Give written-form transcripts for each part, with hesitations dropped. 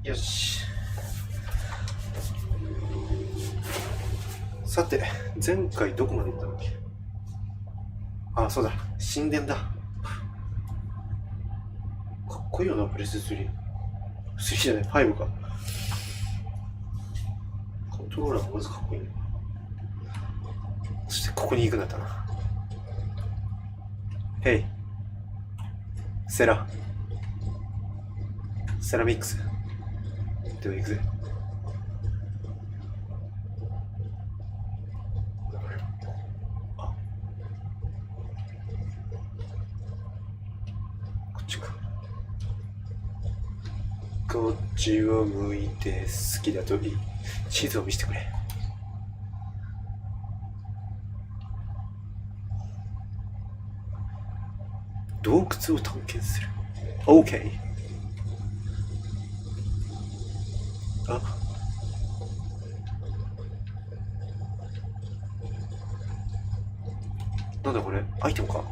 よし。さて、前回どこまで行ったんだっけ。あ、そうだ、神殿だ。かっこいいよな、プレステ3。3じゃない、5か。コントローラーがまずかっこいいね。そしてここに行くんだったな。ヘイ。セラミックス。では行くぜ。あ、こっちか。こっちを向いて好きだといい。地図を見せてくれ。洞窟を探検する。 OK。 あ、なんだこれ、アイテムか。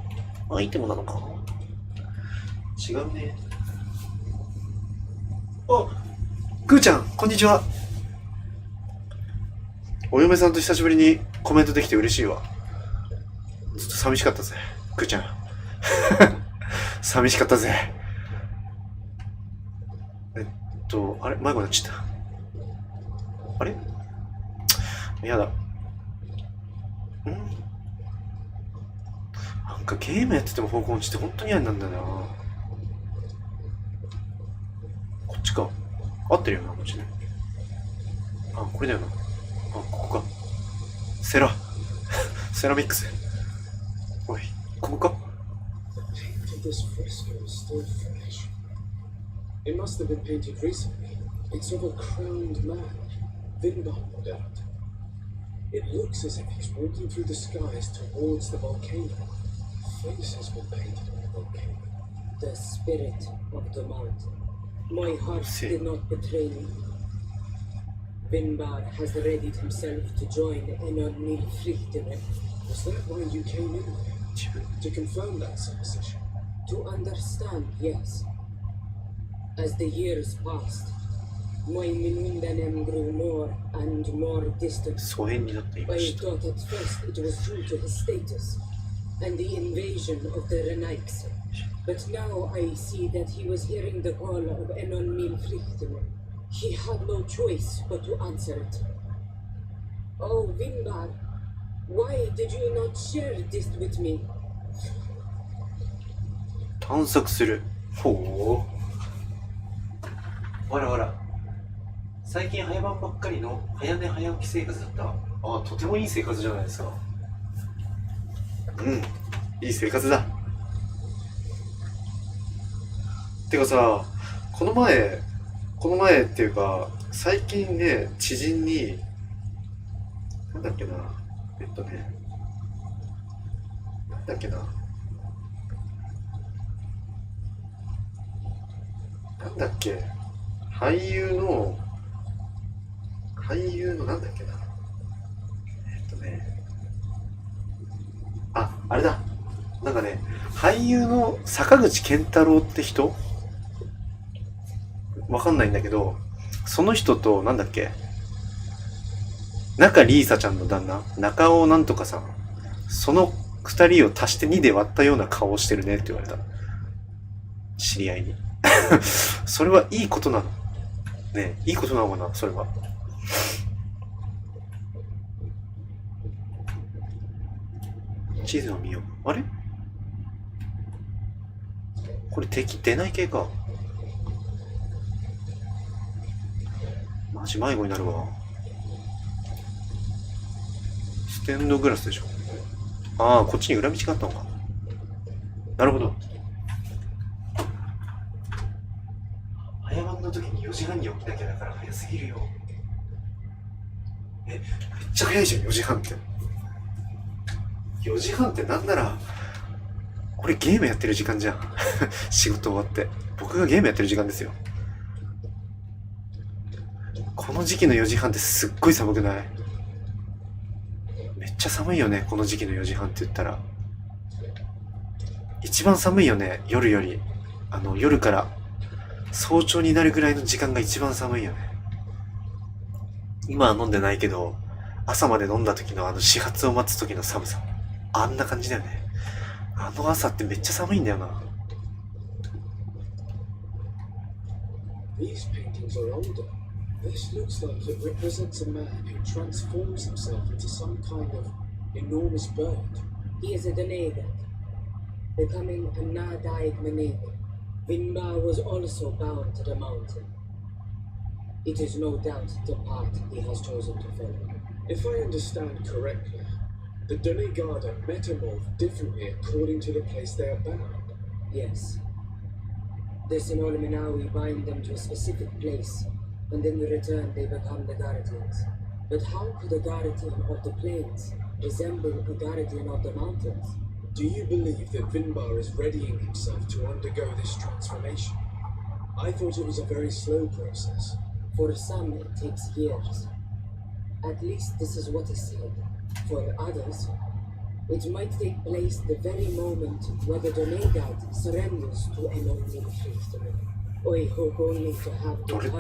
アイテムなのか。違うね。あ、くーちゃん、こんにちは。お嫁さんと久しぶりにコメントできて嬉しいわ。ずっと寂しかったぜ、くーちゃん。寂しかったぜ。あれ、迷子になっちゃった。あれ、やだ。なんかゲームやってても方向音痴って本当に嫌なんだよな。こっちか。合ってるよな、こっちね。あ、これだよな。あ、ここか。セラミックス。おい、ここか。This fresco is still fresh. It must have been painted recently. It's of a crowned man, Vinbar, no doubt. It looks as if he's walking through the skies towards the volcano. A face has been painted on the volcano. The spirit of the mountain. My heart did not betray me. Vinbar has readied himself to join Enon Nilfrichtener. Was that why you came in here? To confirm that supposition?To understand, yes. As the years passed, my Minwindanem grew more and more distant. I thought at first it was due to his status and the invasion of the Renaiks. But now I see that he was hearing the call of Enon Milfrichten. He had no choice but to answer it. Oh, Vinbar, why did you not share this with me?探索する。ほう。わらわら。最近早番ばっかりの早寝早起き生活だった。あ、とてもいい生活じゃないですか。うん、いい生活だ。てかさ、この前っていうか、最近ね、知人に、なんだっけな、なんだっけな、なんだっけ、俳優のなんだっけな、あれだ、なんかね、俳優の坂口健太郎って人わかんないんだけど、その人となんだっけ、中里依紗ちゃんの旦那、中尾なんとかさん、その二人を足して2で割ったような顔をしてるねって言われた。知り合いに。それはいいことなのね。いいことなのかな、それは。地図を見よう。あれ、これ敵出ない系か。マジ迷子になるわ。ステンドグラスでしょ。ああ、こっちに裏道があったのか。なるほど。早番の時に4時半に起きなきゃだから早すぎるよ。めっちゃ早いじゃん、4時半って。4時半ってなんなら、俺ゲームやってる時間じゃん。仕事終わって。僕がゲームやってる時間ですよ。この時期の4時半ってすっごい寒くない？めっちゃ寒いよね、この時期の4時半って言ったら。一番寒いよね、夜より。夜から早朝になるぐらいの時間が一番寒いよね。今は飲んでないけど、朝まで飲んだ時の始発を待つ時の寒さ。あんな感じだよね。あの朝ってめっちゃ寒いんだよな。These paintings are older. This looks like it represents a man who transforms himself into some kind of enormous bird. He is a Donegan, becoming a Nadaig Maneg. Vinbar was also bound to the mountain. It is no doubt the path he has chosen to follow. If I understand correctly, the Donegada metamorph differently according to the place they are bound. Yes. The Sinorminawi bind them to a specific place, and in return they become the Guardians. But how could a Guardian of the plains resemble a Guardian of the mountains? Do you believe that Vinbar is readying himself to undergo this transformation? I thought it was a very slow process. For some it takes years. At least this is what is said. For others, it might take place the very moment where the Donegad surrenders to an only faithful. I hope only to have the time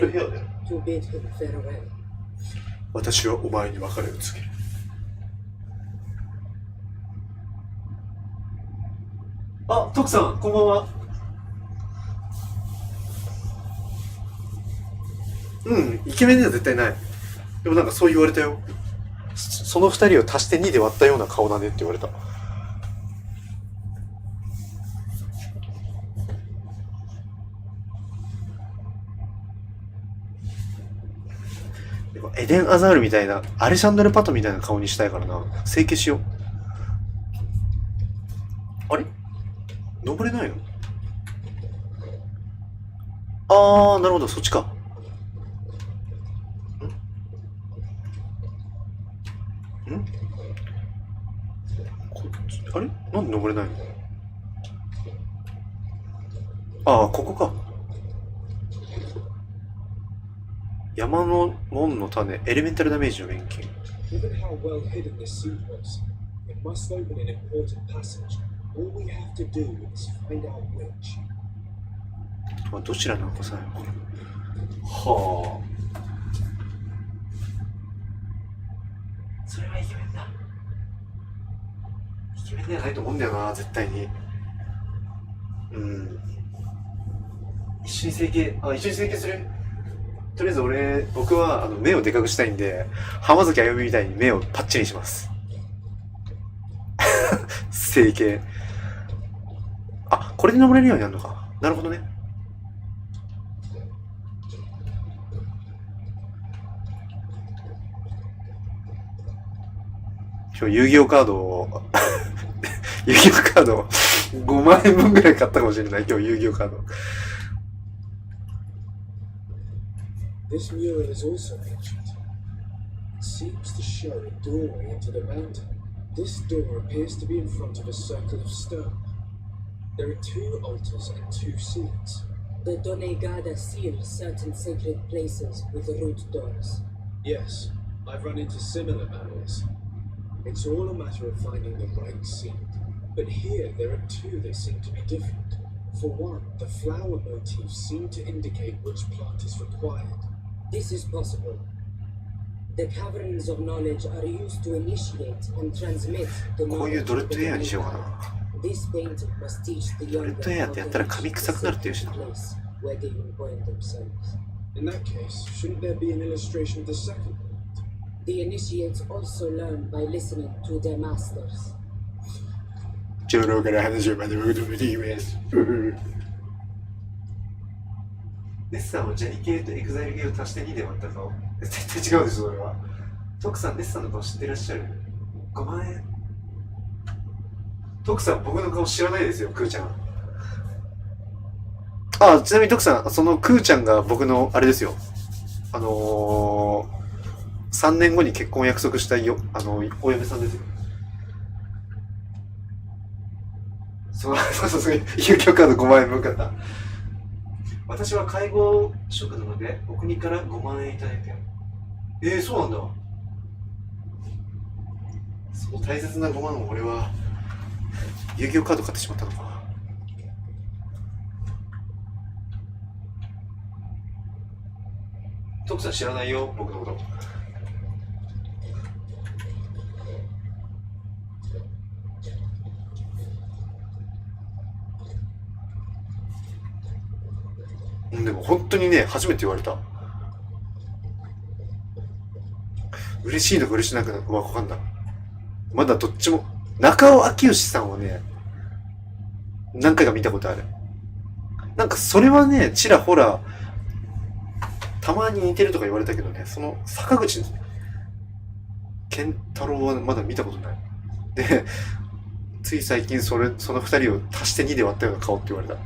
to bid him farewell. 私はお前に別れを告げる。あ、徳さん、こんばんは。イケメンには絶対ない。でもなんかそう言われたよ。その二人を足して2で割ったような顔だねって言われた。でもエデン・アザールみたいな、アレシャンドル・パトみたいな顔にしたいからな。整形しよう。あれ？登れないの？あー、なるほど、そっちか。あれなんで登れないの？ああ、ここか。山の門の種、エレメンタルダメージの錬金。Given how well hidden this suit was, it must open an important passage. All we have to do is find out which. どちらなのかさ。はあ。それはイケメンだ。イケメンではないと思うんだよな、絶対に。一緒に整形する。とりあえず僕は目をでかくしたいんで、浜崎あゆみみたいに目をパッチリします。整形。あ、これで登れるようになるのか。なるほどね。今日遊戯王カードを遊戯王カード5万円分ぐらい買ったかもしれない。今日遊戯王カード。This mural is also ancient. It seems to show a doorway into the mountain. This door appears to be in front of a circle of stone. There are 2 altars and 2 seats. The Donegada seal certain sacred places with root doors. Yes, I've run into similar barriers. It's all a matter of finding the right seed. But here there are 2 that seem to be different. For one, the flower motifs seem to indicate which plant is required. This is possible. The caverns of knowledge are used to initiate and transmit the こういう knowledge ドレッ of the ドエアにしようかな。 This painting must teach the ドレ younger ッドエアってやったら髪臭くなるっていうしな。 place where they will point themselves. In that case, shouldn't there be an illustration of the second plant? The initiates also learn by listening to their masters. 長老から話をまで受け止めています。デッサンはジャニ系とエグザイル系を足して2で割った顔。絶対違うでしょ、それは。徳さん、デッサンの顔知ってらっしゃる？ 5万円。徳さん、僕の顔知らないですよ、クーちゃん。あ、ちなみに徳さん、そのクーちゃんが僕のあれですよ。3年後に結婚を約束したお嫁さんですよ。そう、有給カード5万円分買った。私は介護職なので、お国から5万円いただいて。そうなんだ。その大切な5万を俺は、遊戯王カード買ってしまったのか。徳さん知らないよ、僕のこと。でも本当にね、初めて言われた。嬉しいのか嬉しいのかわかんない。まだどっちも。中尾明義さんをね、何回か見たことある。なんかそれはね、ちらほら、たまに似てるとか言われたけどね、その坂口健太郎はまだ見たことない。で、つい最近その二人を足して2で割ったような顔って言われた。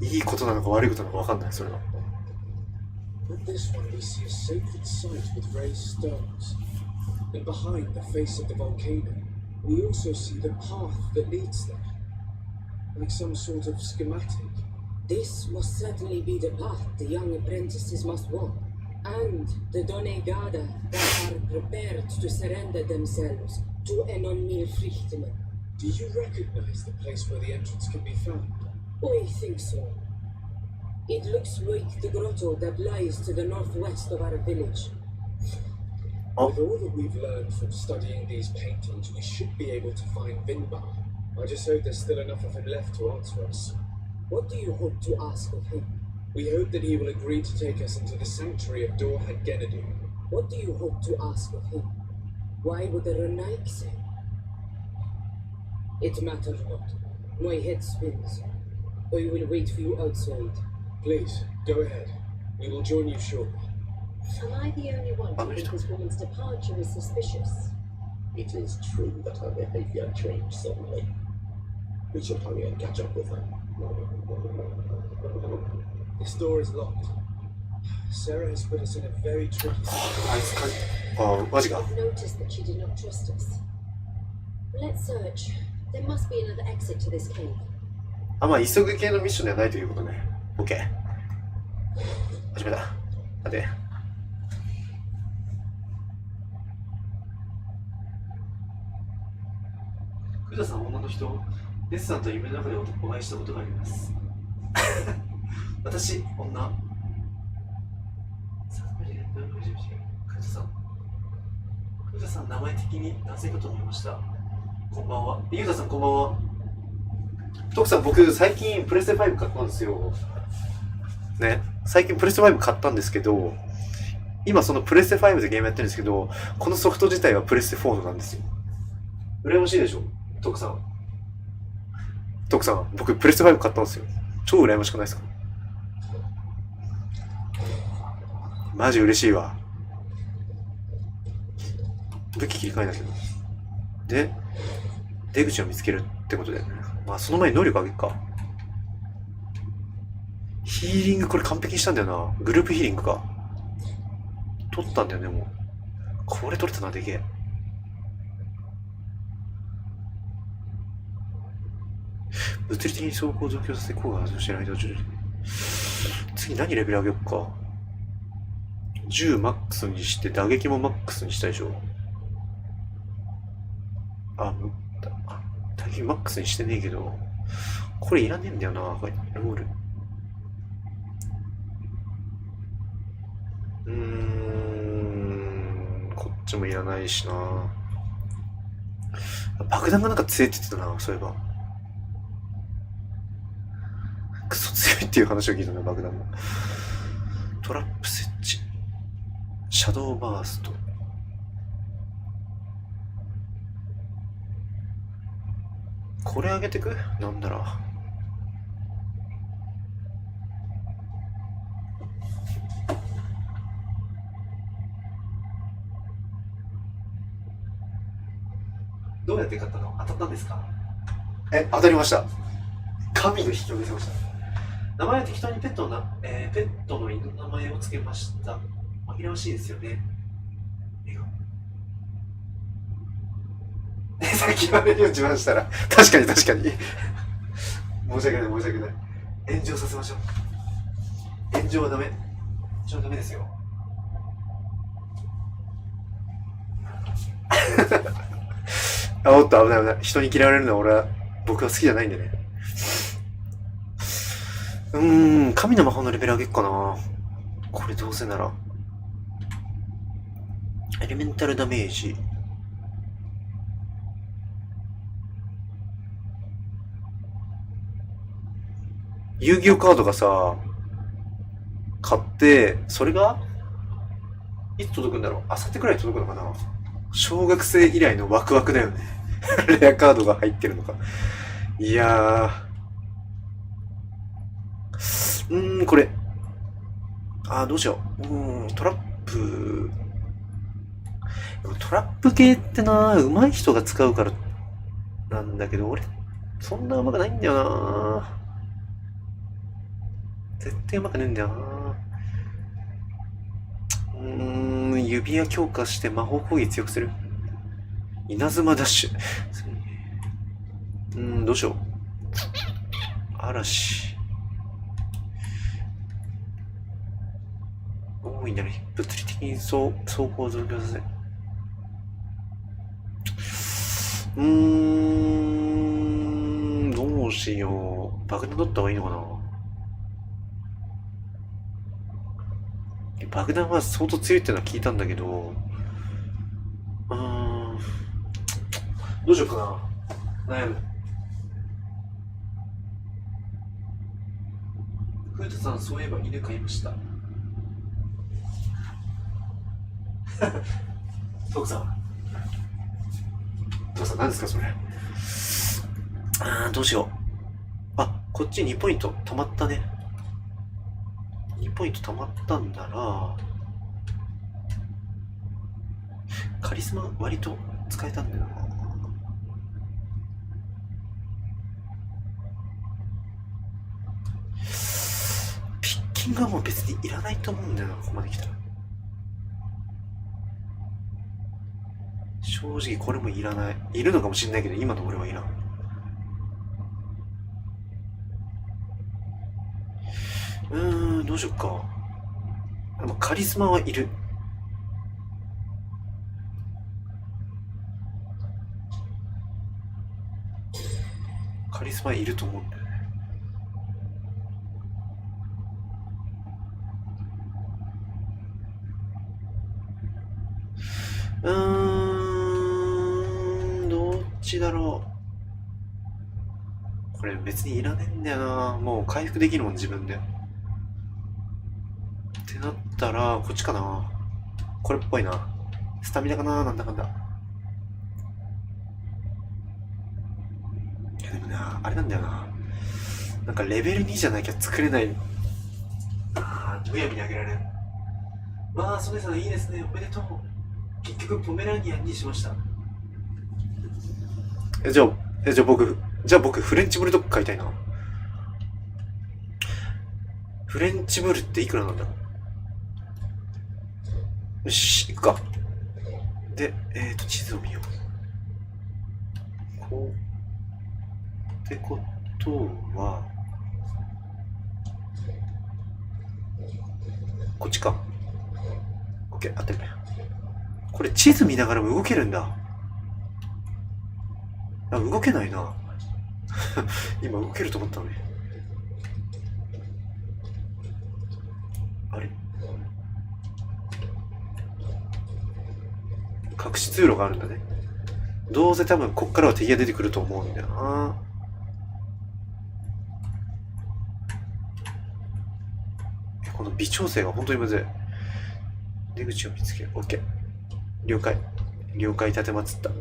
いいことなのか悪いことなのかわかんない、それは。On this one, we see a sacred site with raised stones. And behind the face of the volcano, we also see the path that leads there. Like some sort of schematic. This must certainly be the path the young apprentices must walk. And the Donegada that are prepared to surrender themselves to an unknown Frichtman. Do you recognize the place where the entrance can be found? I think so. It looks like the grotto that lies to the northwest of our village. With all that we've learned from studying these paintings, we should be able to find Vinbar. I just hope there's still enough of him left to answer us. What do you hope to ask of him? We hope that he will agree to take us into the sanctuary of Dorhad Genadu. What do you hope to ask of him? Why would the Renaik say? It matters not. My head spins. I will wait for you outside. Please, go ahead. We will join you shortly. Am I the only one who thinks this woman's departure is suspicious? It is true that her behavior changed suddenly. We should hurry and catch up with her. This door is locked. Sarah has put us in a very tricky situation. あ、マジか。 I've noticed that she did not trust us. Let's search. There must be another exit to this cave. あ、まあ急ぐ系のミッションではないということね。OK。始めた。待て。藤田さん、女の人、デスさんと夢の中でお会いしたことがあります。私、女。藤田さん、名前的に男性かと思いました。こんばんは。ゆうたさん、こんばんは。徳さん、僕、最近プレステ5買ったんですよ。ね。最近プレステ5買ったんですけど、今そのプレステ5でゲームやってるんですけど、このソフト自体はプレステ4なんですよ。羨ましいでしょ、徳さん。徳さん、僕プレステ5買ったんですよ。超羨ましくないですか？マジ嬉しいわ。武器切り替えなきゃな。で、出口を見つけるってことだよね。まあその前に能力上げっか。ヒーリングこれ完璧にしたんだよな。グループヒーリングか。取ったんだよね、もう。これ取れたな、でけえ。物理的に走行を増強させ、効果が発動してない間を徐々に。次何レベル上げよっか。10マックスにして、打撃もマックスにしたでしょ。打撃マックスにしてねえけど、これいらねえんだよな、これ、ロール。こっちもいらないしな。爆弾がなんか強いって言ってたな、そういえば。クソ強いっていう話を聞いたね、爆弾が。トラップ設置。シャドーバースト。これ上げてく？なんなら。どうやって買ったの？当たったんですか？当たりました。神の引きを見せました。名前は適当にペットの犬の名前を付けました。紛らわしいですよね。先はメニュー自慢したら、確かに確かに。申し訳ない申し訳ない。炎上させましょう。炎上はダメ。炎上はダメですよ。おっと危ない危ない。人に嫌われるのは僕は好きじゃないんでね。神の魔法のレベル上げっかな。これどうせならエレメンタルダメージ。遊戯王カードがさ、買って、それがいつ届くんだろう。あさってくらい届くのかな。小学生以来のワクワクだよね。レアカードが入ってるのか。いやー。これ。どうしよう。トラップ。トラップ系ってな、上手い人が使うからなんだけど、俺、そんな上手くないんだよな。絶対上手くねえんだよな。指輪強化して魔法攻撃強くする。稲妻ダッシュ。どうしよう。嵐。多いなら物理的に走行を増強させ。どうしよう。爆弾取った方がいいのかな。爆弾は相当強いってのは聞いたんだけど、どうしようかな。悩む。ふうたさん、そういえば犬飼いました。徳さん。徳さん、何ですかそれ。どうしよう。こっち2ポイント溜まったね。2ポイント溜まったんなら、カリスマ割と使えたんだよな。ピッキングはもう別にいらないと思うんだよな、ここまで来たら。正直これもいらない。いるのかもしれないけど、今の俺はいらん。どうしよっか。カリスマはいる。カリスマいると思うんだよね。どっちだろう。これ別にいらねえんだよな。もう回復できるもん、自分で。ってなったら、こっちかな。これっぽいな。スタミナかな、なんだかんだ。いやでもな、あれなんだよな。なんかレベル2じゃなきゃ作れない。むやみにあげられん。ソネさんいいですね。おめでとう。結局ポメラニアンにしました。じゃあ僕フレンチブルドッグ買いたいな。フレンチブルっていくらなんだろう。よし、行くか。で、地図を見よう。こうってことは、こっちか。オッケー、合ってるね。これ地図見ながらも動けるんだ。動けないな。今動けると思ったのに。あれ？隠し通路があるんだね。どうせ多分こっからは敵が出てくると思うんだよな。この微調整が本当にむずい。出口を見つける。オッケー。了解。了解立てまつった。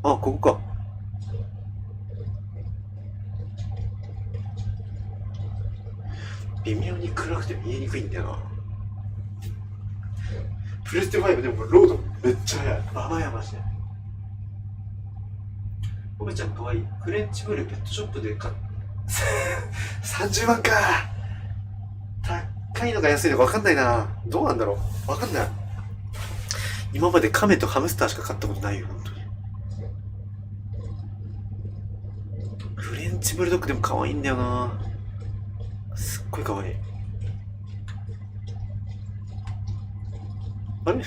ここか。微妙に暗くて見えにくいんだよな。プレステ5でもロードめっちゃ速い。ババやまして。おめちゃんかわいい。フレンチブルペットショップで買っ30万か。高いのか安いのか分かんないな。どうなんだろう。分かんない。今までカメとハムスターしか買ったことないよ、本当に。フレンチブルドッグでも可愛いんだよな。すっごい可愛い。あれ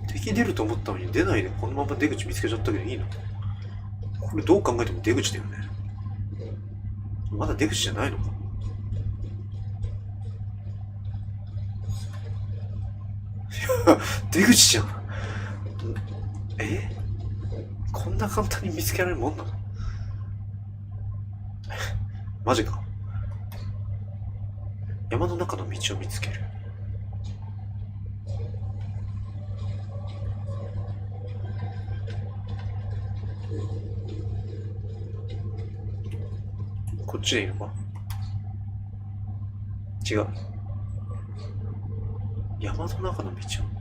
敵出ると思ったのに出ないでこのまま出口見つけちゃったけどいいの？これどう考えても出口だよね。まだ出口じゃないのか。出口じゃん。こんな簡単に見つけられるもんなの？マジか。山の中の道を見つける。こっちでいいのか？違う。山の中の道を。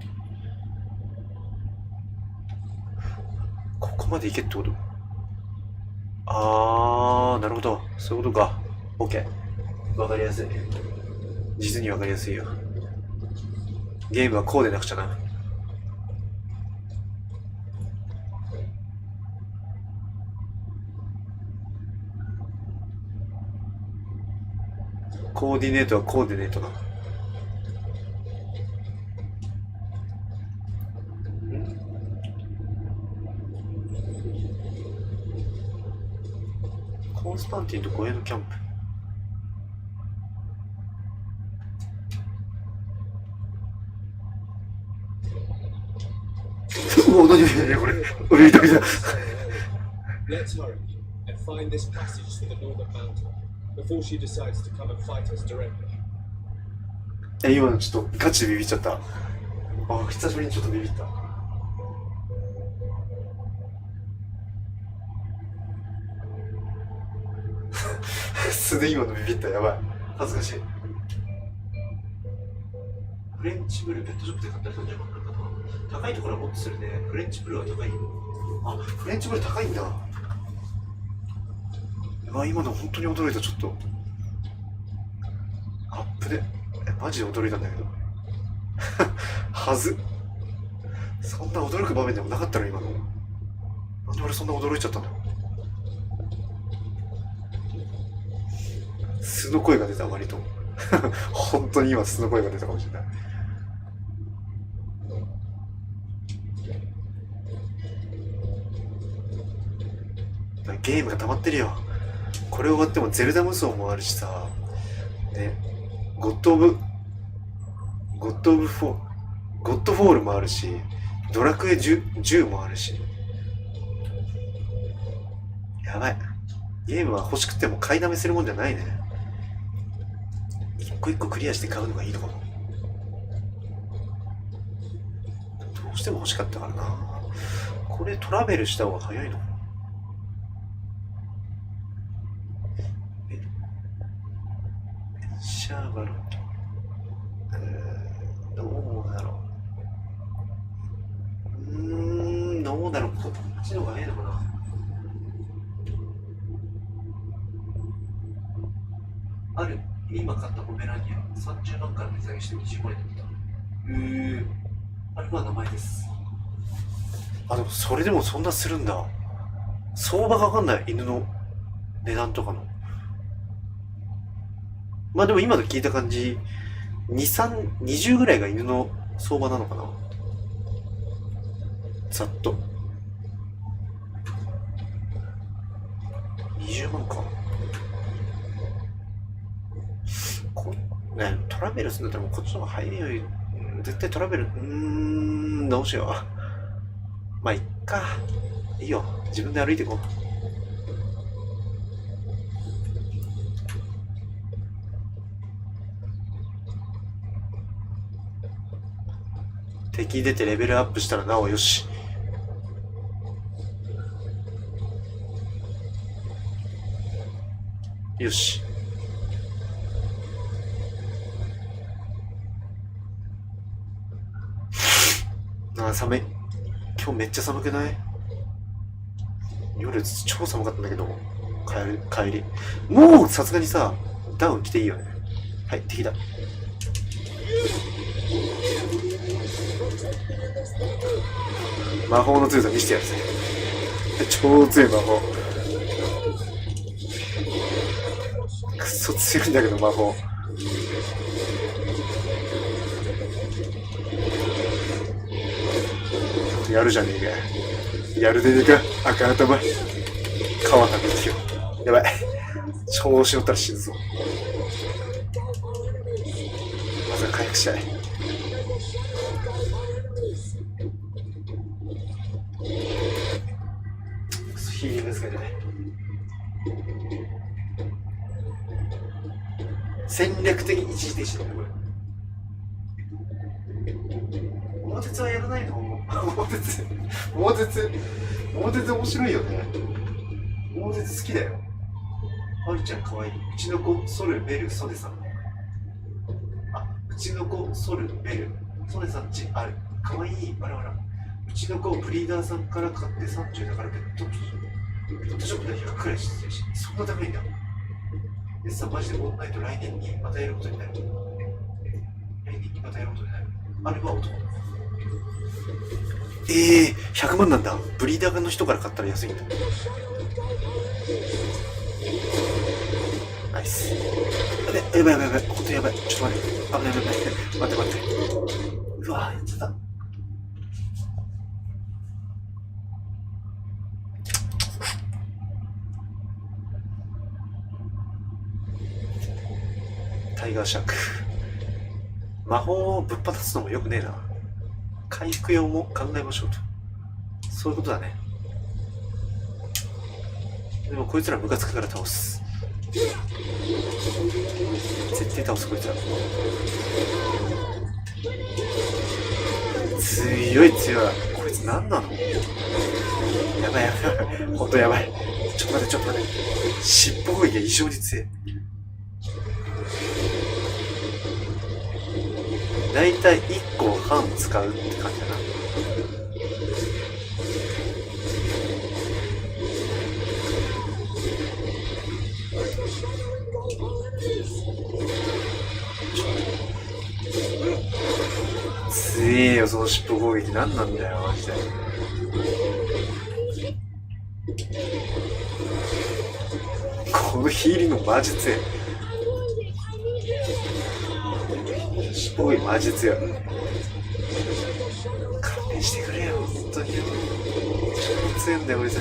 ここまで行けってこと？なるほど。そういうことか。OK。わかりやすい。実にわかりやすいよ。ゲームはこうでなくちゃな。コーディネートはコーディネートだ。コンスタンティンと護衛のキャンプ。おお、何これ。ビビったビビった。Let's hurry and find this passage to the northern mountain before she decides to come and fight us directly. 今のちょっとガチでビビっちゃった。久しぶりにちょっとビビった。素で今のビビった。やばい。恥ずかしい。フレンチブルーペットショップで買ったら30万くらいかな。高いところはもっとするね。フレンチブルーは高いよ。フレンチブルー高いんだ。今の本当に驚いた。ちょっとアップでマジで驚いたんだけど。はず。そんな驚く場面でもなかったの今の。なんで俺そんな驚いちゃったんだろう。素の声が出た。割と本当に今素の声が出たかもしれない。ゲームが溜まってるよ。これ終わってもゼルダ無双もあるしさ、ね、ゴッドフォールもあるし、ドラクエ 10もあるし。やばい。ゲームは欲しくても買いだめするもんじゃないね。一個一個クリアして買うのがいいのかも。どうしても欲しかったからな。これトラベルした方が早いの？シャーバロン。どうだろう。どうだろう。こっちの方がいいのかな。ある。今買ったポメラニア30万から値下げして25円だった。あれは名前です。でもそれでもそんなするんだ。相場がわかんない。犬の値段とかの。でも今の聞いた感じ、20ぐらいが犬の相場なのかな。ざっと。20万か。トラベルするんだったらもうこっちの方が早いよ。絶対トラベル、どうしよう。いっか。いいよ。自分で歩いていこう。敵出てレベルアップしたらなおよし。よし。寒い。今日めっちゃ寒くない？夜超寒かったんだけど、帰り。もうさすがにさ、ダウン着ていいよね。はい、敵だ。魔法の強さ見せてやるぜ。超強い魔法。くそ強いんだけど魔法。やるじゃねえか。やるでねえか。赤頭。川なんですよ。やばい。調子乗ったら死ぬぞ。まずは回復したい。ヒーリングですけどね。戦略的一時停止だね、これ。桃鉄はやらないの？桃鉄面白いよね。桃鉄好きだよ。まるちゃんかわいい。うちの子、ソル、ベル、ソネさん。あ、うちの子、ソル、ベル、ソネさんちある。かわいい。あらあら。うちの子をブリーダーさんから買って30だからペットショップで100くらいしてるし、そんな高いんだ。エスさんマジでオンライト来年にまたやることになる。来年にまたやることになる。あれは男。100万なんだ。ブリーダーの人から買ったら安いんだ。ナイス。やばい。ほんとやばい。ちょっと待って。危ない。待って。うわぁ、やっちゃった。タイガーシャーク。魔法をぶっ放すのもよくねえな。回復用も考えましょうと。そういうことだね。でもこいつらムカつくから倒す。絶対倒すこいつら。強い。こいつ何なの？やばい。ほんとやばい。ちょっと待って。尻尾攻撃が異常に強い。だいたい1個半使うって感じだな。強えよ、その尻尾攻撃。何なんだよマジで。このヒーリングマジ強い。尻尾攻撃マジ強い。勘弁してくれよ本当に。超強いんだよ俺さ。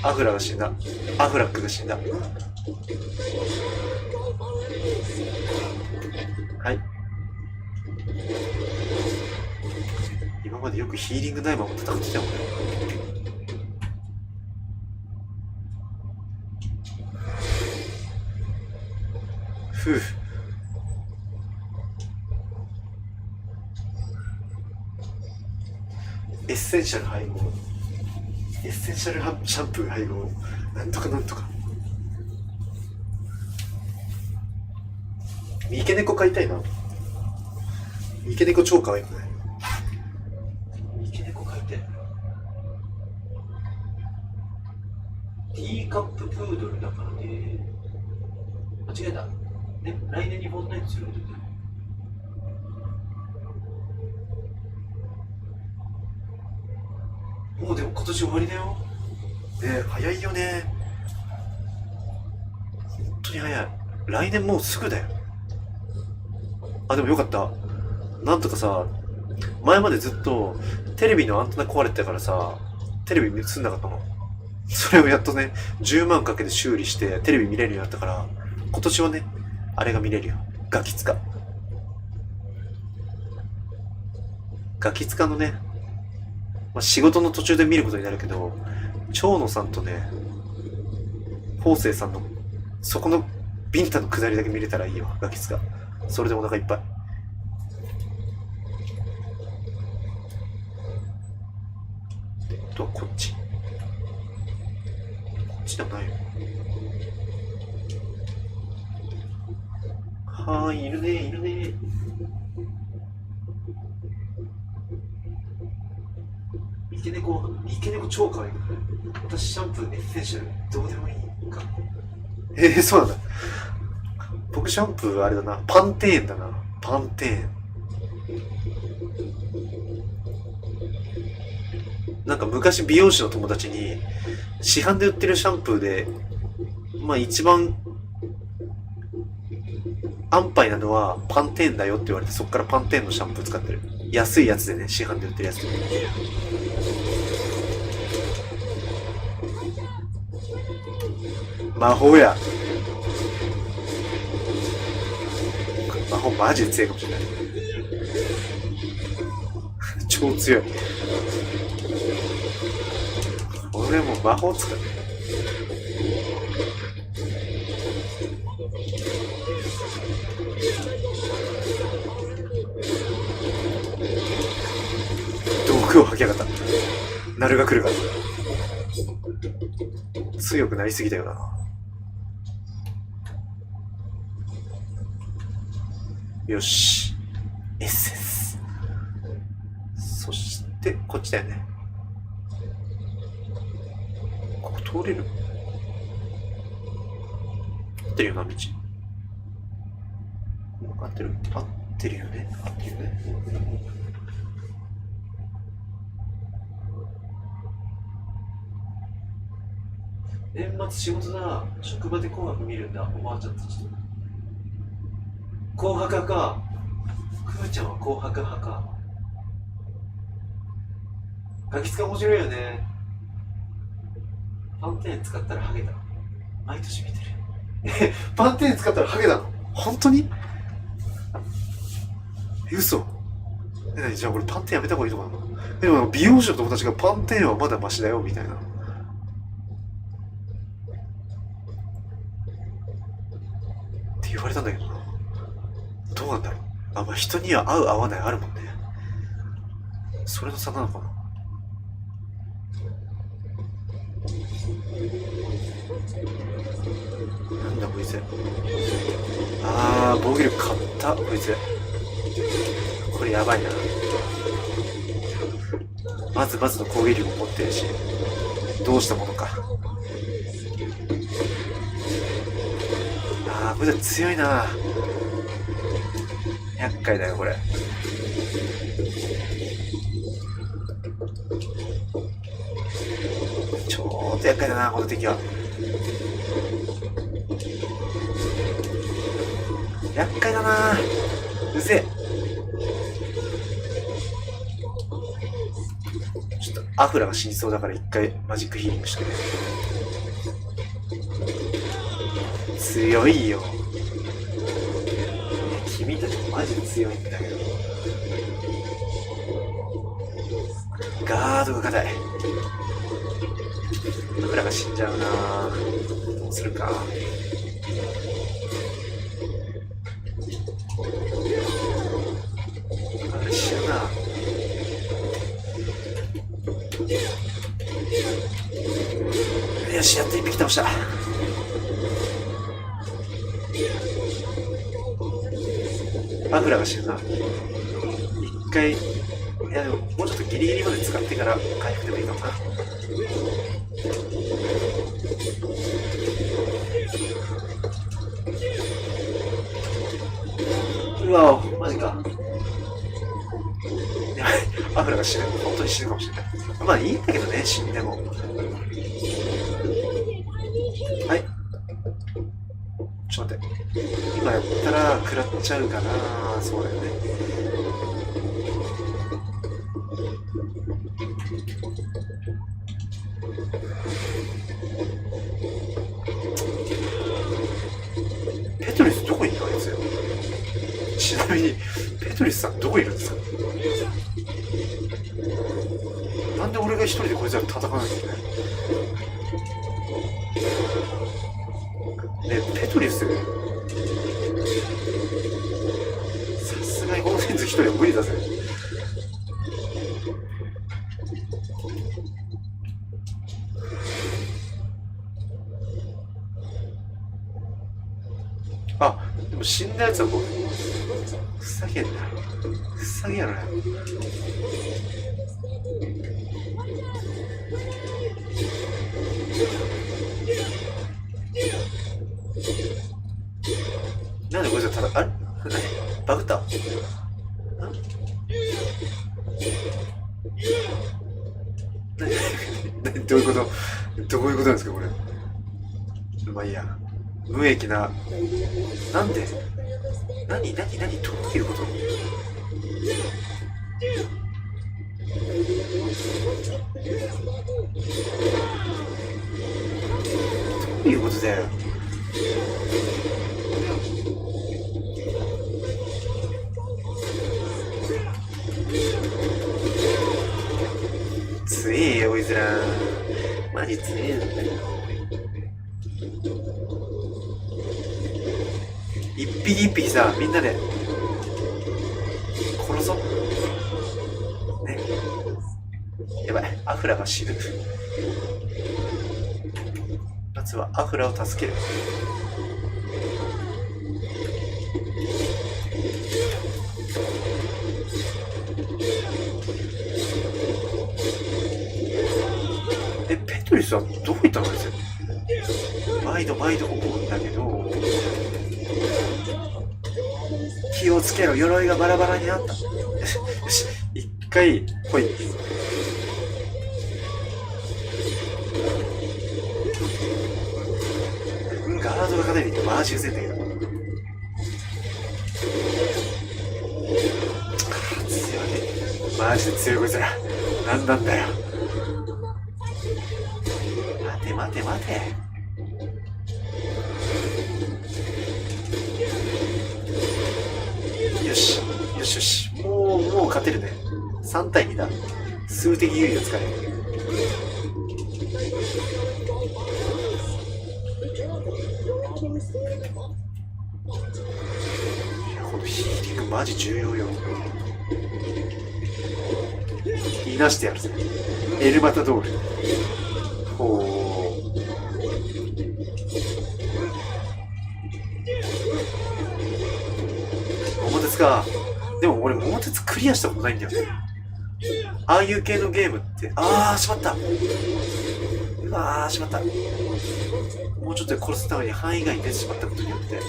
アフラが死んだ。アフラックが死んだ。はい。今までよくヒーリングないまま戦ってたもんね。ふう。エッセンシャル配合。エッセンシャルシャンプー配合。なんとか。三毛猫飼いたいな。三毛猫超可愛くない？三毛猫飼いたい。ティーカッププードルだからね。間違えた。ね、来年にフォートナイトすること言ってる。もうでも今年終わりだよ。ね、早いよね。本当に早い。来年もうすぐだよ。あ、でもよかった。なんとかさ、前までずっとテレビのアンテナ壊れてたからさ、テレビ映んなかったの。それをやっとね、10万かけて修理してテレビ見れるようになったから、今年はね、あれが見れるよ。ガキ使。ガキ使のね、まあ、仕事の途中で見ることになるけど、長野さんとね、方正さんの、そこのビンタの下りだけ見れたらいいよ、ガキ使。それでお腹いっぱい。で、あとはこっち。こっちでもないよ。はーい、いるね。三毛猫超可愛い。私シャンプーエッセンシャルどうでもいいか。そうなんだ。僕シャンプーあれだな、パンテーンだな。パンテーン。なんか昔美容師の友達に市販で売ってるシャンプーでまあ一番安牌なのはパンテーンだよって言われて、そっからパンテーンのシャンプー使ってる。安いやつでね、市販で売ってるやつで。魔法や。魔法マジで強いかもしれない。超強い。俺もう魔法使う。毒を吐きやがった。ナルが来るから。強くなりすぎたよな。よし。エッセンス。そして、こっちだよね。ここ通れる？合ってるよな、道。合ってる？合ってるよね。合ってるよね。年末仕事だ。職場で紅白見るんだ。おばあちゃんたちと。紅白派か。くーちゃんは紅白派か。ガキ使面白いよね。パンテーン使ったらハゲた。毎年見てる。パンテーン使ったらハゲたの？本当に？嘘。何じゃあ俺パンテーンやめた方がいいのかな。でも美容師の友達がパンテーンはまだマシだよみたいな。って言われたんだけどな。どうなんだろう。あ、まあ人には合う合わないあるもんね。それの差なのかな。なんだこいつ。あー、防御力買ったこいつ。これやばいな。まずまずの攻撃力も持ってるし、どうしたものか。あー、これ強いな。厄介だよこれ。ちょっと厄介だなこの敵は。厄介だな。うぜえ。ちょっとアフラが死にそうだから一回マジックヒーリングしてくれ。強いよ。君たちもマジで強いんだけど。ガードが硬い。アフラが死んじゃうな。どうするか。あれ死ぬな。よし、やっと一匹倒した。アフラが死ぬな。一回、いやでももうちょっとギリギリまで使ってから回復でもいいかもな。うわぁ、マジか。アフラが死ぬ。本当に死ぬかもしれない。まあいいんだけどね、死んでも。はい。ちょっと待って。今やったら食らっちゃうかな。そうだよね。ペトリスどこにいるのあいつ。ちなみにペトリスさんどこにいるんですか。なんで俺が一人でこいつら戦わなきゃいけない。ねえペトリス、さすがにこのレンズ一人は無理だぜ。あ、でも死んだやつはもうふざけんな。ふざけやろな。なんでこいつはただ、あれバグった。どういうことどういうことなんですかこれ。まあいいや。無益な。なんで何どういうこと。どういうことだよ。強えよこいつら、マジ強えんだよ。一匹一匹さ、みんなで殺そうね。やばい、アフラが死ぬ。まずはアフラを助ける。ペトリスはどこ行ったのですよ。毎度思うんだけど、気をつけろ、鎧がバラバラになった。よし、一回来い。ガードがかなりマジうぜんだけど。強い。マジで強いこいつら。なんなんだよ。待て。よし。もう勝てるね。3対2だ。数的優位を使える。いや、このヒーリングマジ重要よ。言い出してやるぜ。エルマタドール。ほう。桃鉄か。でも俺桃鉄クリアしたことないんだよね。ああいう系のゲームって、しまった。しまった。もうちょっとで殺すために範囲外に出てしまったことによって。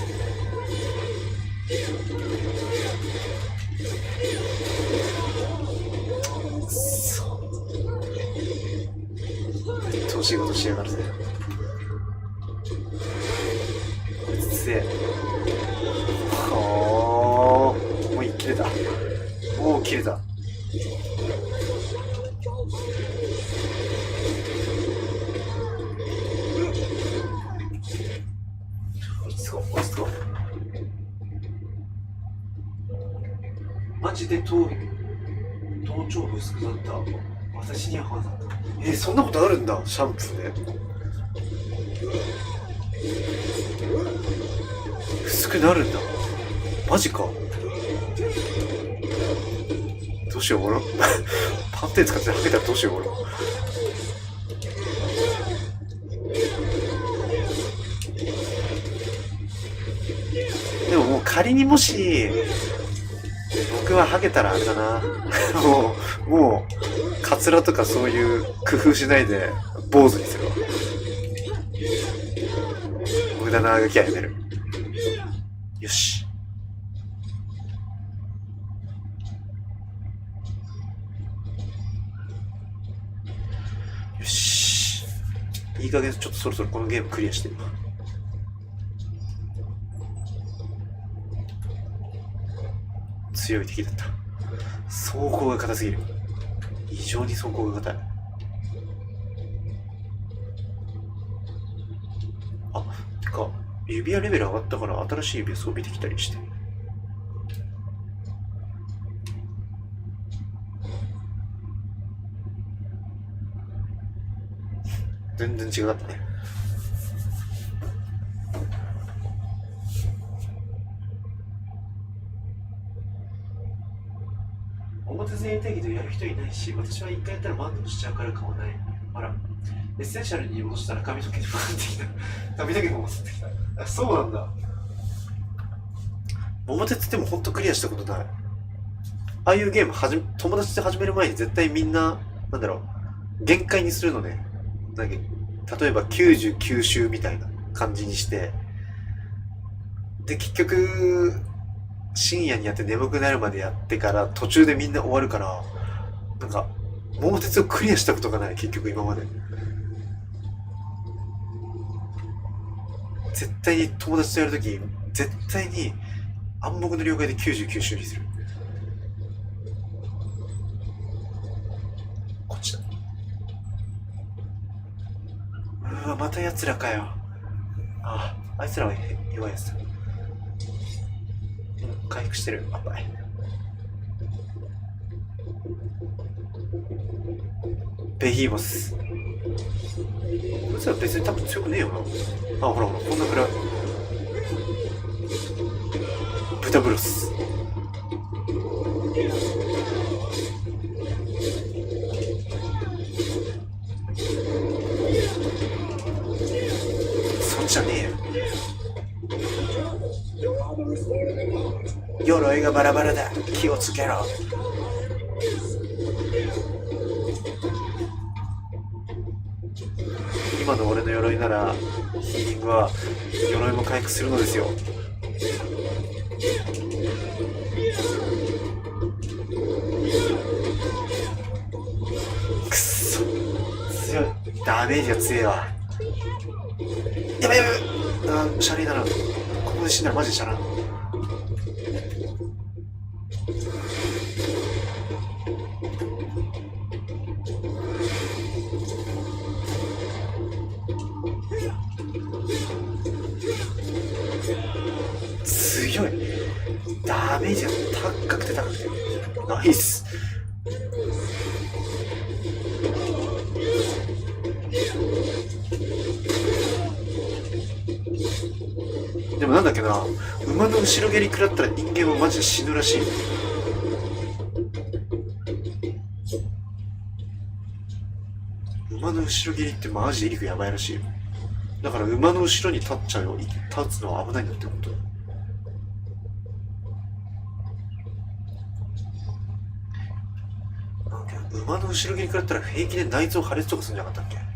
調子いいことしやがるぜ。こいつ強え。もう切れた。落ち着こう。マジで頭頂部薄くなった。私にはまだ。そんなことあるんだ、シャンプーで。薄くなるんだ。マジか。どうしよう、俺。パンテン使ってはけたらどうしよう、俺。でももう仮にもし、僕はハゲたらあれだな。もう、カツラとかそういう工夫しないで、坊主にするわ。無駄なあがきはやめる。よし。よし。いい加減ちょっとそろそろこのゲームクリアしてるわ。強い敵だった。走行が硬すぎる。異常に走行が硬い。てか指輪レベル上がったから新しい指輪装備できたりして。全然違かったね。表前定義とやる人いないし、私は一回やったら満足しちゃうから買わない。あら、エッセンシャルに戻したら髪の毛に戻ってきた。髪の毛に戻ってきた。そうなんだ。桃鉄ってもほんとクリアしたことない。ああいうゲーム友達と始める前に絶対みんな、限界にするのね。例えば99周みたいな感じにして、で、結局、深夜にやって眠くなるまでやってから途中でみんな終わるから、桃鉄をクリアしたことがない、結局今まで。絶対に友達とやるとき、絶対に暗黙の了解で99周にする。わ、また奴らかよ。ああ、あいつらは弱いやつだ。回復してる。あばい。ベヒーモス。こいつら別に多分強くねえよな。あ、ほらほら、こんなくらい。豚ブロス。そんじゃねえよ。鎧がバラバラだ。気をつけろ。今の俺の鎧ならヒーリングは鎧も回復するのですよ。くっそ強い。ダメージが強いわ。やばいやばい。あー、シャレだな。ここで死んだらマジでシャレだな。強い。ダメージが高くて高くてナイス。でもなんだっけな、馬の後ろ蹴り食らったら人間はマジで死ぬらしい。馬の後ろ蹴りってマジで威力やばいらしいよ。だから馬の後ろに立っちゃうよ。立つのは危ないんだってこと。なんか馬の後ろ蹴り食らったら平気で内臓破裂とかするんじゃなかったっけ。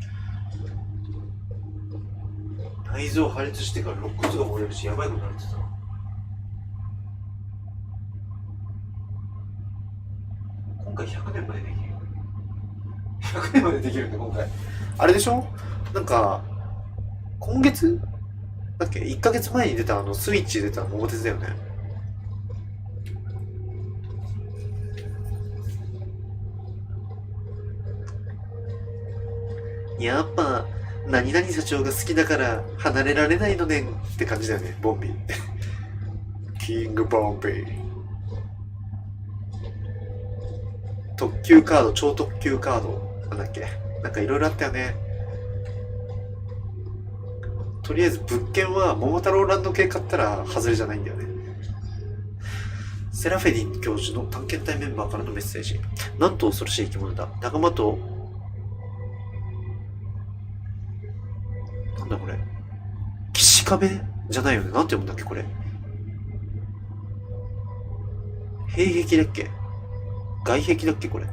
内臓破裂してから肋骨が折れるし、やばいことになってた。今回100年までできる。100年までできるんで今回。あれでしょ、なんか今月だっけ、1ヶ月前に出たスイッチで出た桃鉄だよね。やっぱ何々社長が好きだから離れられないのねんって感じだよね、ボンビー。キングボンビー。特急カード、超特急カードなんだっけ、なんかいろいろあったよね。とりあえず物件は桃太郎ランド系買ったら外れじゃないんだよね。セラフェディン教授の探検隊メンバーからのメッセージ。なんと恐ろしい生き物だ。仲間と、なんだこれ、岸壁じゃないよね。なんて読むんだっけこれ。塀壁だっけ、外壁だっけこれ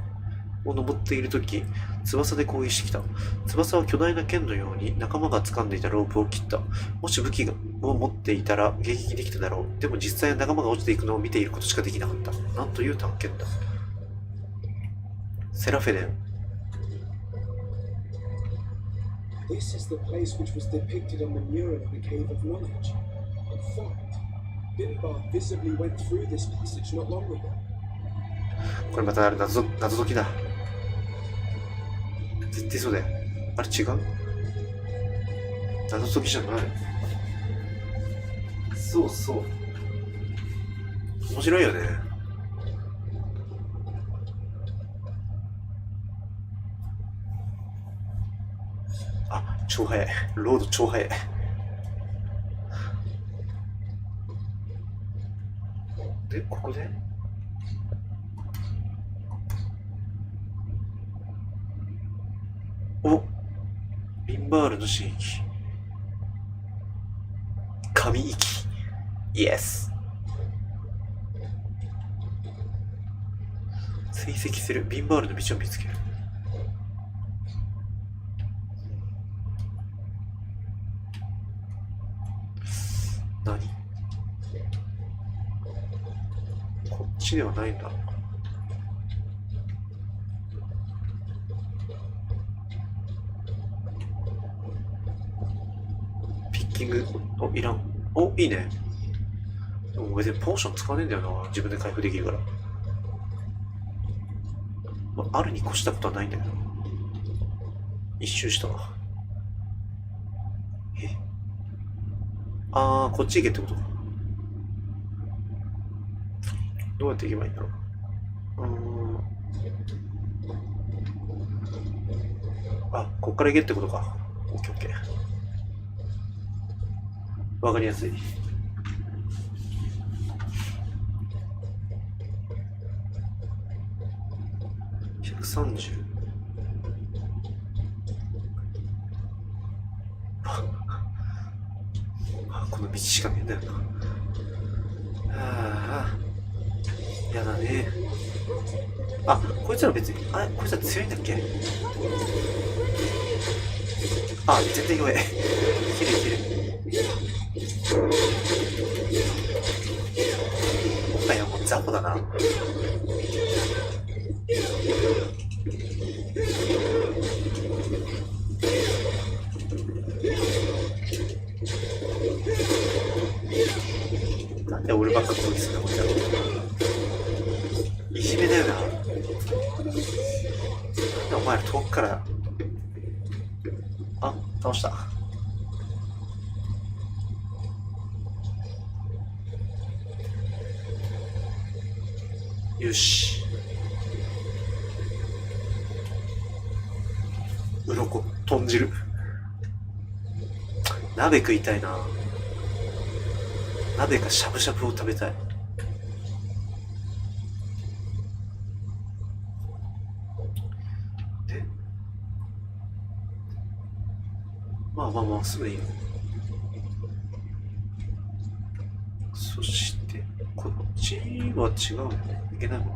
を登っているとき、翼で攻撃してきた。翼は巨大な剣のように仲間が掴んでいたロープを切った。もし武器を持っていたら迎撃できただろう。でも実際は仲間が落ちていくのを見ていることしかできなかった。なんという探検だ。セラフェデン。This is the place which was depicted on the mural of the Cave of Knowledge. In fact, Bimbar visibly went through this passage not long ago. これまたあれ謎解きだ。絶対そうだよ。あれ違う？謎解きじゃない。そうそう。面白いよね。あ、超速い。ロード超速い。で、ここでお、ビンバールの刺激。神域。イエス。追跡する。ビンバールの道を見つける。何？こっちではないんだ。お、いらん。お、いいね。でも別にポーション使わねえんだよな。自分で回復できるから。まあ、あるに越したことはないんだけど。一周したわ。あー、こっち行けってことか。どうやって行けばいいんだろう。あ、こっから行けってことか。オッケーオッケー。わかりやすい。130。この道しかねえんだよな。やだね。あ、こいつら別に、こいつら強いんだっけ？あ、全然弱い。いけるいける。今回はもう雑魚だな。なんで俺ばっか攻撃するんだこいつら。いじめだよな。なんでお前ら遠くから。あ、倒した。よし。鱗豚汁。鍋食いたいな。鍋かしゃぶしゃぶを食べたい。で、まあすぐいいよ。そしてこっちは違うよね。いけないもん。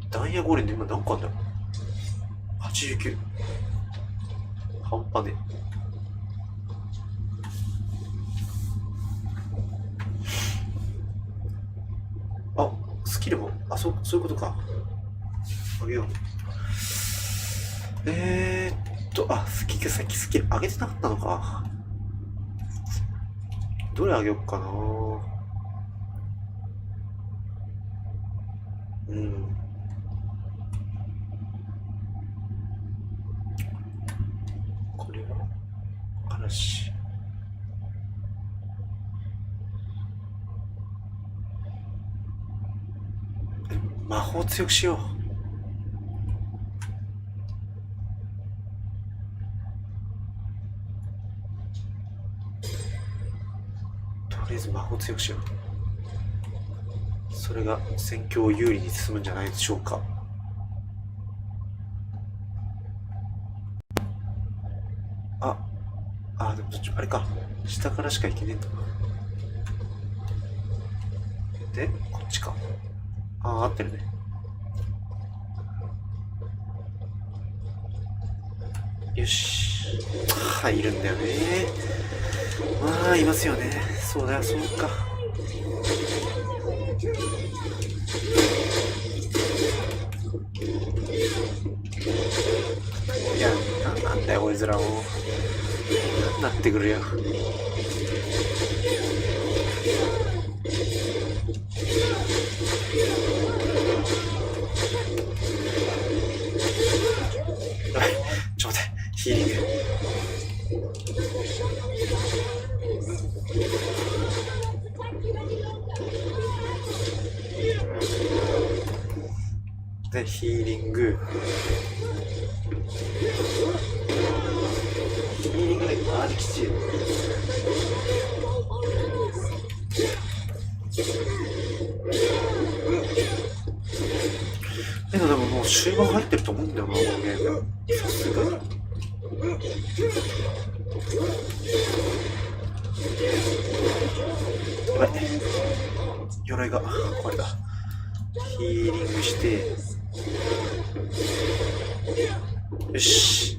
ダイヤゴレンで今何個あんだろう。89。半端ね。あ、スキルも、そういうことか。あげよう。さっきスキル上げてなかったのか。どれ上げようかな。これは嵐。魔法強くしよう。とりあえず魔法強くしよう。それが戦況を有利に進むんじゃないでしょうか。でもあれか、下からしか行けねえんだな。で、こっちか。合ってるね。よし。入るんだよね。まあ、いますよね。そうだよ、そうか。いや、なんだよ、こいつらも。なってくるよ。ちょうだい、ヒーリング。で、ヒーリング。ヒーリングでマジきついよ。でももう終盤入ってると思うんだよな、このゲーム。さすがに。やばい。鎧がこれだ。ヒーリングして。よし。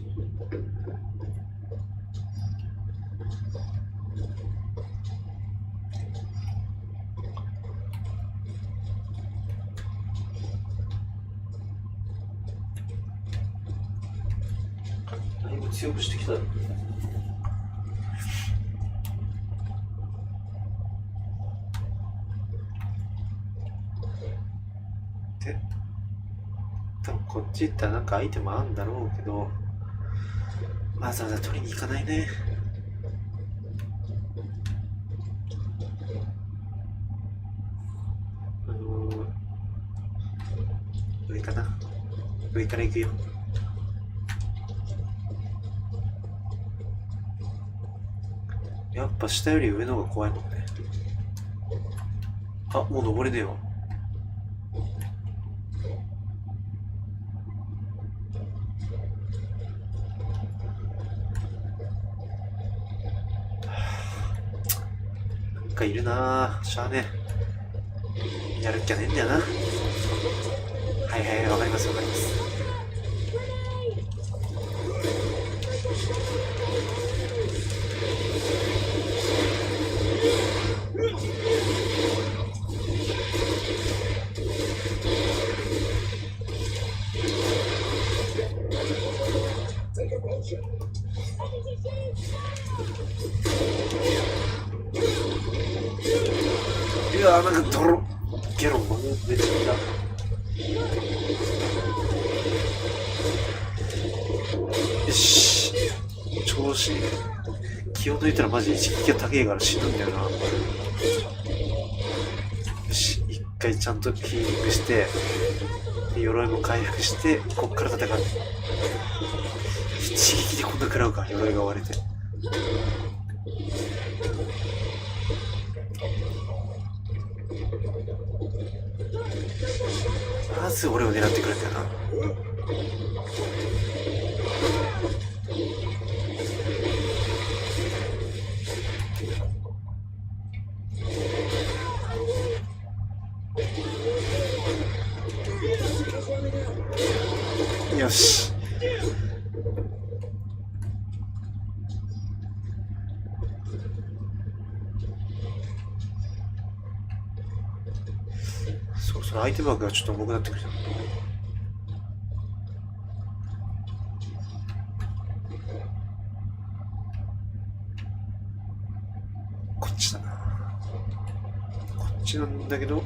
だいぶ強くしてきた。で、多分こっち行ったらなんかアイテムあるんだろうけど、わざわざ取りに行かないね。上かな。上から行くよ。やっぱ下より上の方が怖いもんね。あ、もう登れねえわ。なんかいるなぁ。しゃあねえ。やるっきゃねえんだよな。はいはいはい、わかりますわかります。うわー、なんか泥ゲロも出てきた。よし、調子いい。気を抜いたらマジ一撃が高いから死ぬんだよな。よし、一回ちゃんとヒーリングして、鎧も回復して、こっから戦う。一撃でこんな食らうか、鎧が割れて。まず俺を狙ってくれたよな。よし。そろそろアイテム枠がちょっと重くなってくる。こっちだな。こっちなんだけど。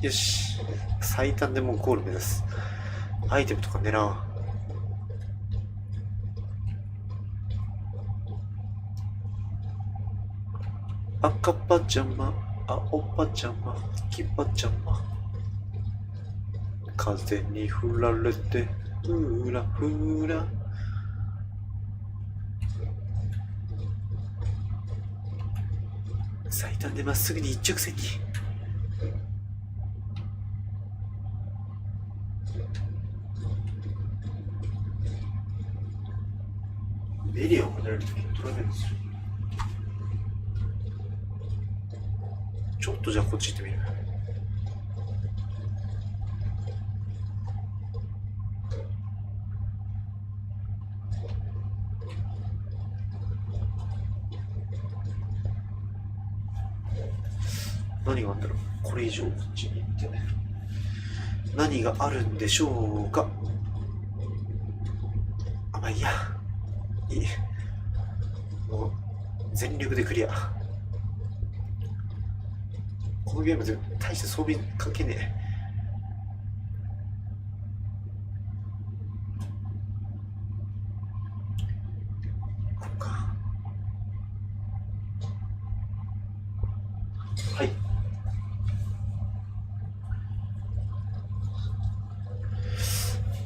よし。最短でもうゴール目指す。アイテムとか狙わん。赤パジャマ、青パジャマ、黄パジャマ。風に振られて、ふらふら。最短でまっすぐに一直線に。エリアを離れるときにトラベルする。ちょっとじゃあこっち行ってみる。何があるんだろう。これ以上こっちに行って何があるんでしょうか。あ、まあいいや。いい。もう全力でクリア。このゲームで大して装備かけねえ。こうか。は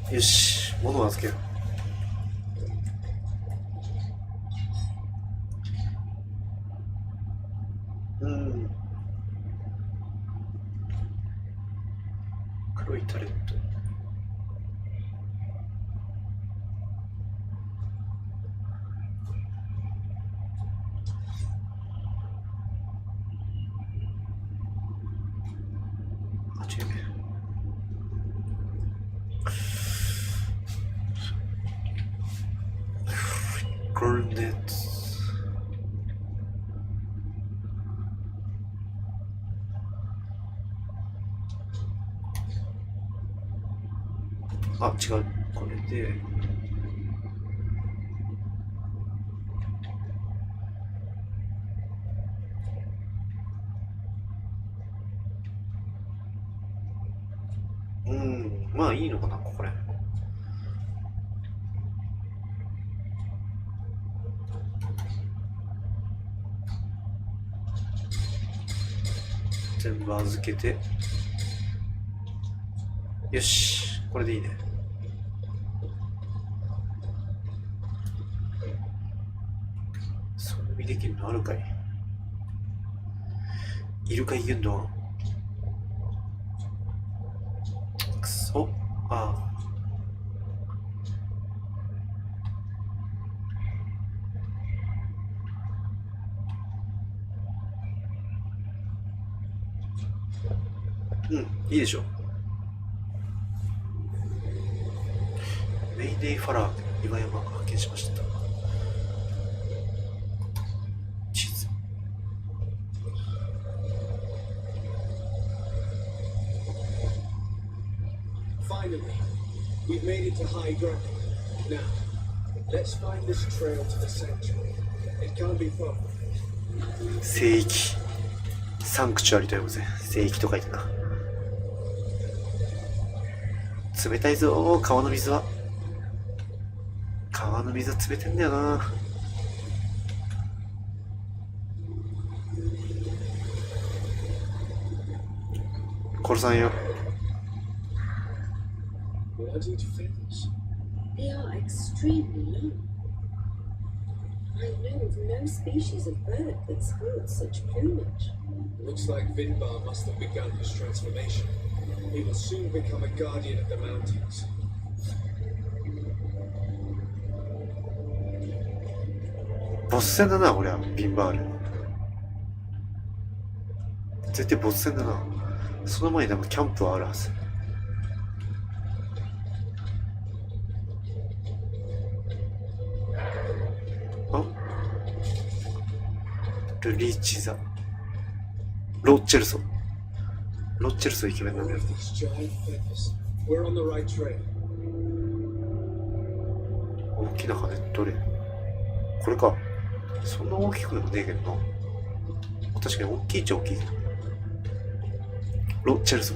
い。よし、物を預けよう。黒いタレット。あ、違うね。グルネット。あ、違う。これで。まあいいのかな、これ。全部預けて、よし、これでいいね。装備できるのあるかい？いるかいユンドン。くそ。ああ。うん、いいでしょう。メイデイファラー岩山が発見しました。地図。Finally, we've made it to high ground. Now, let's find this trail to the sanctuary. It can't be far. 聖域。サンクチュアリと呼ぶぜ。聖域と書いてな。冷たいぞ、川の水は。川の水は冷たいんだよな。殺さんよ。Bloodied feathers. They are extremely long. I know of no species of bird that sports such plumage. Looks like Vinbar must have begun his transformation. He will soon become a guardian of the mountains. ボス戦だな、これは。ビンバール。絶対ボス戦だな。その前になんかキャンプはあるはず。あ、ルリーチザ。ロッチェルソ。ロッチェルソイケメンなんだよ。 These giant feathers. We're on the right trail. 大きな羽どれ？これか。そんな大きくでもねえけどな。確かに大きいっちゃ大きいけど。ロッチェルソ。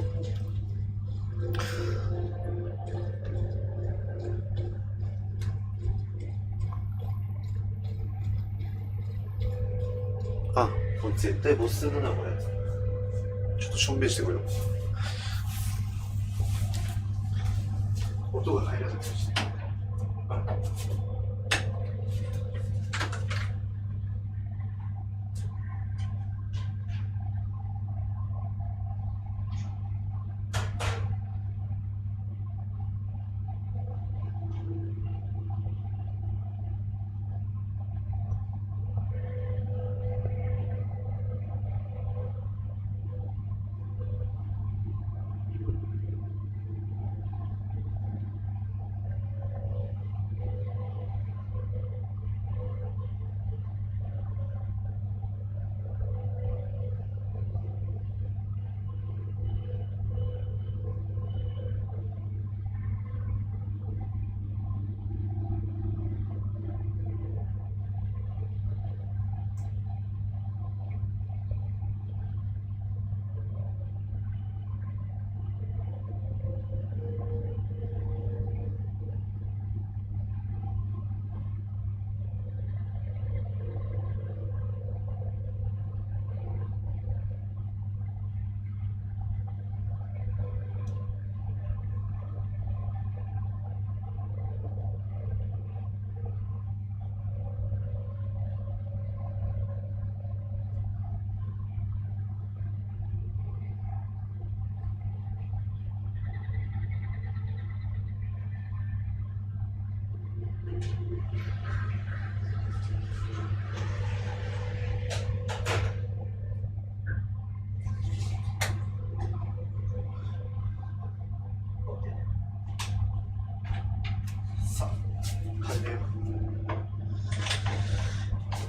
あ、これ絶対ボス戦だな、これ。ちょっとしょんべんしてこよう。音が入らなくして。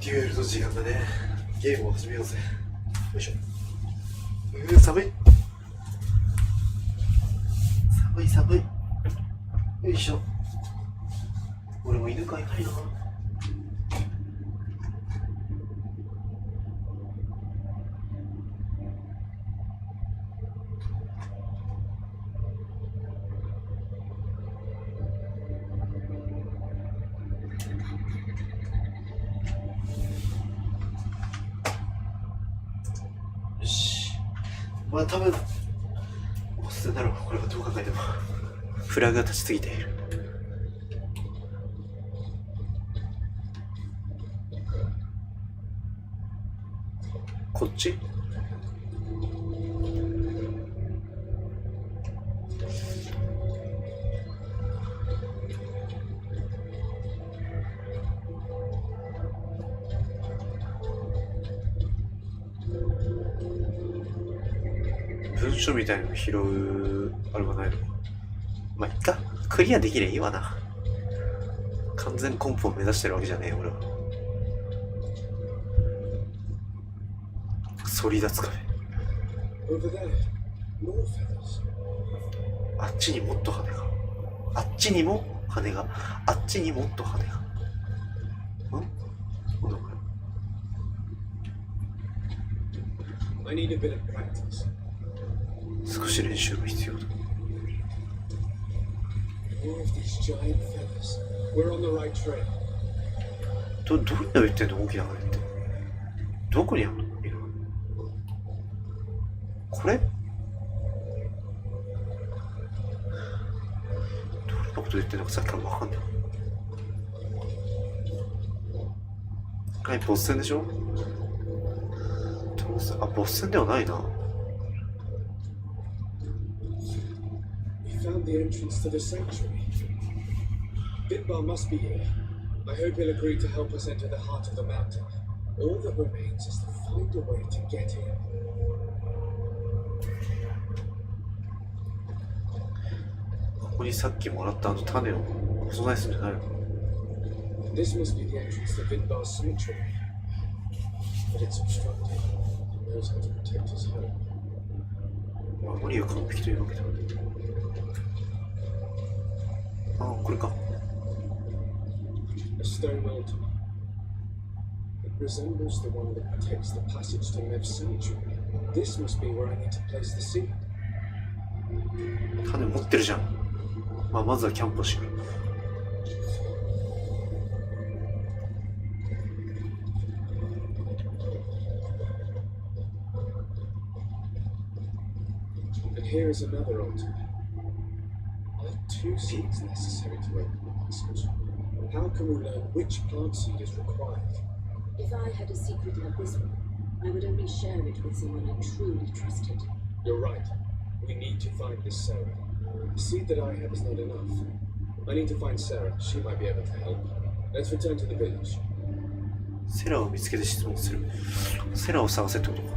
デュエルの時間だね。ゲームを始めようぜ。よいしょ。寒い。寒い寒い。よいしょ。俺も犬飼いたいな。まあ多分ボスだろう。これはどう考えてもフラグが立ちすぎている。こっち？文書みたいなの拾うあれはないのか。まあいっか、クリアできりゃいいわな。完全コンプを目指してるわけじゃねえよ俺は。ソリ脱カフェ。あっちにもっと羽が。あっちにも羽が。あっちにもっと羽が。なんだこれ。少し練習が必要だ。どれを言ってんの大きな羽って。どこにあるの？これ？どれのこと言ってんのかさっきから分かんない。はい、ボス戦でしょ？あ、ボス戦ではないな。Found the entrance to the sanctuary. Vinbar must be here. I hope he'll agree to help us enter the heart of the mountain. All that remains is to find a way to get in. ここにさっきもらったあの種をお供えするんじゃないの？ This must be the entrance to Vinbar's sanctuary. But it's obstructed. He knows how to protect his home. 守りが完璧というわけだ。あ、これか。A stone altar. It resembles the one that protects the passage to Mev's sanctuary. This must be where I need to place the seed. 種持ってるじゃん。まあまずはキャンプをしよう。And here is another altar. Are 2 seeds necessary to open the passage? How can we learn which plant seed is required? If I had a secret like this one, I would only share it with someone I truly trusted. You're right. We need to find this Sarah. The seed that I have is not enough. I need to find Sarah. She might be able to help. Let's return to the village. セラを見つけて質問する。セラを探せってことか。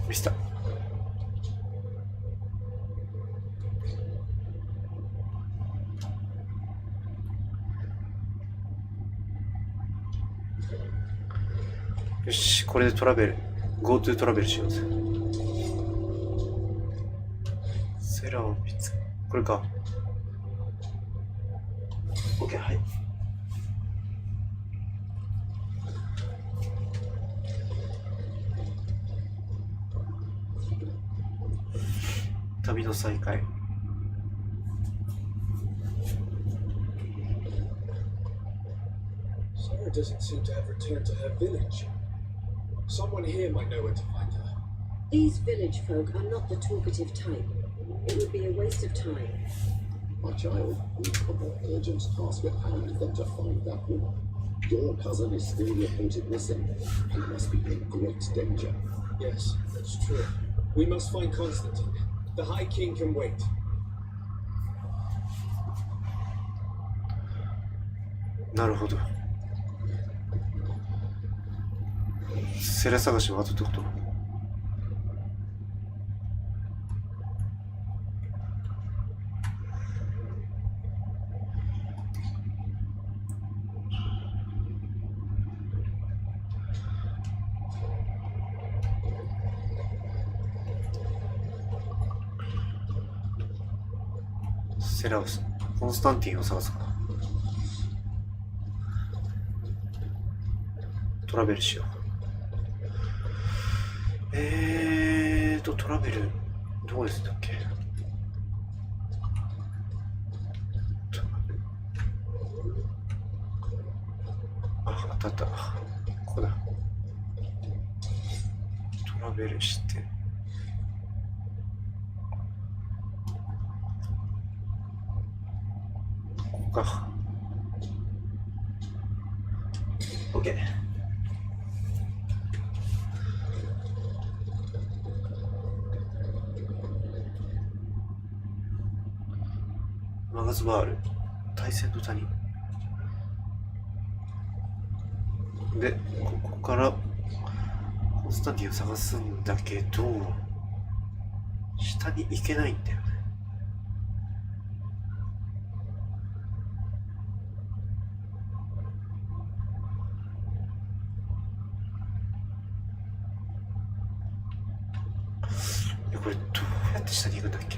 ミスった。よし、これでトラベル GoTo トラベルしようぜ。セラを見つけ、これか。 OK、 はい。旅の再開。Sarah doesn't seem to have returned to her village. Someone here might know where to find her. These village folk are not the talkative type. It would be a waste of time. My child, we've got more urgent task at hand than to find that woman. Your cousin is still reported missing. He must be in great danger. Yes, that's true. We must find Constantine. The High King can wait. なるほど。セラ探しは後ってこと？セラをコンスタンティンを探すかな。トラベルしよう。トラベルどうですんだっけ。かった。ここだ。トラベルして。ここか。OK。マガズバール。対戦の谷。で、ここからコンスタンティンを探すんだけど、下に行けないんだよね。これどうやって下に行くんだっけ？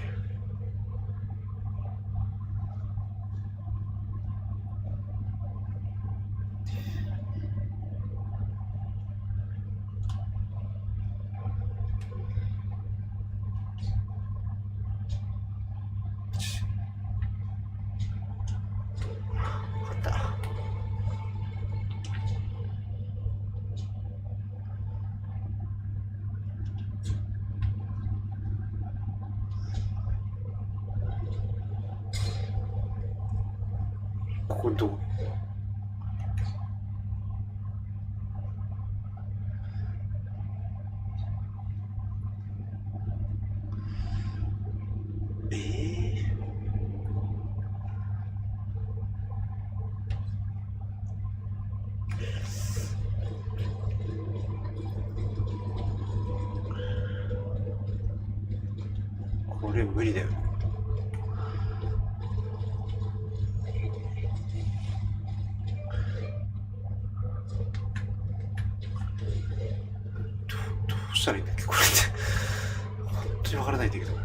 ここどう？これ無理だよ。どうしたらいいんだっけこれって本当にわからないんだけど。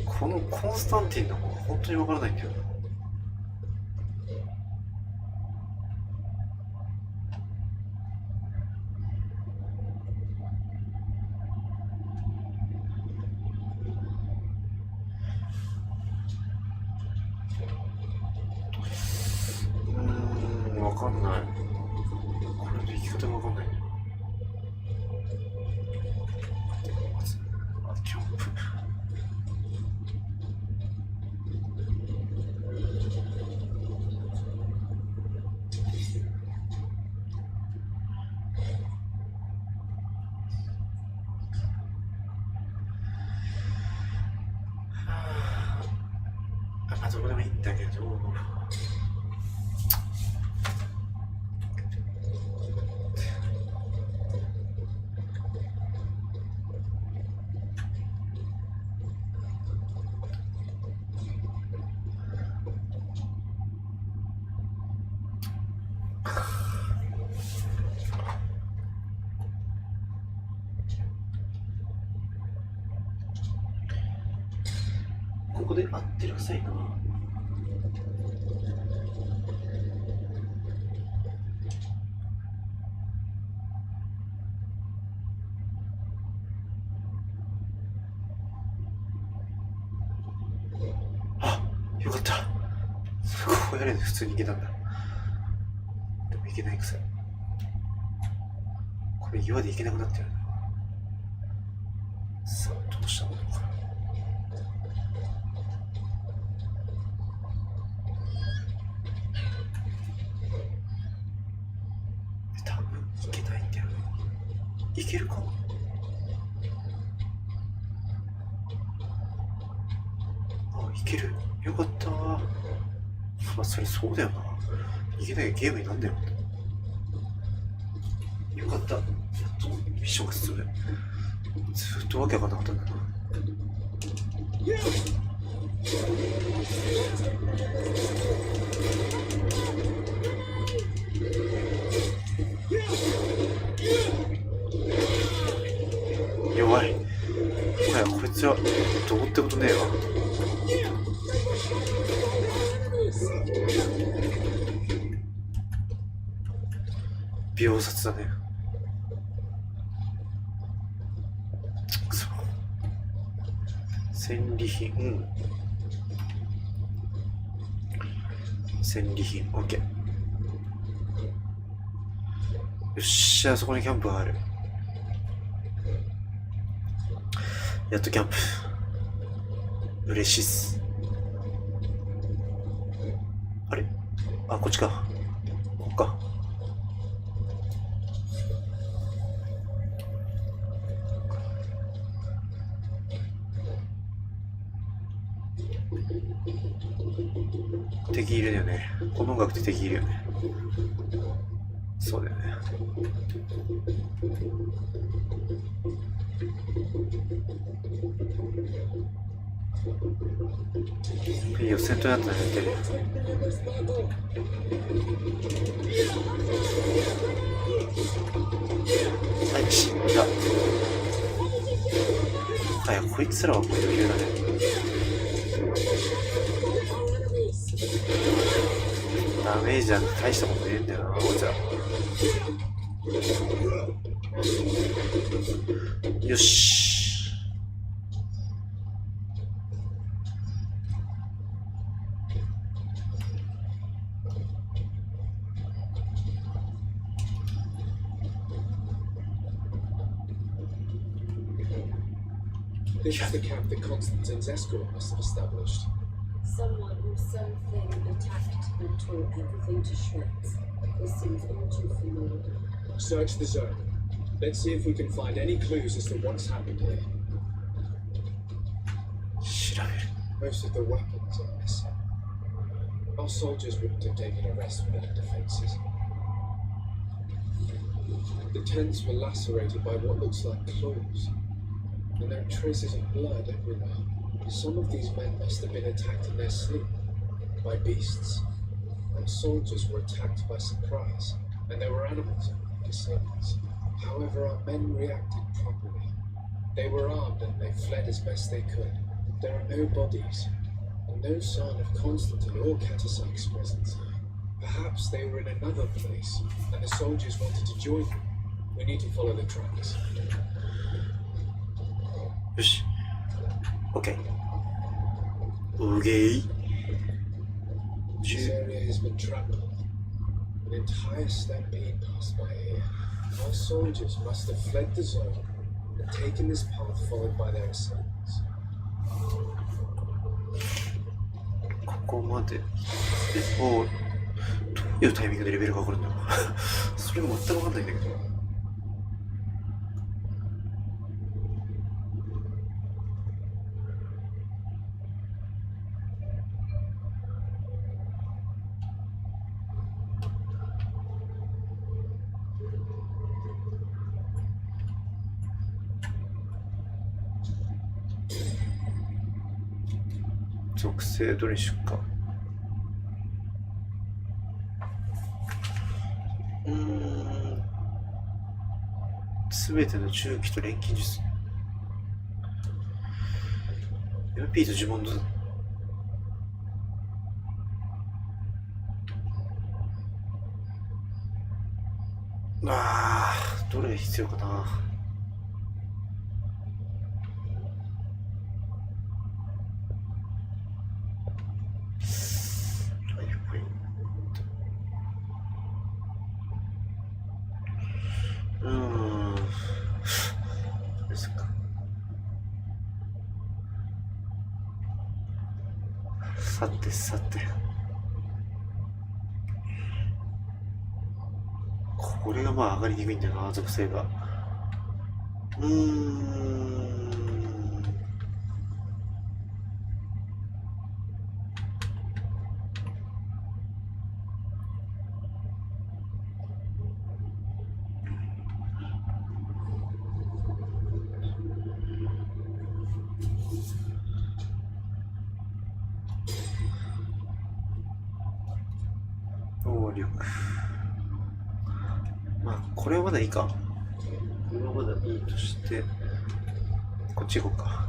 このコンスタンティンの方が本当にわからないんだよな。わかんない。これの生き方がわかんない。まずキャンプ。まあどこでもいいんだけど。ここで合ってるくさいな。あ、よかった。こうやれで普通に行けたんだ。でも行けないくさい。これ岩で行けなくなってるな。さあ、どうしたものか。いけないんだよね。いけるかな。あ、いける。よかったー。まあそれそうだよな。いけないゲームになんだよ。よかった。やっとミッションが進む。ずっとわけわかんなかったんだな。弱い。もはやこいつはどうってことねえわ。秒殺だね。戦利品、うん。戦利品、OK。よっしゃ、そこにキャンプがある。やっとキャンプ。嬉しいっす。あれ？あ、こっちか。こっか。敵いるよね。この音楽って敵いるよね。そうだよね。いいよ、戦闘やったらやってる。はい、死んだ。あ、いや、こいつらはもう余裕だね。ダメージなんて大したことねえんだよな、こいつら。よし。This is the camp that Constantine's escort must have established. Someone or something attacked and tore everything to shreds. This seems all too familiar. Search the zone. Let's see if we can find any clues as to what's happened here. 調べる。 Most of the weapons are missing. Our soldiers wouldn't have taken a rest without defenses. The tents were lacerated by what looks like claws, and there are traces of blood everywhere. Some of these men must have been attacked in their sleep by beasts. Our soldiers were attacked by surprise, and there were animals among the assailants. However, our men reacted properly. They were armed and they fled as best they could. There are no bodies, and no sign of Constantine or Katasak's presence here. Perhaps they were in another place, and the soldiers wanted to join them. We need to follow the tracks. よし。OK。うげい。 This area has been trampled. An entire stampede passed by here. Our soldiers must have fled the zone and taken this path followed by their assailants. ここまで。もう、どういうタイミングでレベルが上がるんだろう。それが全く分かんないんだけど。属性どれにしよっか。すべての重機と錬金術。MP と呪文だ。どれが必要かな。さてこれがまあ上がりにくいんだよな、属性が。能力。まあこれはまだいいか。これはまだいいとして、こっち行こうか。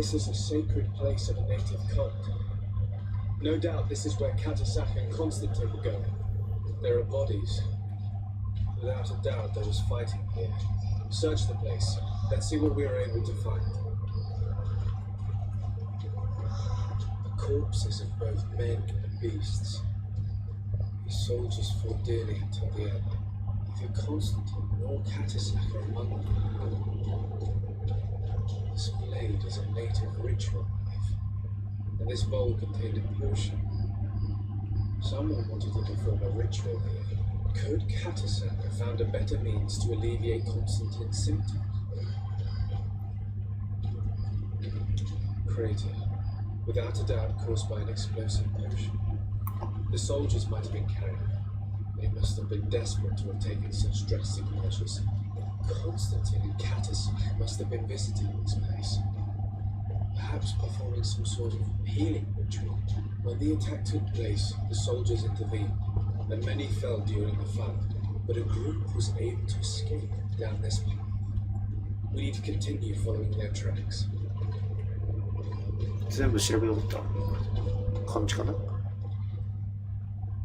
This is a sacred place of a native cult. No doubt this is where Katasak and Constantine were going. There are bodies. Without a doubt there was fighting here. Search the place. Let's see what we are able to find. The corpses of both men and beasts. These soldiers fought dearly until the end. Neither Constantine nor Katasak are among them. This blade is a native ritual knife, and this bowl contained a potion. Someone wanted to perform a ritual here. Could Katasak have found a better means to alleviate Constantine's symptoms? Crater, without a doubt caused by an explosive potion. The soldiers might have been carried. They must have been desperate to have taken such drastic measures. Constantine and Katasak must have been visiting this place, perhaps performing some sort of healing ritual. When the attack took place, the soldiers intervened, and many fell during the fight, but a group was able to escape down this path. We need to continue following their tracks. 全部調べ終わった感じかな。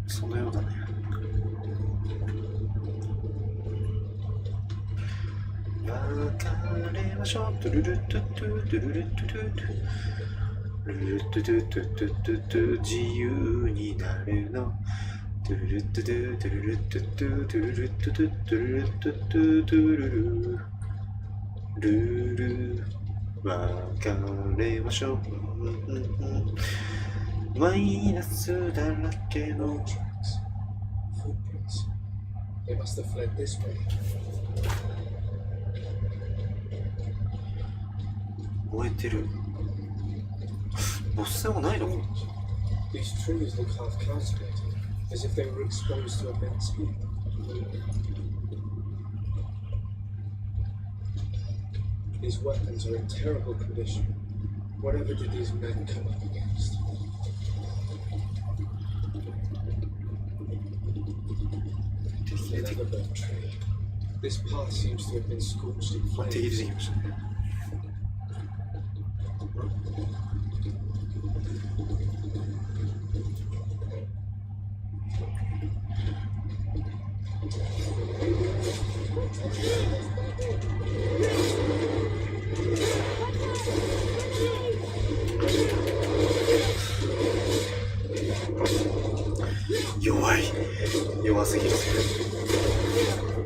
そのようだね。別れましょう。トゥルルトゥトゥトゥルルトゥトゥトゥルルトゥトゥトゥトゥトゥトゥ自由になるの。トゥルトゥトゥトゥルルトゥトゥトゥルルトゥトゥトゥルルトゥトゥトゥルルルル別れましょう。マイナスだらけの Footprints. They must have fled this way. 燃えてる。ボス戦はないのか。 These trees look half calculated, as if they were exposed to immense heat. These weapons are in terrible condition. Whatever did these men come up against? Another burnt tree. This path seems to have been scorched in 敵出 flames. てきましたね。弱い。弱すぎる。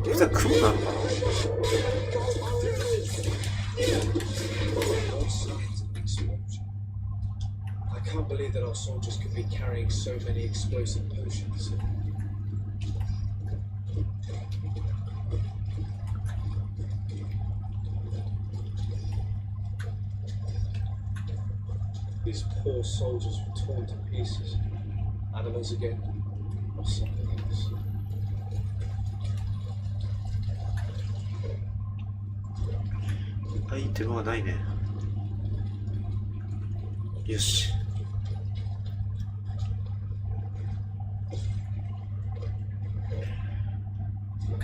普段雲なのかな。 No signs of explosion. I can't believe that our soldiers could be carrying so many explosive potions. These poor soldiers were torn to pieces. Animals again, or something else. アイテムはないね。よし。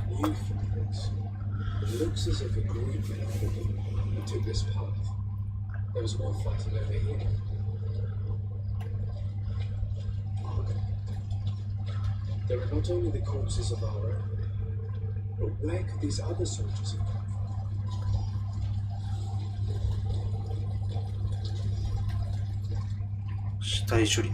New footprints. It looks as if a group took this path. There was more fighting over here. There are not only the corpses of our own, but where could these other soldiers have come from? 死体処理。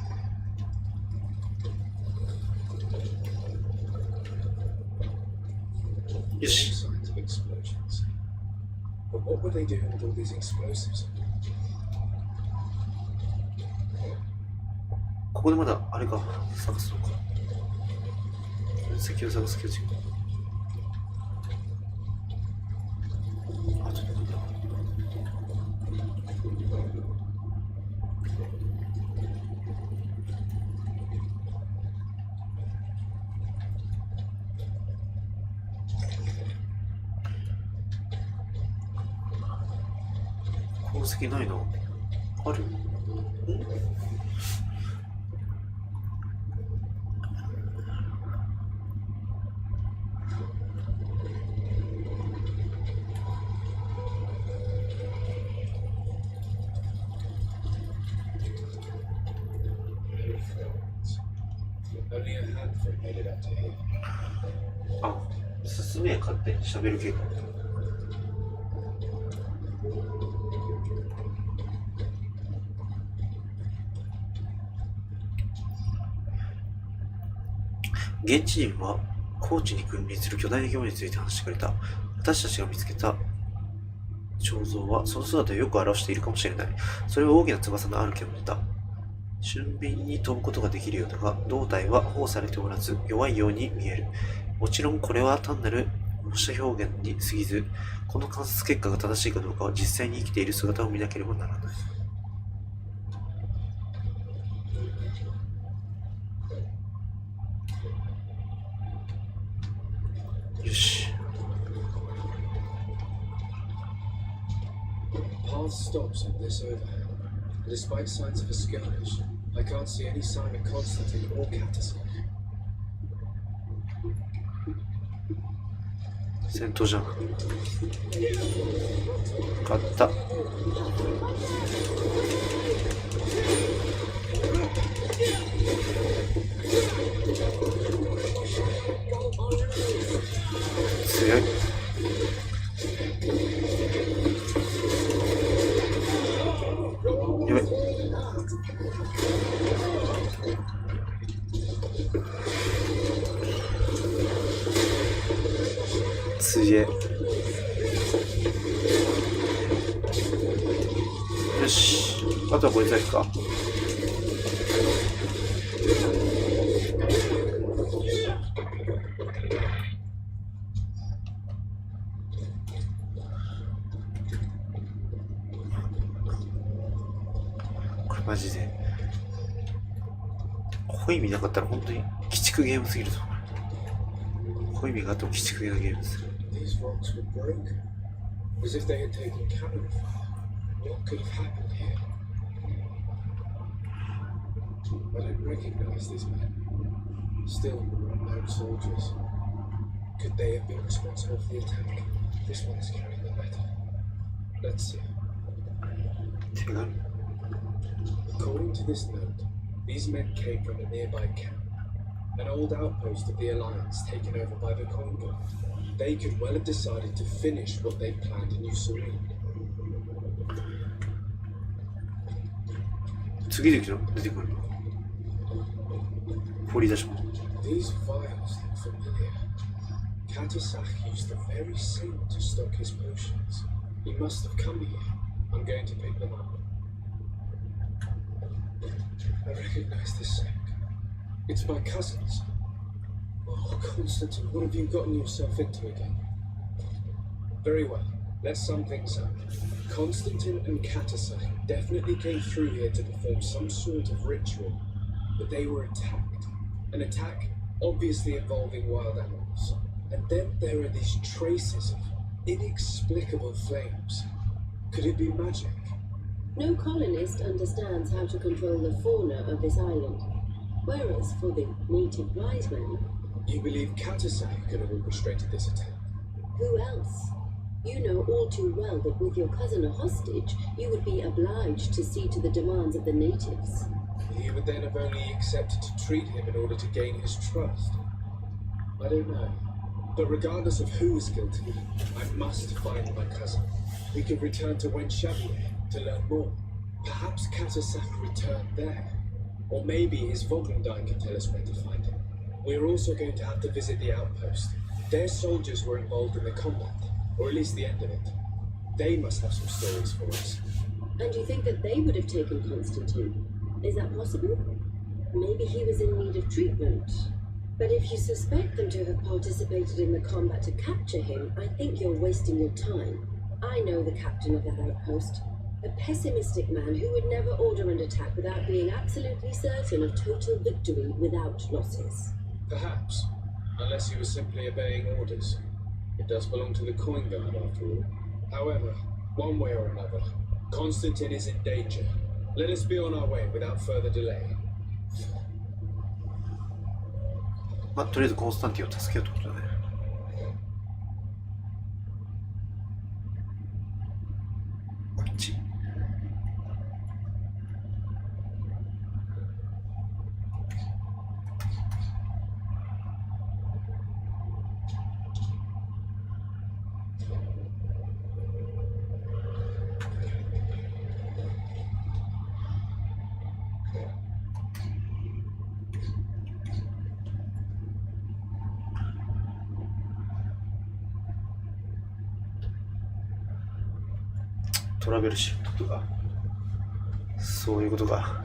No signs of explosions. But what were they doing with all these explosives? ここでまだあれか探すのか。石を探すけど違う。あ、ちょっと待って。宝石ないな。ある？ Only a handful made it up to here. あ、進め勝手に喋る系か。現地人は高地に君臨する巨大な雲について話してくれた。私たちが見つけた彫像はその姿をよく表しているかもしれない。それは大きな翼のある煙だ。俊敏に飛ぶことができるようだが、胴体は保護されておらず弱いように見える。もちろんこれは単なる模写表現に過ぎず、この観察結果が正しいかどうかは実際に生きている姿を見なければならない。よし。Path stops at this overhang. Despite signs of a skirmish, I can't see any sign of Constantine or Catus. 戦闘じゃん。勝った。強い。やばい。強え。よし、あとはこれだけか。これマジでホイミなかったら本当に鬼畜ゲームすぎるぞ。ホイミがあっても鬼畜ゲームする。These rocks were broken, as if they had taken cannon fire. What could have happened here? I don't recognize these men. Still, unknown soldiers. Could they have been responsible for the attack? This one is carrying the letter. Let's see. 手紙。 According to this note, these men came from a nearby camp, an old outpost of the Alliance taken over by the Coin Guard. They could well have decided to finish what they planned in Usuri. 次で出てくるの。掘り出し物。 These vials look familiar. Katasak used the very same to stock his potions. He must have come here. I'm going to pick them up. I recognize this sack. It's my cousin's. Oh, Constantine, what have you gotten yourself into again? Very well, let's sum things up. Constantine and Katasak definitely came through here to perform some sort of ritual, but they were attacked. An attack obviously involving wild animals. And then there are these traces of inexplicable flames. Could it be magic? No colonist understands how to control the fauna of this island. Whereas for the native wise men... You believe Katasak could have orchestrated this attack? Who else? You know all too well that with your cousin a hostage, you would be obliged to see to the demands of the natives. He would then have only accepted to treat him in order to gain his trust. I don't know. But regardless of who is guilty, I must find my cousin. We could return to Wenshavier to learn more. Perhaps Katasak returned there. Or maybe his Vogendine can tell us where to find him. We're also going to have to visit the outpost. Their soldiers were involved in the combat, or at least the end of it. They must have some stories for us. And you think that they would have taken Constantine? Is that possible? Maybe he was in need of treatment. But if you suspect them to have participated in the combat to capture him, I think you're wasting your time. I know the captain of that outpost. A pessimistic man who would never order an attack without being absolutely certain of total victory without losses. Perhaps, unless he was simply obeying orders. It does belong to the Coin Guard after all. However, one way or another, Constantine is in danger. Let us be on our way without further delay. まあ、とりあえずコンスタンティンを助けようってことだね。こっち。トラベルシップとか、そういうことか。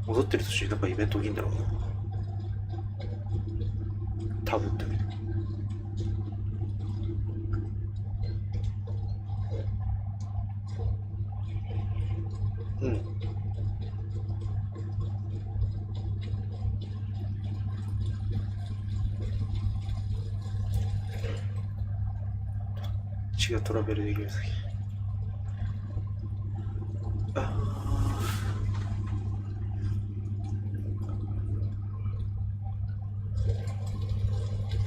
戻ってる途中になんかイベント起きんだろうな。多分だけど。うん。違うトラベルできる先。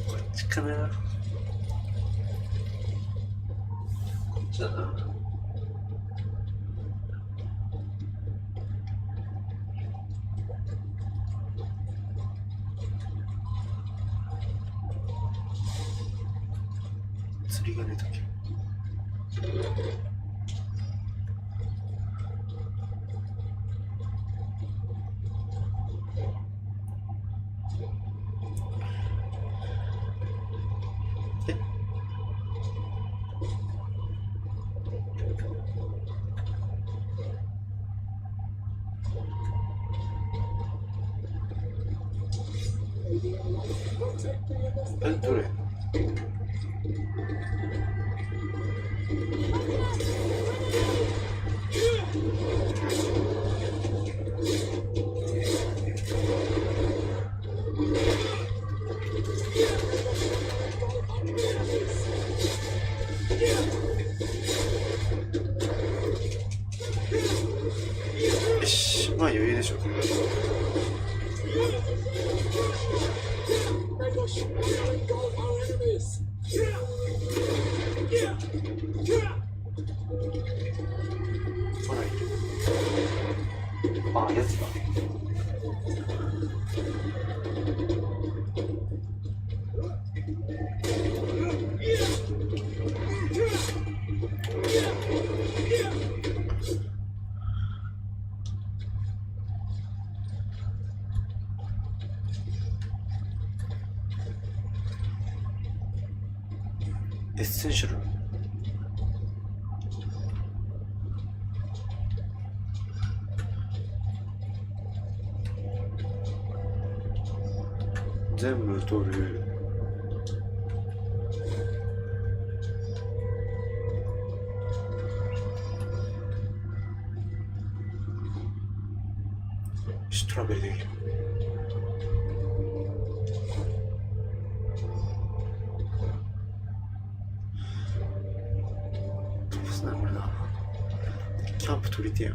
こっちかな。こっちだな。釣りが出たけど。どれ？よし、まあ余裕でしょ。まだいる。あ、やつだ。エッセンシャル。全部取る。トラベルできる。どうすんだこれな。キャンプ取りてえよ。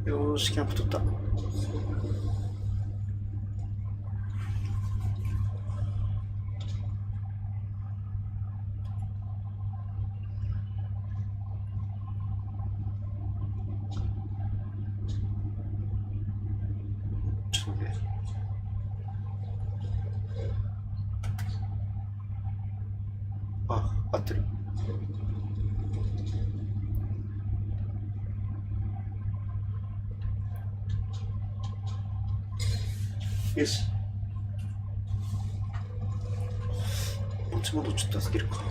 よーし、キャンプ取った。ちょっとね。あ、合ってる。よし。持ち物ちょっと預けるか。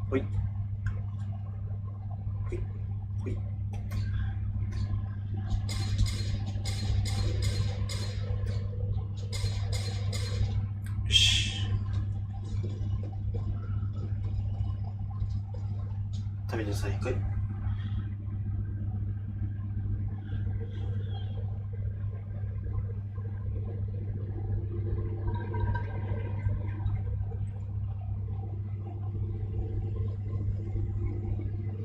ほい。ほい。ほい。よし。旅の再開。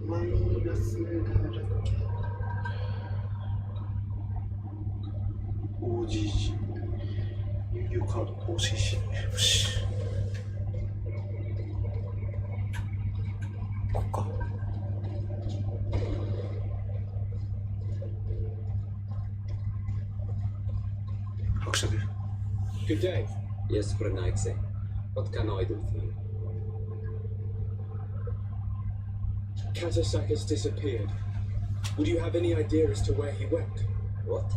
マイナスだらけ。OGG 遊戯カード更新しよし。ここか。伯爵。 Good day. Yes, Pranayse. What can I do for you? Katasak has disappeared. Would you have any idea as to where he went? What?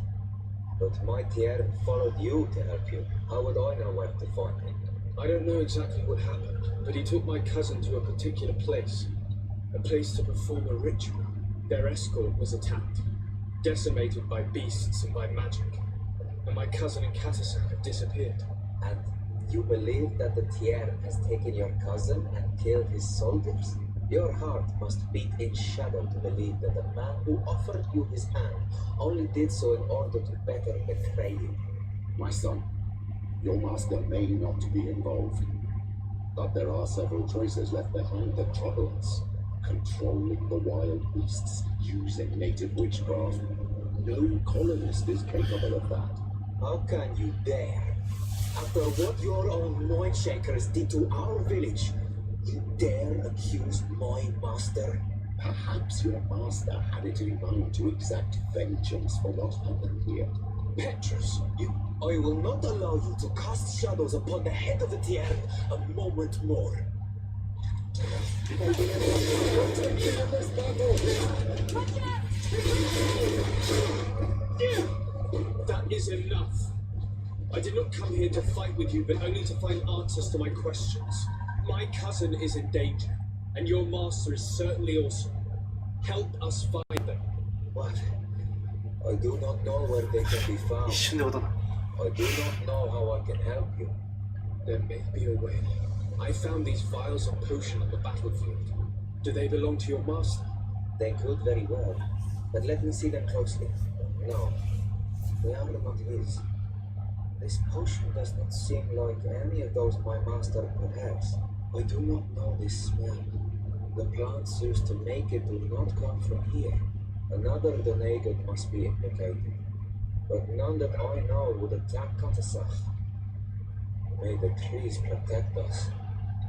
But my Tier followed you to help you. How would I know where to find him? I don't know exactly what happened, but he took my cousin to a particular place. A place to perform a ritual. Their escort was attacked, decimated by beasts and by magic. And my cousin and Katasak have disappeared. And you believe that the Tier has taken your cousin and killed his soldiers? Your heart must beat in shadow to believe that the man who offered you his hand only did so in order to better betray you. My son, your master may not be involved, but there are several choices left behind that trouble us. Controlling the wild beasts, using native witchcraft. No colonist is capable of that. How can you dare? After what your own mind shakers did to our village, you dare accuse my master? Perhaps your master had it in mind to exact vengeance for what happened here. Petrus, I will not allow you to cast shadows upon the head of the Tier a moment more. That is enough. I did not come here to fight with you, but only to find answers to my questions. My cousin is in danger, and your master is certainly also. Help us find them. What? I do not know where they can be 一 found. 瞬で渡った。 I do not know how I can help you. There may be a way. I found these vials of potion on the battlefield. Do they belong to your master? They could very well, but let me see them closely. No, they are not his. This potion does not seem like any of those my master prepares. I do not know this smell. The plants used to make it do not come from here. Another donated must be implicated, but none that I know would attack Katasak. May the trees protect us.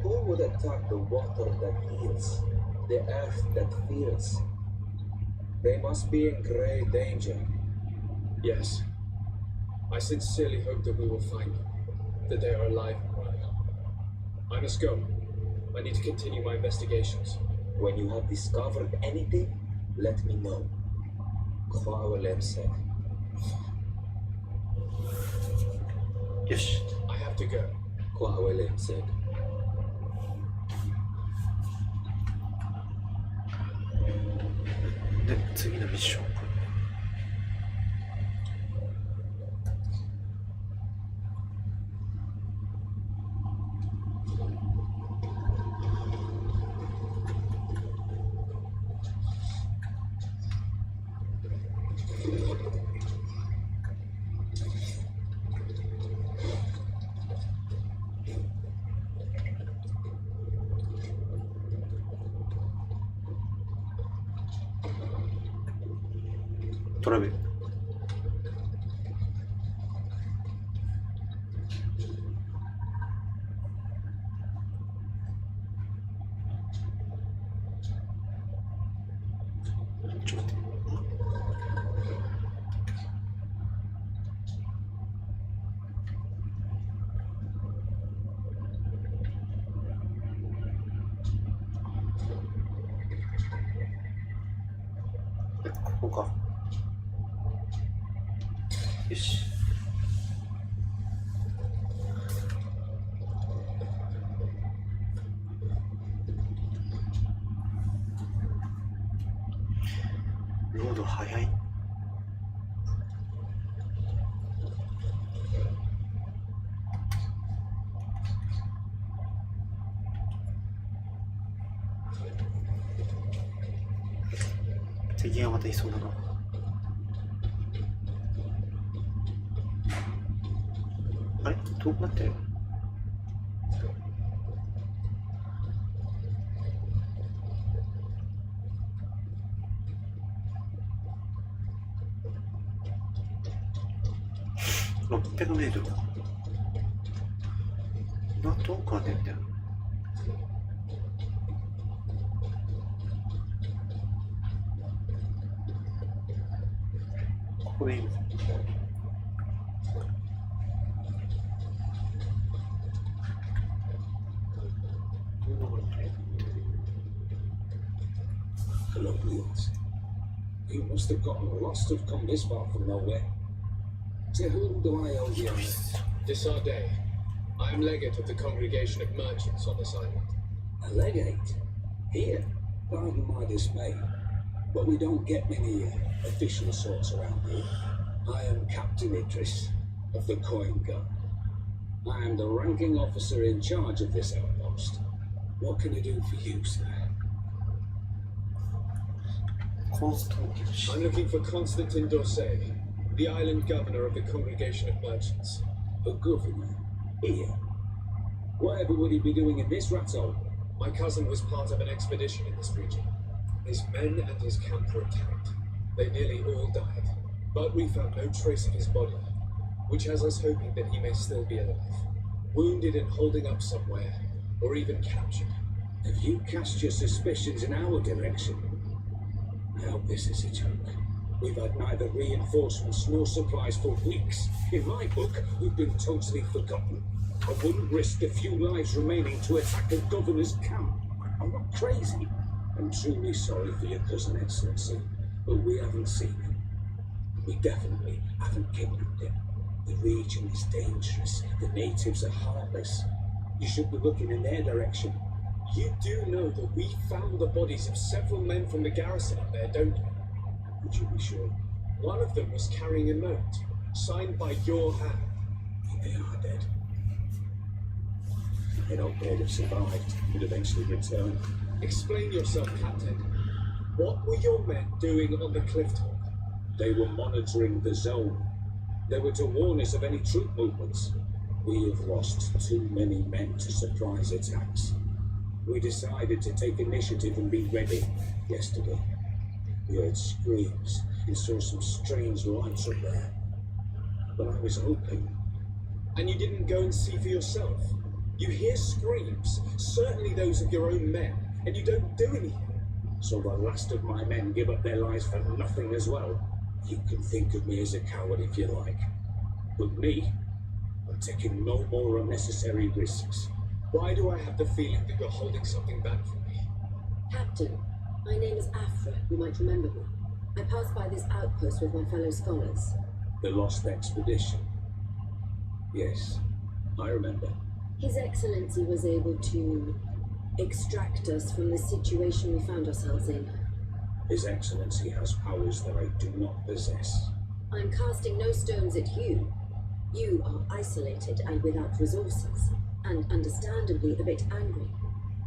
Who would attack the water that heals, the earth that feels? They must be in great danger. Yes. I sincerely hope that we will find them, that they are alive and well. I must go. I need to continue my investigations. When you have discovered anything, let me know. Kwawalem said. よし。 I have to go. Kwawalem said. で、次のミッション。トラベル。ちょっと待って。ここか。よし。ロード早い。敵がまたいそうだな。あれ遠くなってる。600メートル。遠くは出んだよ。ここでいいの？Hello, Wheels. You must have gotten lost to have come this far from nowhere. To whom do I owe the honor? Desardet. I am legate of the congregation of merchants on this island. A legate? Here? Pardon my dismay, but we don't get many official sorts around here. I am Captain Idris of the Coin Gun. I am the ranking officer in charge of this outpost. What can I do for you, sir? I'm looking for Constantin Dorset, the island governor of the congregation of merchants. A governor? Here? Whatever would he be doing in this rat hole? My cousin was part of an expedition in this region. His men and his camp were attacked. They nearly all died, but we found no trace of his body, which has us hoping that he may still be alive, wounded and holding up somewhere, or even captured. Have you cast your suspicions in our direction? I hope this is a joke. We've had neither reinforcements nor supplies for weeks. In my book, we've been totally forgotten. I wouldn't risk a few lives remaining to attack a governor's camp. I'm not crazy. I'm truly sorry for your cousin, Excellency, but we haven't seen him. We definitely haven't kidnapped him. The region is dangerous. The natives are heartless. You should be looking in their direction. You do know that we found the bodies of several men from the garrison up there, don't you? Would you be sure? One of them was carrying a note, signed by your hand. They are dead. I don't they'd have survived, would eventually return. Explain yourself, Captain. What were your men doing on the cliff top? They were monitoring the zone. They were to warn us of any troop movements. We have lost too many men to surprise attacks. We decided to take initiative and be ready yesterday. We heard screams and saw some strange lights up there. But I was hoping. And you didn't go and see for yourself? You hear screams, certainly those of your own men, and you don't do anything. So the last of my men give up their lives for nothing as well. You can think of me as a coward if you like. But me, I'm taking no more unnecessary risks. Why do I have the feeling that you're holding something back from me? Captain, my name is Afra. You might remember me. I passed by this outpost with my fellow scholars. The Lost Expedition. Yes, I remember. His Excellency was able to extract us from the situation we found ourselves in. His Excellency has powers that I do not possess. I'm casting no stones at you. You are isolated and without resources, and understandably a bit angry.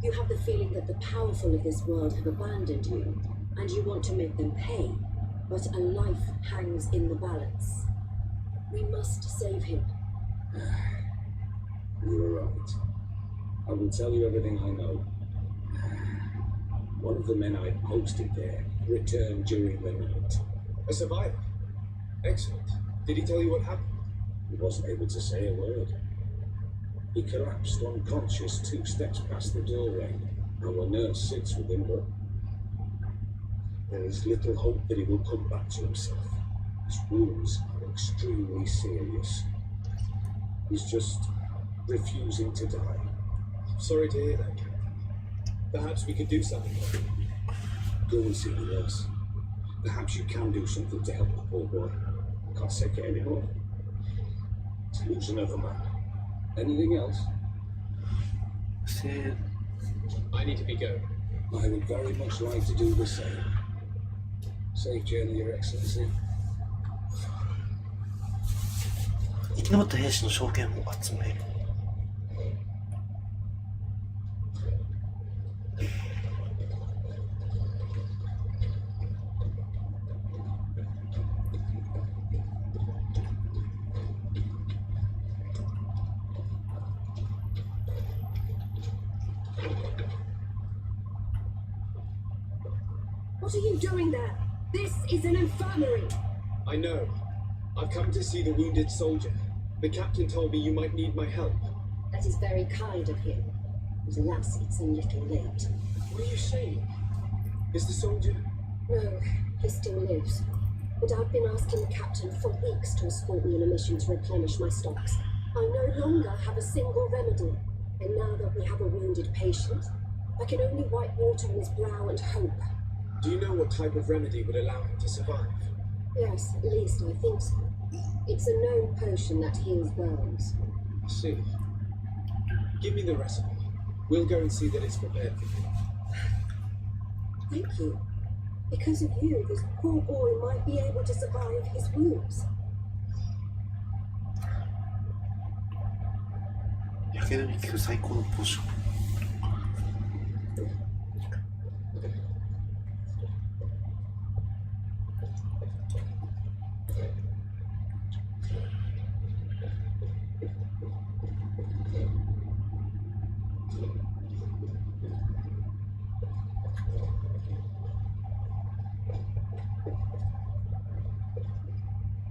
You have the feeling that the powerful of this world have abandoned you, and you want to make them pay, but a life hangs in the balance. We must save him. You are right. I will tell you everything I know. One of the men I posted there returned during the night. A survivor? Excellent. Did he tell you what happened? He wasn't able to say a word. He collapsed unconscious 2 steps past the doorway. Our nurse sits with him, but there is little hope that he will come back to himself. His wounds are extremely serious. He's just refusing to die. I'm sorry to hear that, Captain. Perhaps we could do something. Go and see the nurse. Perhaps you can do something to help the poor boy. I can't take it anymore. To lose another man. Anything else? I need to be going. I would very much like to do the same. Safe journey, Your Excellency. 生き残った兵士の証言を集める。What are you doing there? This is an infirmary. I know. I've come to see the wounded soldier. The captain told me you might need my help. That is very kind of him. But alas, it's a little late. What are you saying? Is the soldier... No, he still lives. But I've been asking the captain for weeks to escort me on a mission to replenish my stocks. I no longer have a single remedy. And now that we have a wounded patient, I can only wipe water on his brow and hope. Do you know what type of remedy would allow him to survive? Yes, at least I think so. It's a known potion that heals burns. I see. Give me the recipe. We'll go and see that it's prepared for you. Thank you. Because of you, this poor boy might be able to survive his wounds. やけどに効く最高のポーション。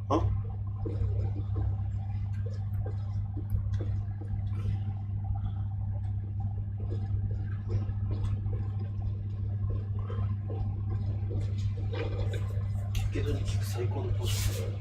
あ？やけどに効く最高のポーション。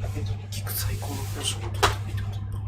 やけどに効く最高のポーションを取ってもいいってことだな。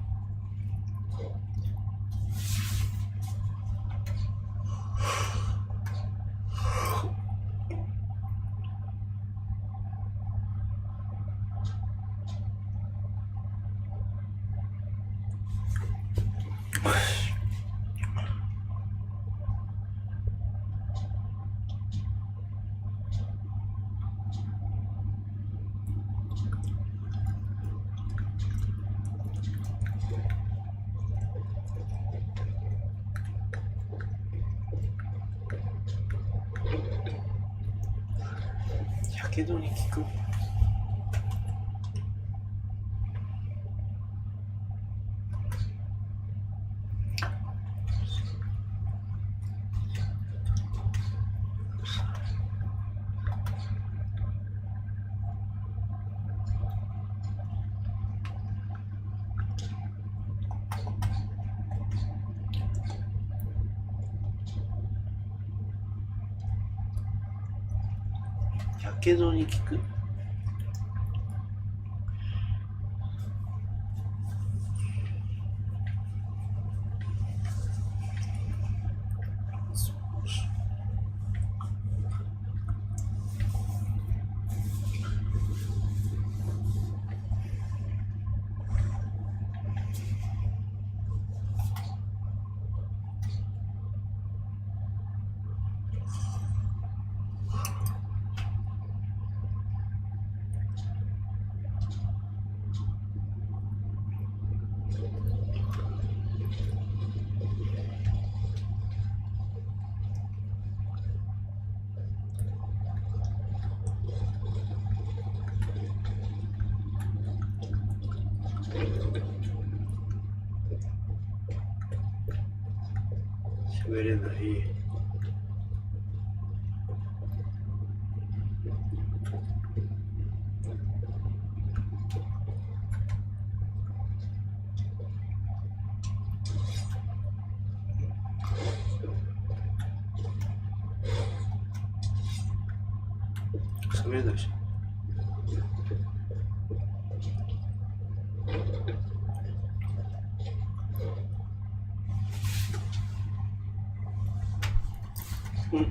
やけどに効く。やけどに効く。喋れない。喋れないじゃん。うん。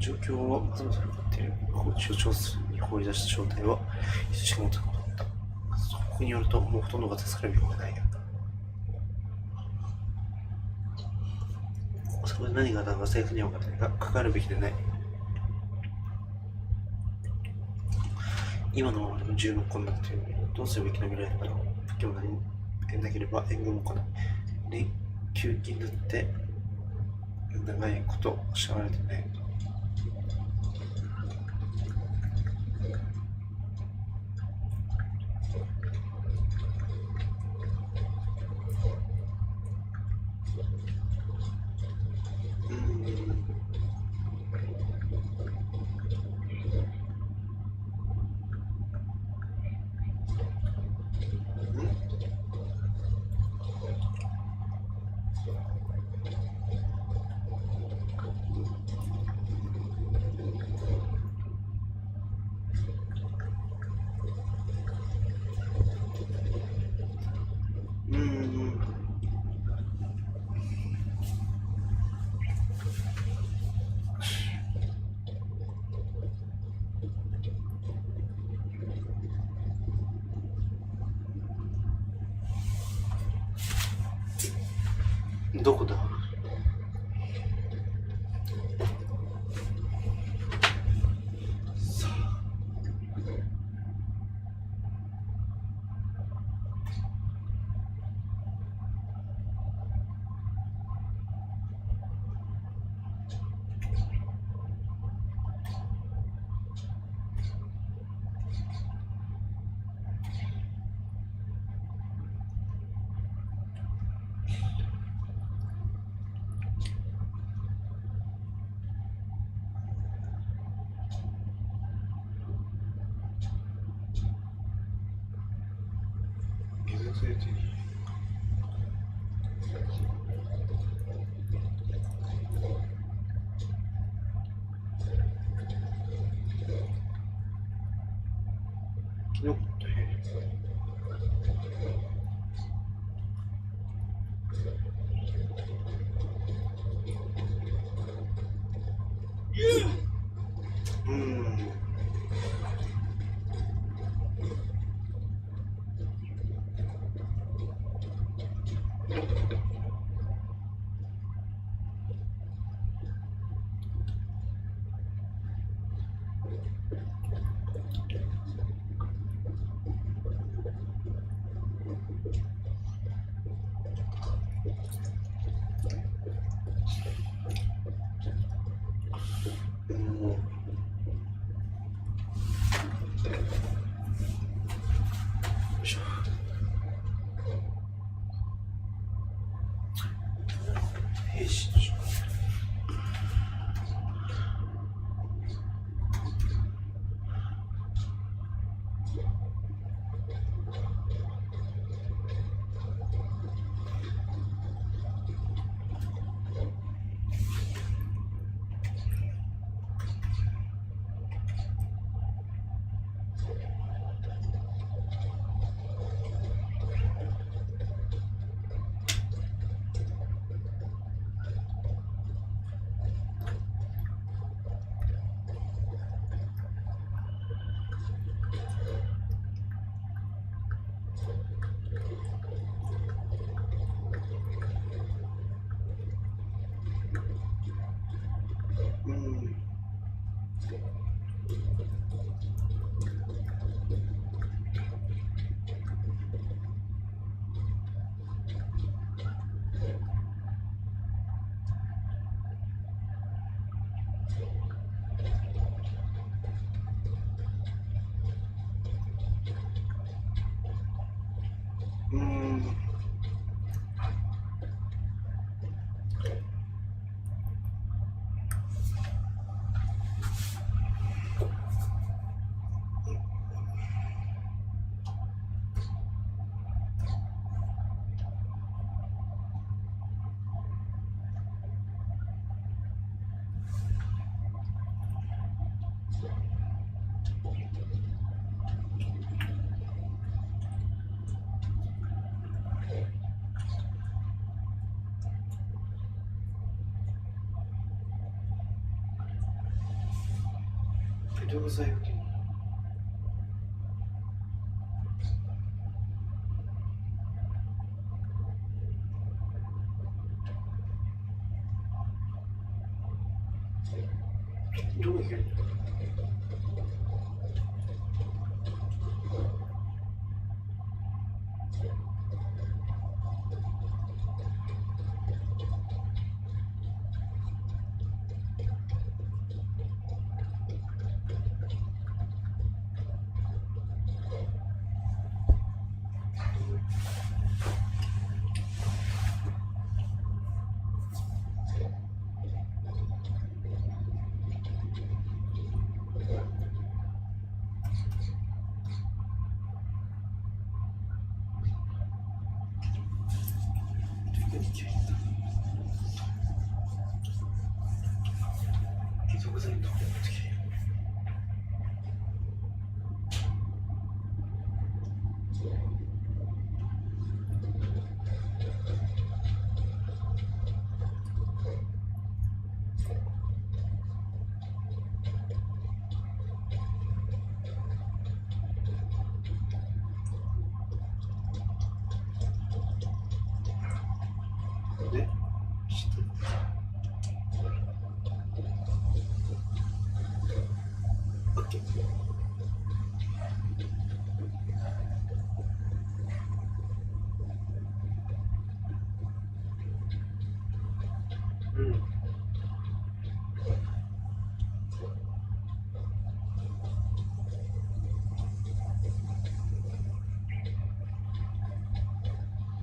状況をまざまざ分かっているコーチを調査に放り出した正体は一度しか持ったことだった。そこによるともうほとんどが助かる病がないようだ。そこで何が何が政府には分かっているが関わるべきでない。今のままでも十分困難というのにどうするべきの未来だろう。武器も何もなければ援軍も来ない。連休期になって長いことおっしゃられてない。どこだ？さあ。よっ両剤受けどういうでオッケー。うん。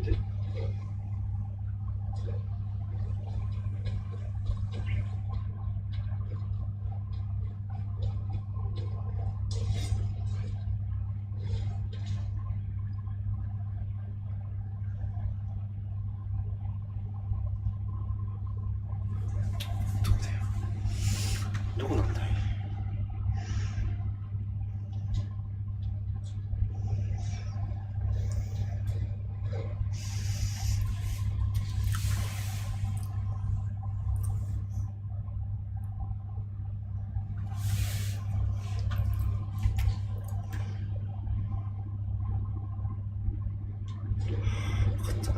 でどこなんだい。分かった。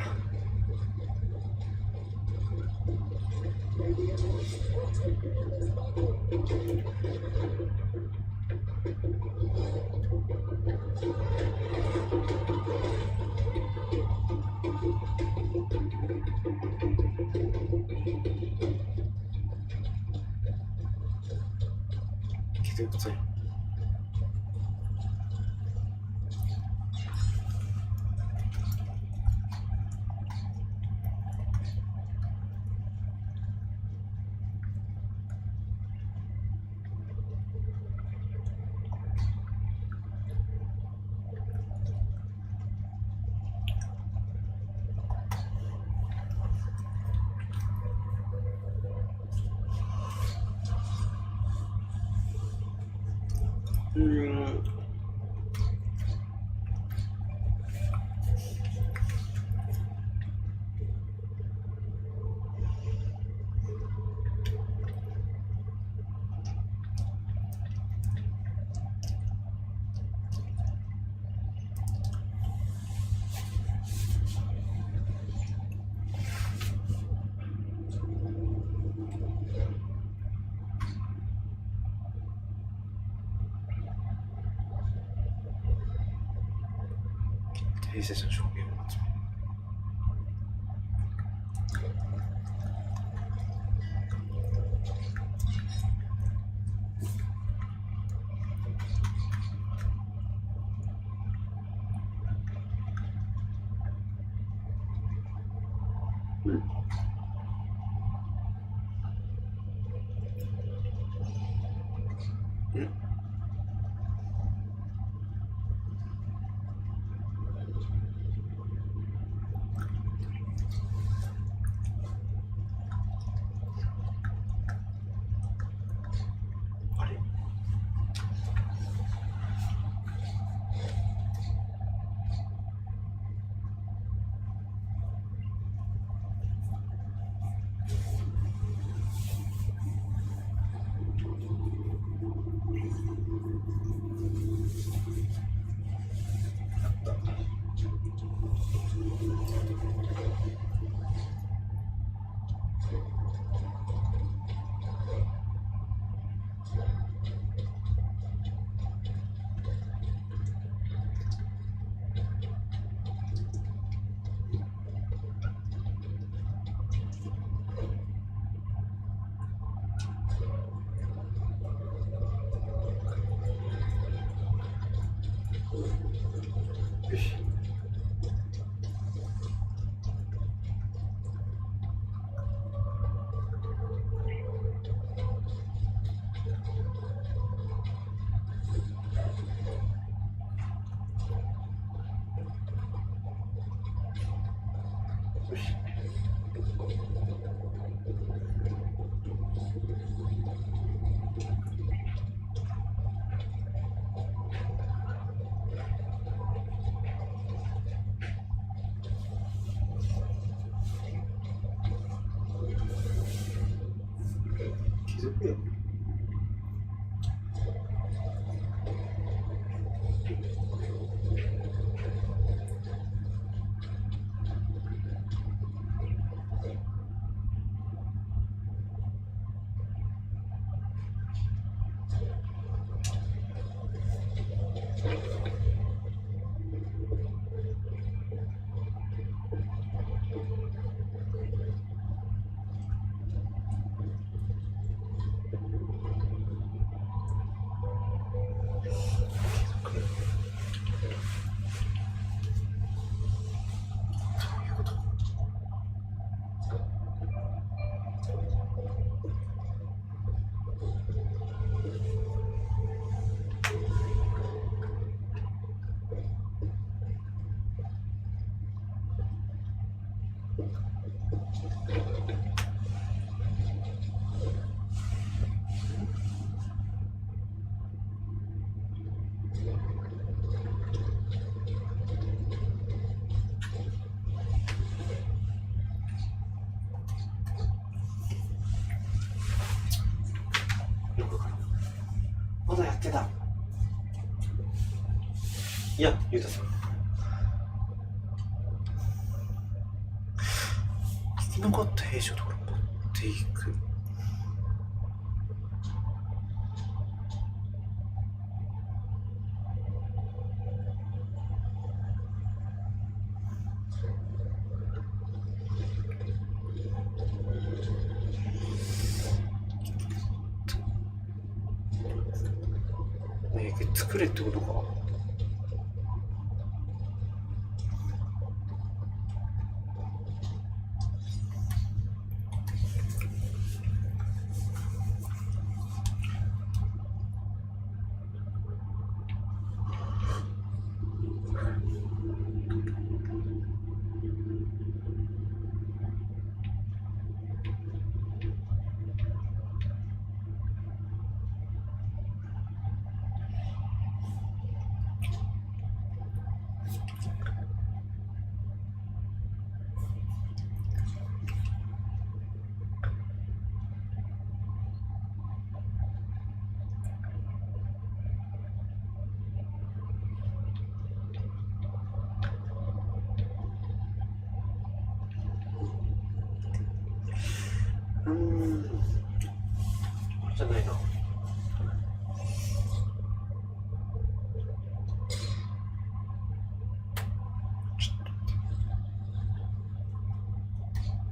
聞いてください。訂正者の証言を集める。気づくよ。まだやってた。いや、ゆうたさん。生き残った兵士をところ持っていく。作れってことか。これじゃないな。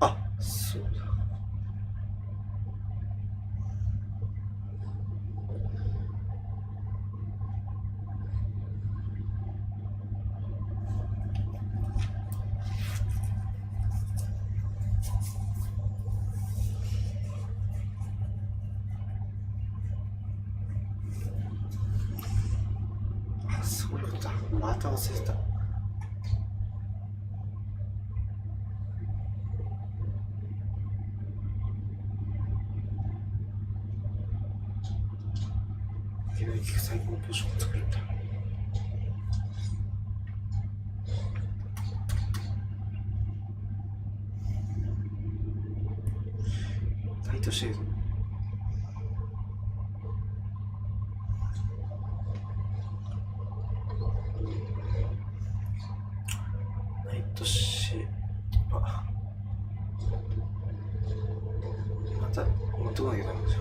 あ、そうだ。そういうことだ。また忘れてた。最高のポーションを作るんだ。ライトシェード。ライトシェード。だ持ってこなきゃダメだよ。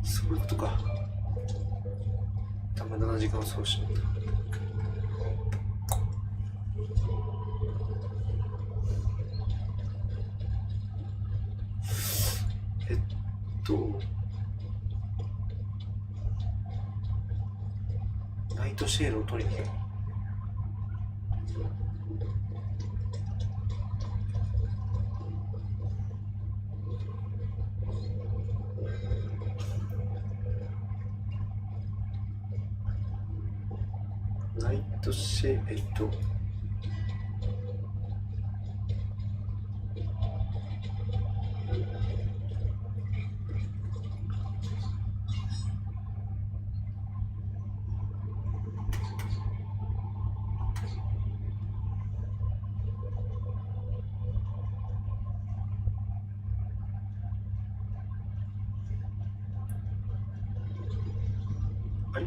そういうことか。たま7時間そうしないと。ナイトシェールを取りに行く。ナイトシェーあれ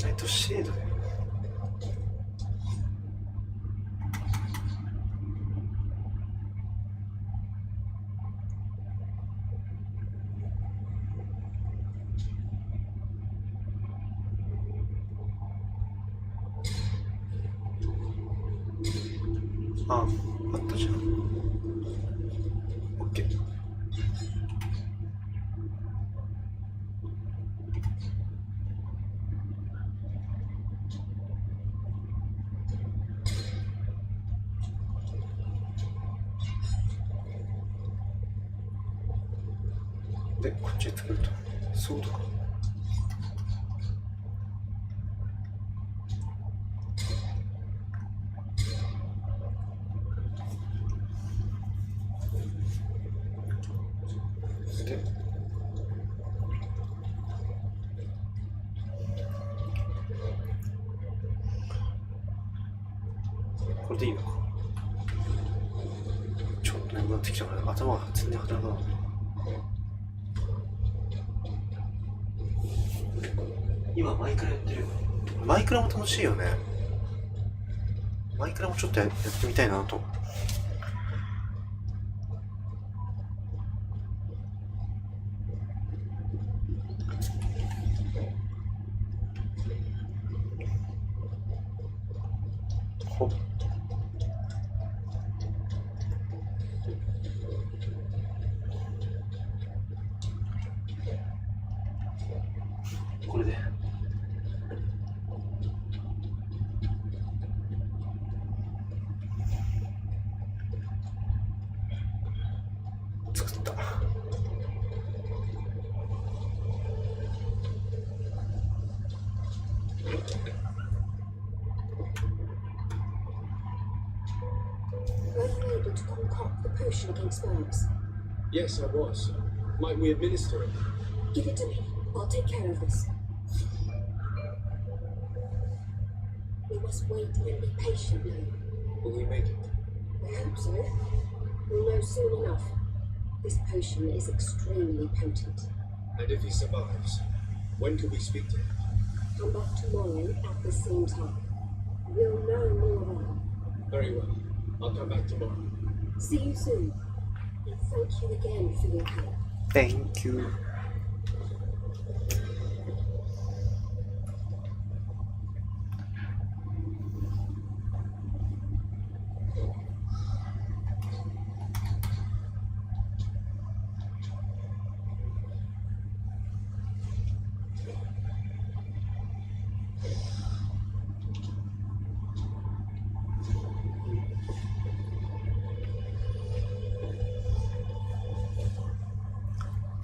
ナイトシェードだよ。あったじゃん。オッケー。で、こっちへ作ると。そうとか。で、これでいいのか。ちょっと眠くなってきたから頭が全然働かない。今マイクラやってるよ。マイクラも楽しいよね。マイクラもちょっとやってみたいなと。ほっ。これで作った。Were you able to concoct the potion against birds? Yes, I was. Might we administer it? Give it to me. I'll take care of this. We must wait and be patient now. Will we make it? I hope so. We'll know soon enough. This potion is extremely potent. And if he survives, when can we speak to him? Come back tomorrow at the same time. We'll know more then. Very well. I'll come back tomorrow. See you soon. And thank you again for your help. Thank you.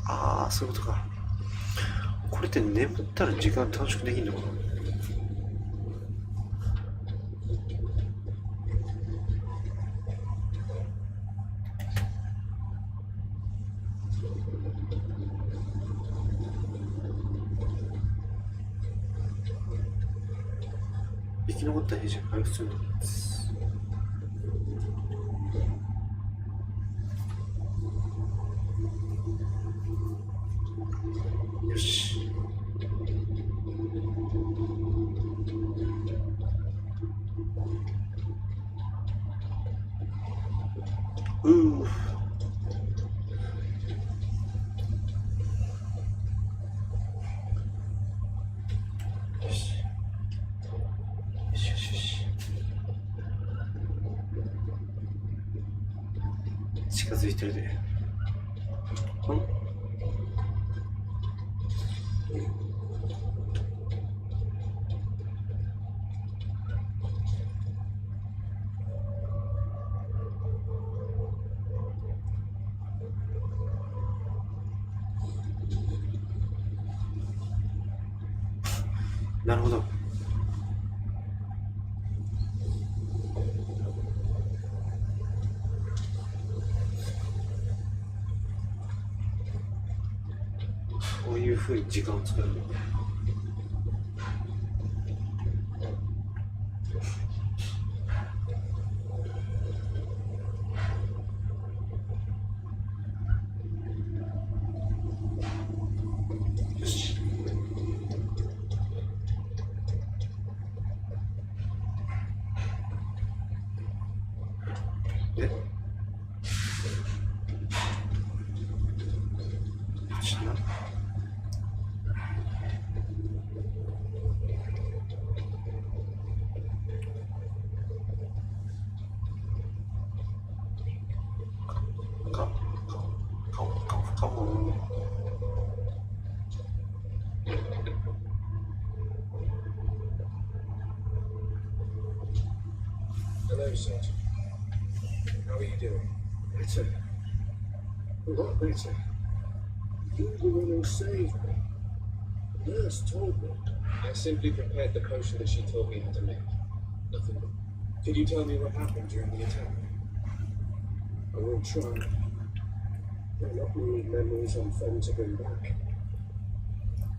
ああ、そういうことか。これって眠ったら時間短縮できるのかな。生き残った兵士が回復するのです。よし。うー。よし。よしよしよし。近づいてるで。なるほど。こういうふうに時間を作るの。よし。で、しな。かも。Hello, Sergeant. How are you doing? Better. A lot better. You were the one who saved me. The nurse told me. I simply prepared the potion that she told me how to make. Nothing more. Could you tell me what happened during the attack? I will try. There are not many memories I'm fun to bring back.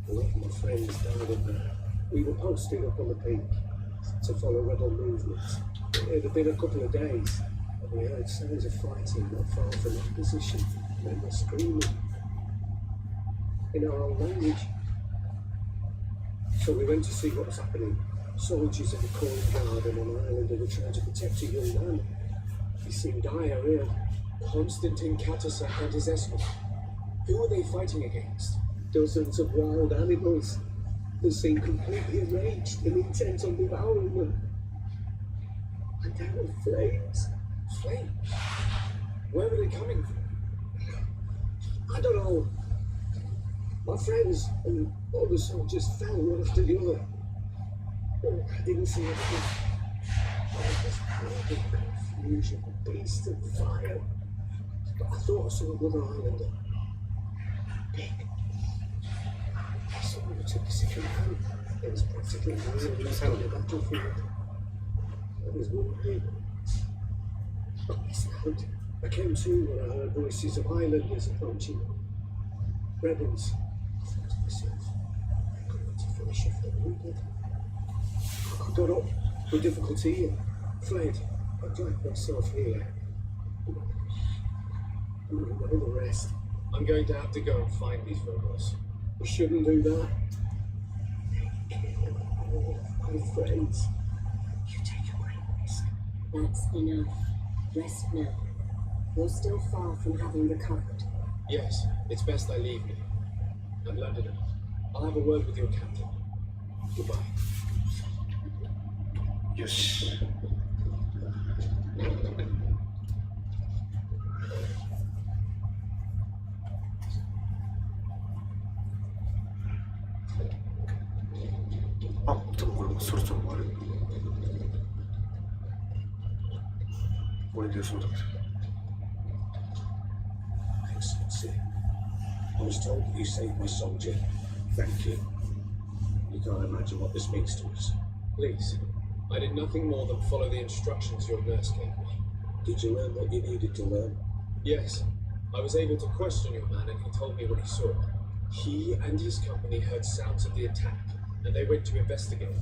A lot of my friends died in there. We were posted up on the peak to follow rebel movements. It had been a couple of days, and we heard sounds of fighting not far from our position. Men were screaming in our own language. So we went to see what was happening. Soldiers of the Corn Guard on an island who were trying to protect a young man. He seemed dire ill. Constantine Katasak and his escort. Who were they fighting against? Dozens of wild animals. They seemed completely enraged and intent on devouring them. And there were flames. Flames? Where were they coming from? I don't know. My friends and all the soldiers fell one after the other. Oh, I didn't see anything. There was bloody confusion, beasts and fire. But I thought I saw another islander. Big. Someone who took the sick man. It was practically really on the battlefield. I was wounded. I missed out. I came to when I heard voices of islanders approaching. Rebels. I thought to myself, I'm going to finish if they're wounded. I got up with difficulty and fled. I dragged myself here. You know the rest. I'm going to have to go and find these rebels. We shouldn't do that. They killed all of my friends. You take a great risk. That's enough. Rest now. You're still far from having recovered. Yes, it's best I leave you. I've learned enough. I'll have a word with your captain. Goodbye. よし。あ、でもこれもそろそろ終わる。これでそうだけど。Excellency, I was told that you saved my soldier. Thank you. You can't imagine what this means to us. Please. I did nothing more than follow the instructions your nurse gave me. Did you learn what you needed to learn? Yes, I was able to question your man and he told me what he saw. He and his company heard sounds of the attack and they went to investigate.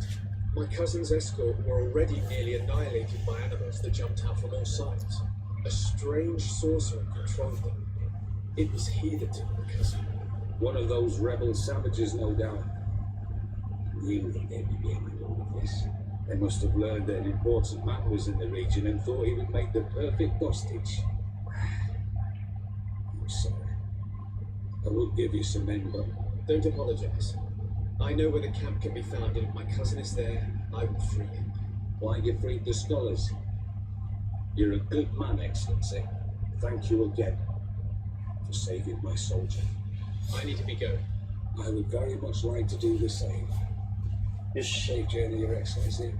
My cousin's escort were already nearly annihilated by animals that jumped out from all sides. A strange sorcerer controlled them. It was he that took my cousin. One of those rebel savages, no doubt. You knew that they'd be behind all of this. They must have learned that an important man was in the region and thought he would make the perfect hostage. I will give you some men, but Don't apologize. I know where the camp can be found, and if my cousin is there, I will free him. why you freed the scholars? You're a good man, Excellency. Thank you again for saving my soldier. I need to be going. I would very much like to do the same. よし。 Safe journey, Your Excellency.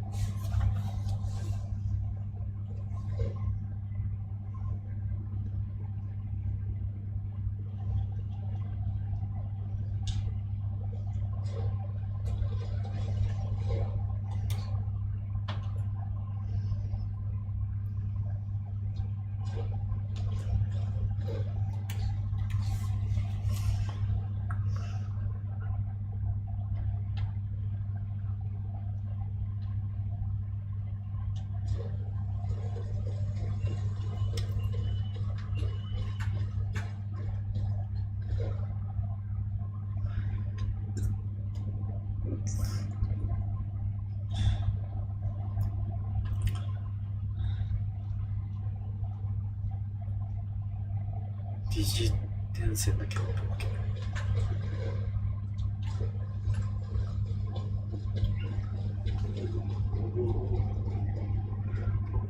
疑似転戦だけど、追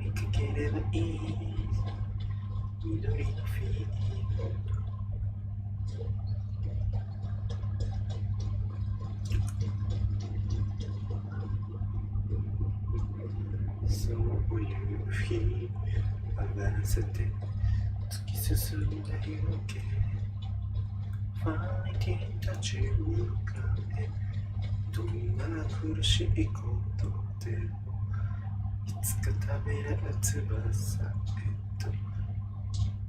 いかければいい緑のフィールド、そういう日上がらせて突き進んでゆけ、ファイティン立ち向かえ、どんな苦しいことでもいつか食べれる翼へと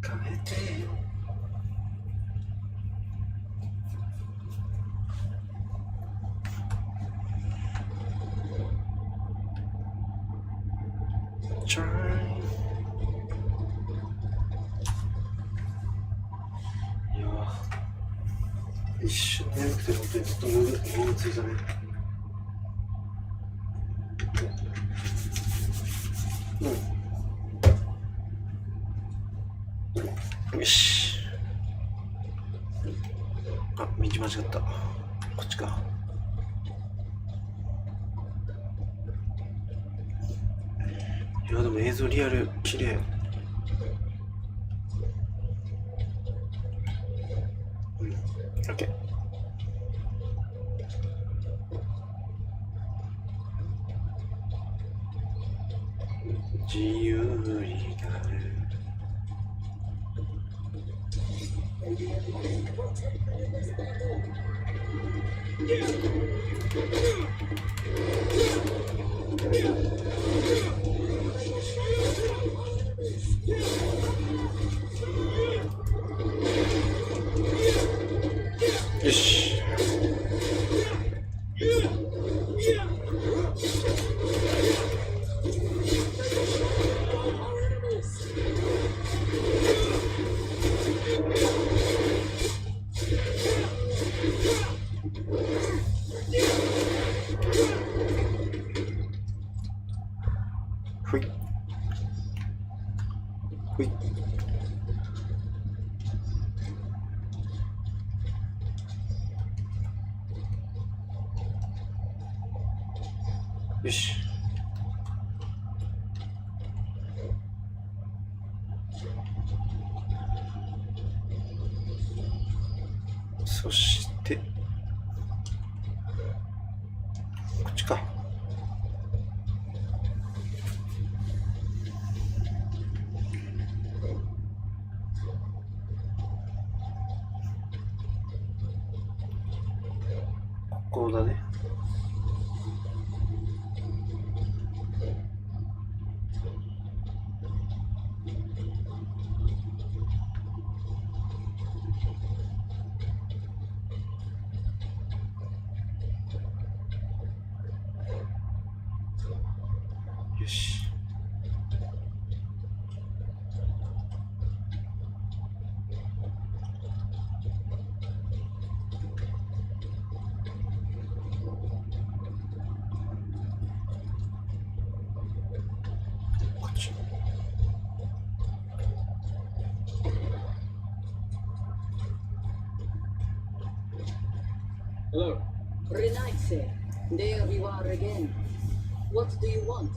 変えてよ。一瞬眠くて本当にずっと無ついたね。よし。あ、道間違った。こっちか。いやでも映像リアル綺麗。OK。自由になる。よし。ほい。ほい。よし。そしてこっちか。ここだね。よし。Hello. Renaitse, there you are again. What do you want?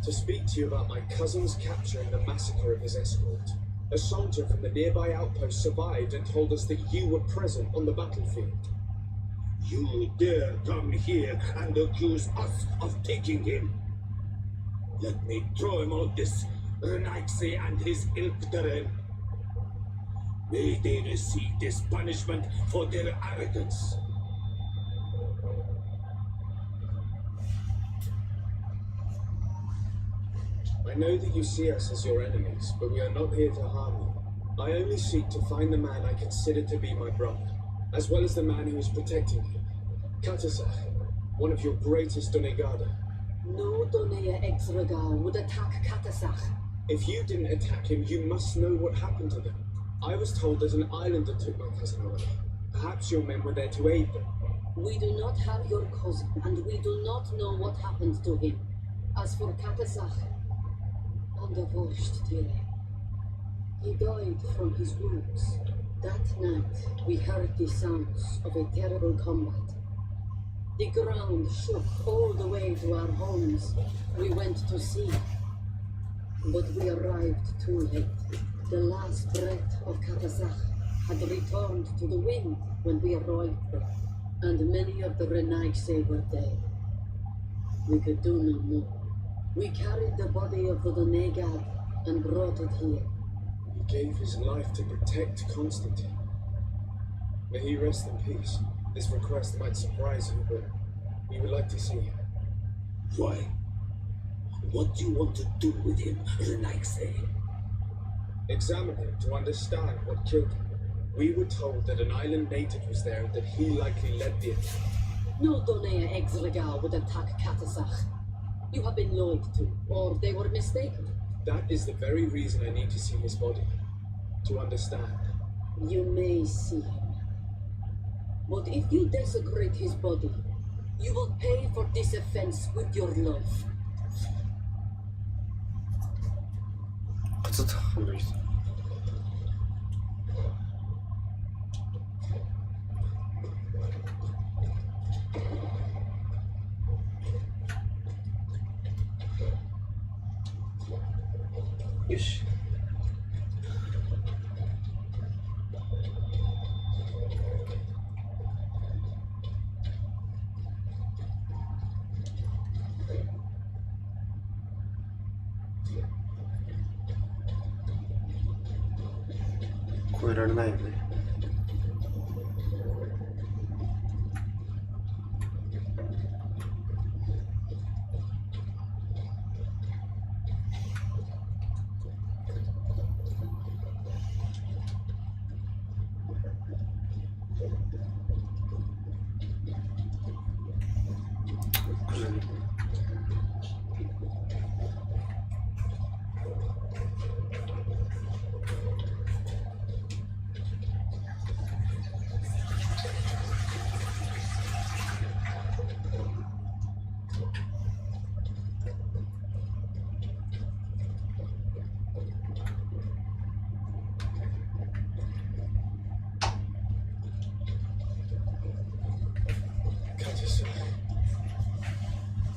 To speak to you about my cousin's capture and the massacre of his escort. A soldier from the nearby outpost survived and told us that you were present on the battlefield. You dare come here and accuse us of taking him? Let me throw him out this Renaitse and his ilk terrain. May they receive this punishment for their arrogance. I know that you see us as your enemies, but we are not here to harm you. I only seek to find the man I consider to be my brother, as well as the man who is protecting him. Katasach, one of your greatest Donegada. No Donea Exregal would attack Katasach. If you didn't attack him, you must know what happened to them. I was told that an islander took my cousin away. Perhaps your men were there to aid them. We do not have your cousin, and we do not know what happened to him. As for Katasach, undivorced Tile, he died from his wounds. That night, we heard the sounds of a terrible combat. The ground shook all the way to our homes. We went to see, but we arrived too late. The last breath of Katasach had returned to the wind when we arrived there, and many of the Renaitse were dead. We could do no more. We carried the body of the Donegad and brought it here. He gave his life to protect Constantine. May he rest in peace. This request might surprise you, but we would like to see him. Why? What do you want to do with him, Renaitse? Examine him to understand what killed him. We were told that an island native was there and that he likely led the attack. No Donea Exregal would attack Katasach. You have been lied to, or they were mistaken. That is the very reason I need to see his body. To understand. You may see him. But if you desecrate his body, you will pay for this offense with your life. ちょっと半分にしたよし。超えられないよね。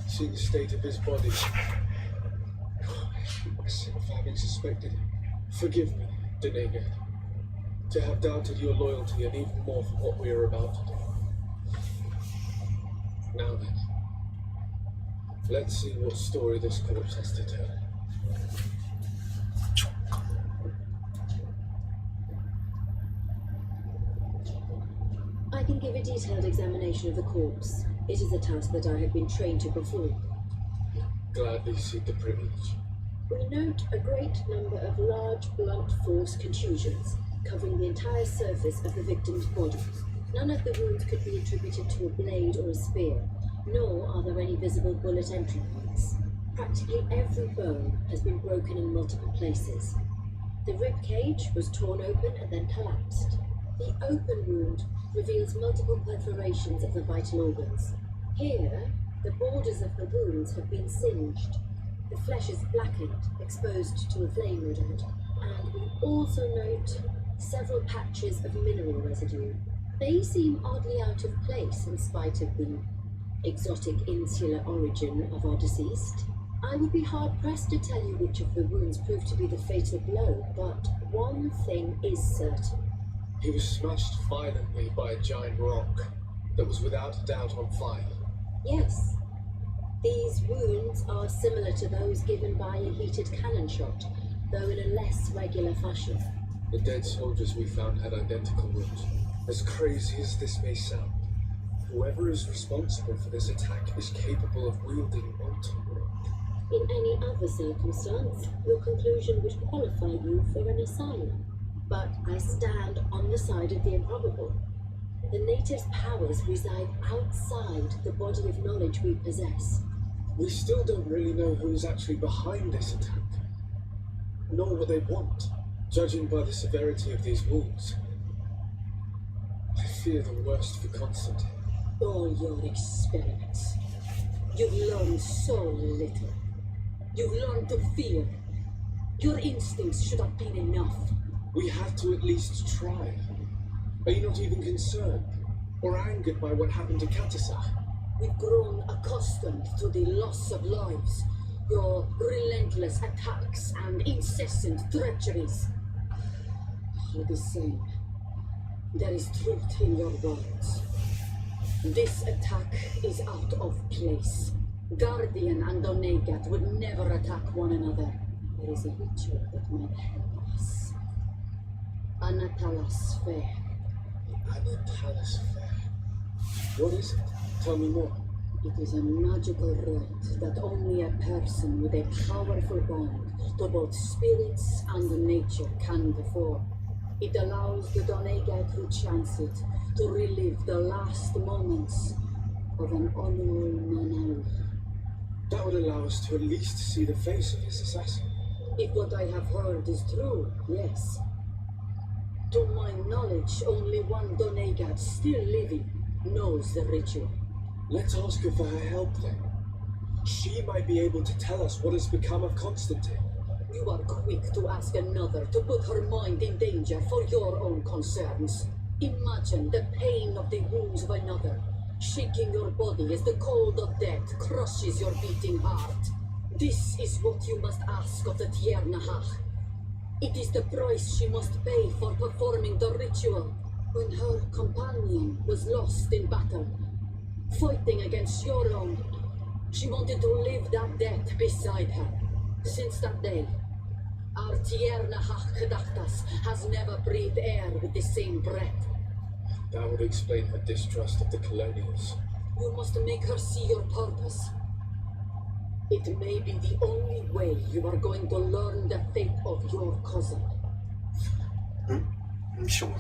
See the state of his body. My sin for having suspected him. Forgive me, Donegad, to have doubted your loyalty and even more for what we are about to do. Now then, let's see what story this corpse has to tell. I can give a detailed examination of the corpse. It is a task that I have been trained to perform. Gladly seek the privilege. We note a great number of large blunt force contusions covering the entire surface of the victim's body. None of the wounds could be attributed to a blade or a spear, nor are there any visible bullet entry points. Practically every bone has been broken in multiple places. The rib cage was torn open and then collapsed. The open wound reveals multiple perforations of the vital organs. Here, the borders of the wounds have been singed. The flesh is blackened, exposed to a flame, no doubt, and we also note several patches of mineral residue. They seem oddly out of place in spite of the exotic insular origin of our deceased. I would be hard-pressed to tell you which of the wounds proved to be the fatal blow, but one thing is certain. He was smashed violently by a giant rock that was without a doubt on fire. Yes. These wounds are similar to those given by a heated cannon shot, though in a less regular fashion. The dead soldiers we found had identical wounds. As crazy as this may sound, whoever is responsible for this attack is capable of wielding molten rock. In any other circumstance, your conclusion would qualify you for an asylum. But I stand on the side of the improbable. The natives' powers reside outside the body of knowledge we possess. We still don't really know who is actually behind this attack, nor what they want, judging by the severity of these wounds. I fear the worst for Constantine. All your experiments. You've learned so little. You've learned to fear. Your instincts should have been enough. We have to at least try. Are you not even concerned or angered by what happened to Katasa? We've grown accustomed to the loss of lives, your relentless attacks and incessant treacheries. All the same, there is truth in your words. This attack is out of place. Guardian and Donegat would never attack one another. There is a ritual that might help us. Anatalas Fair. Anatalas Fair. What is it? Tell me more. It is a magical rite that only a person with a powerful bond to both spirits and nature can perform. It allows the Donegat who chants it to relive the last moments of an unknown Manawi. That would allow us to at least see the face of his assassin. If what I have heard is true, yes. To my knowledge, only one Donegat still living knows the ritual. Let's ask her for her help then. She might be able to tell us what has become of Constantine. You are quick to ask another to put her mind in danger for your own concerns. Imagine the pain of the wounds of another, shaking your body as the cold of death crushes your beating heart. This is what you must ask of the Tiernahach. It is the price she must pay for performing the ritual. When her companion was lost in battle, fighting against your own, she wanted to live that death beside her. Since that day, our Tiernahach Kedachtas has never breathed air with the same breath. That would explain her distrust of the colonials. You must make her see your purpose. It may be the only way you are going to learn the fate of your cousin. Sure.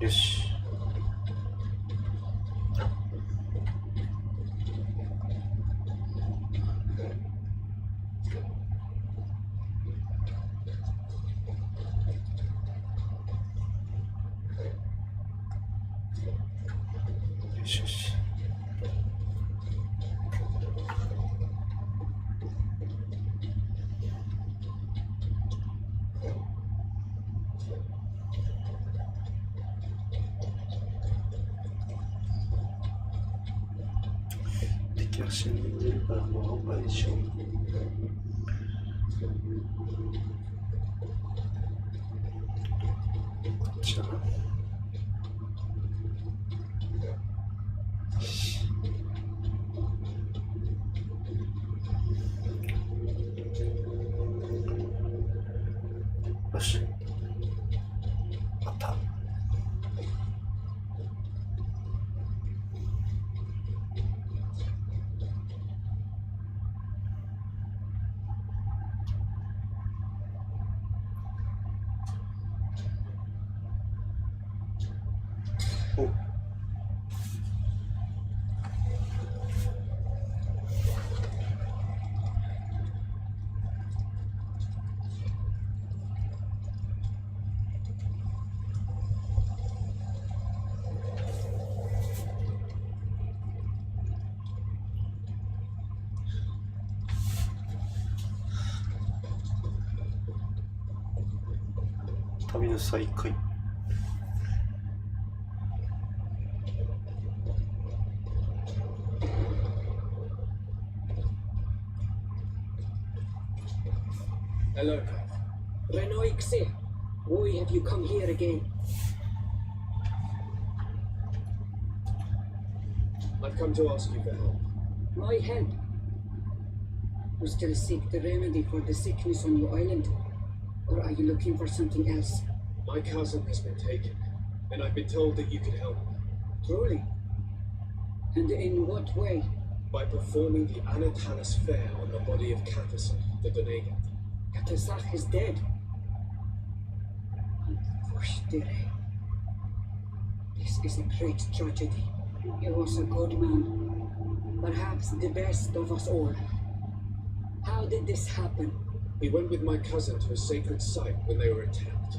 Yes. Yes. Así para no apareció. Ya. Pues, mata. 旅の再開。Hello. Renoixe, why have you come here again? I've come to ask you for help. My help? You still seek the remedy for the sickness on your island? Or are you looking for something else? My cousin has been taken, and I've been told that you could help me Truly? And in what way? by performing the Anatalis fair on the body of Katasa, the Donegat. Katasach is dead. This is a great tragedy. He was a good man. Perhaps the best of us all. How did this happen? He went with my cousin to a sacred site when they were attacked.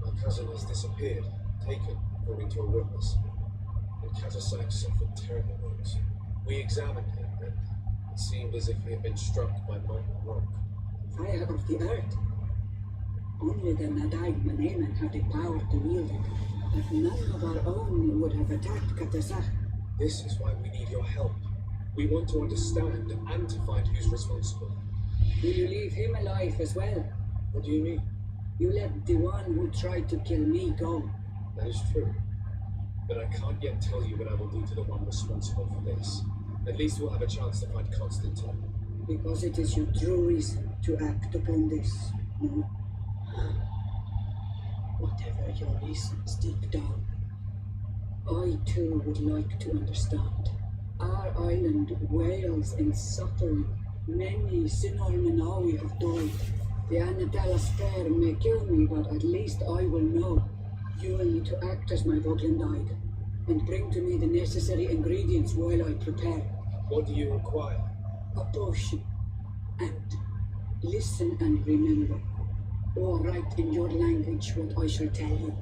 My cousin has disappeared, taken, according to a witness. And Katasak suffered terrible wounds. We examined him, and it seemed as if he had been struck by molten rock. Fire of the earth. Only the Nadai Maneman have the power to wield it. But none of our own would have attacked Katasach. This is why we need your help. We want to understand and to find who's responsible. Will you leave him alive as well? What do you mean? You let the one who tried to kill me go. That is true. But I can't yet tell you what I will do to the one responsible for this. At least we'll have a chance to find Constantine. Because it is your true reason to act upon this, no? Whatever your reasons deep down, I too would like to understand. Our island wails in suffering. Many Sinor Manawi have died. The Anatalis fair may kill me, but at least I will know. You will need to act as my Voglandide and bring to me the necessary ingredients while I prepare. What do you require? A potion. And listen and remember, or write in your language what I shall tell you.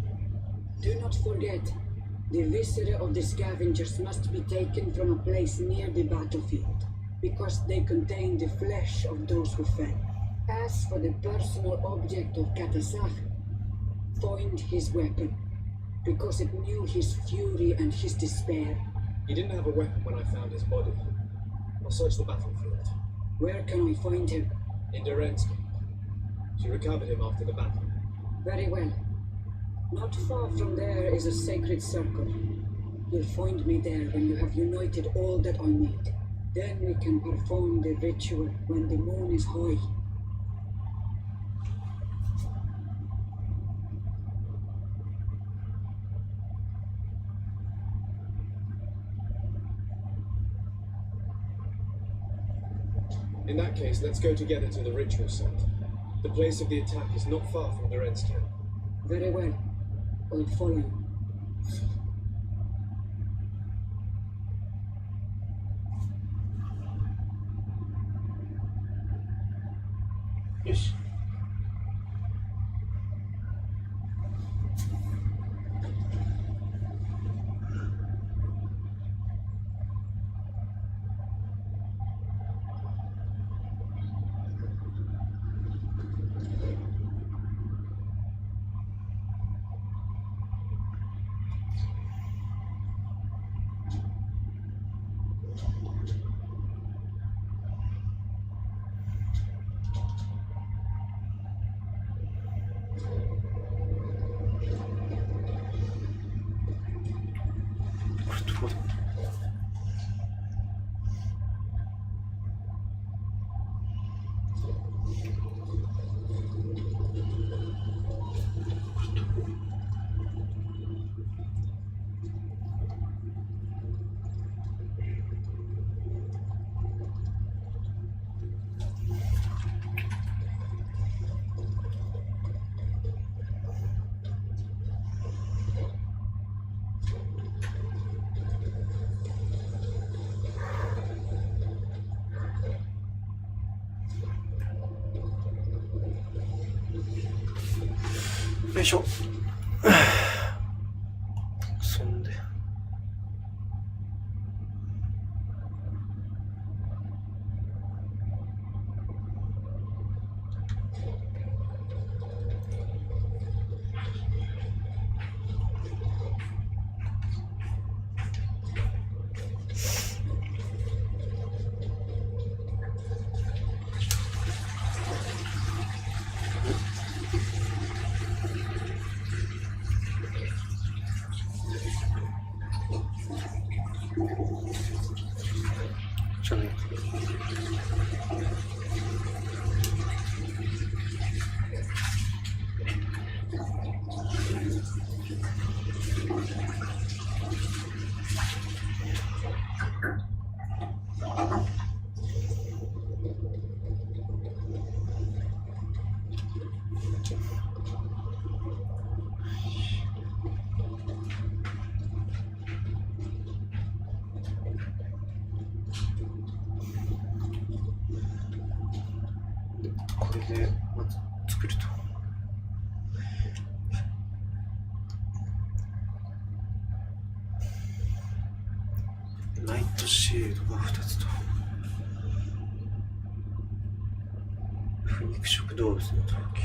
Do not forget, the viscera of the scavengers must be taken from a place near the battlefield, because they contain the flesh of those who fell. As for the personal object of Katasach, find his weapon, because it knew his fury and his despair. He didn't have a weapon when I found his body. I'll search the battlefield. Where can I find him? In Duren's camp. She recovered him after the battle. Very well. Not far from there is a sacred circle. You'll find me there when you have united all that I need. Then we can perform the ritual when the moon is high. In that case, let's go together to the ritual site. The place of the attack is not far from Duren's camp. Very well. I'll follow you. Yes. どうだ。よいしょ。そんでれでまず作ると。ナイトシェードが2つと、不肉食動物の陶器、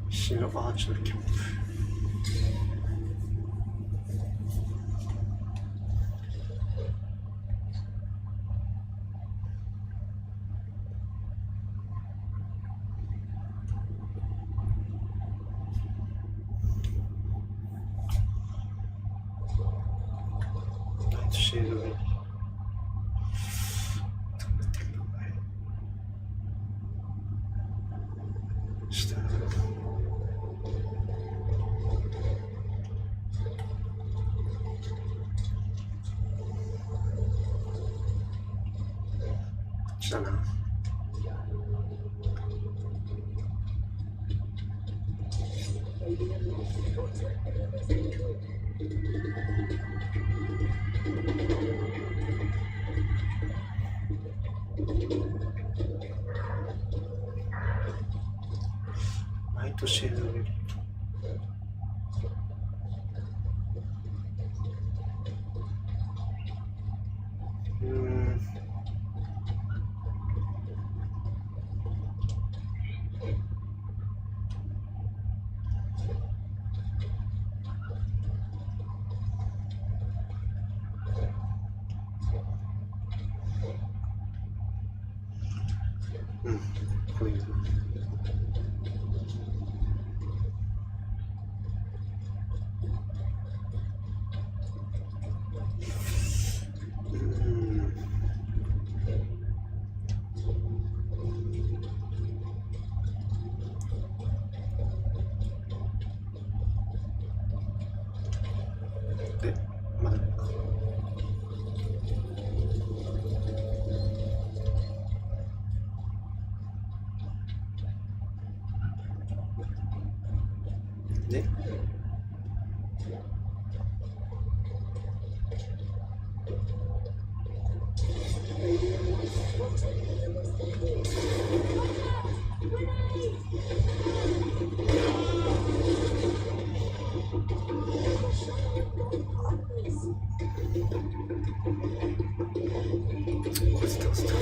火のアーチのキャンプ。ナイトシェードが下だな。ナイトシェードよりこういうで、まだで、こいつ倒すと。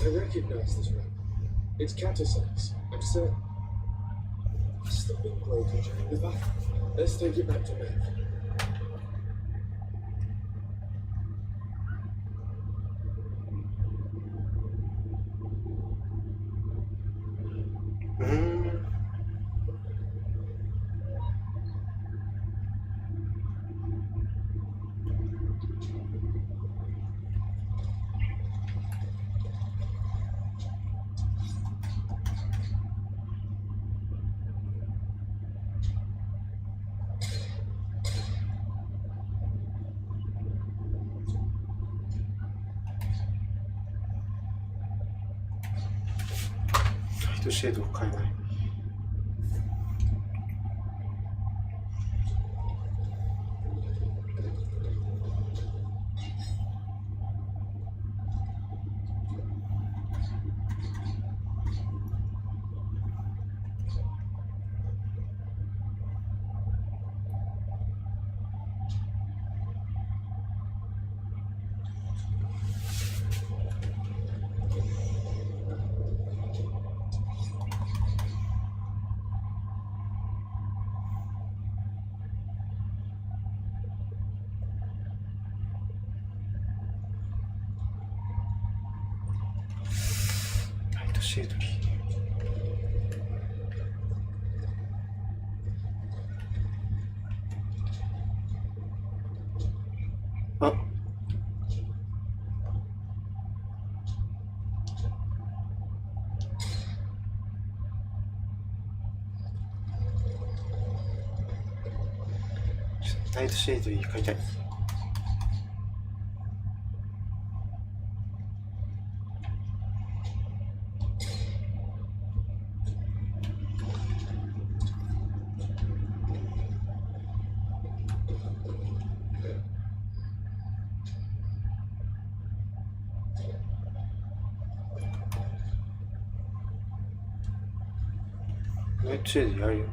I recognize this one. It's Catasax, I'm certain. Must have been broken during the battle. Let's take it back to Maeve. ライトシェードを変えない。シェードリー。あ、ナイトシェードリー買いたい。ナイトシェードやるよな。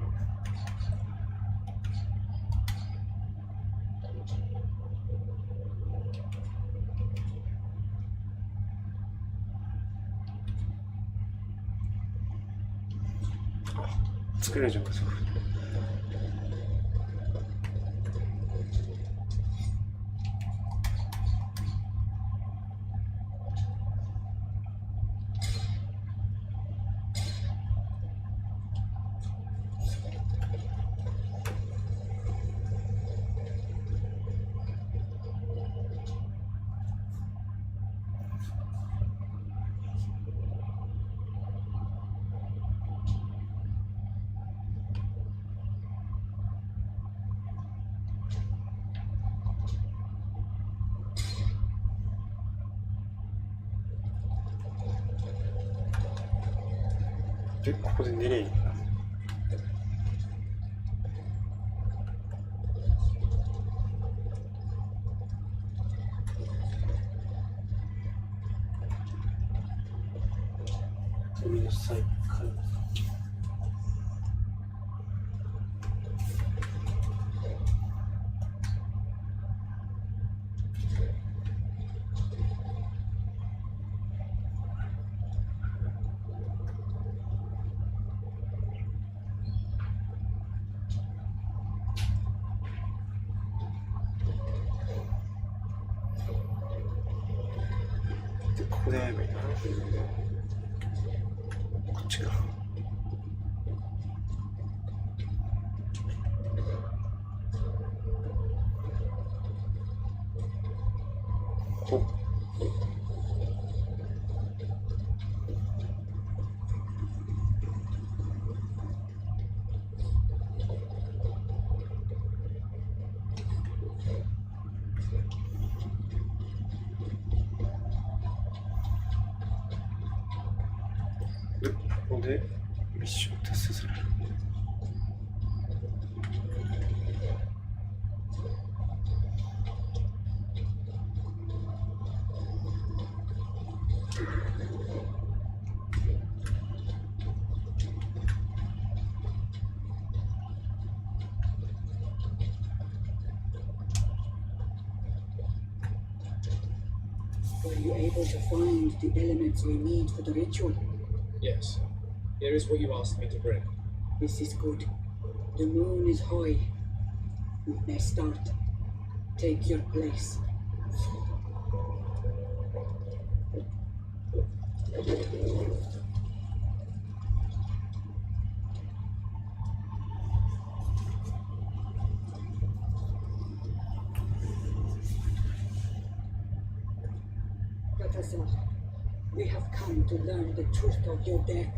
あ、作れるじゃんか、そう。で、ここで寝ればいいんだ。海のサイクル。ここでやればいいな。こっちか。ほっ。で、ここでミッション達成する。Were you able to find the elements we need for the ritual? Yes. Here is what you asked me to bring. This is good. The moon is high. We may start. Take your place. Professor, we have come to learn the truth of your death.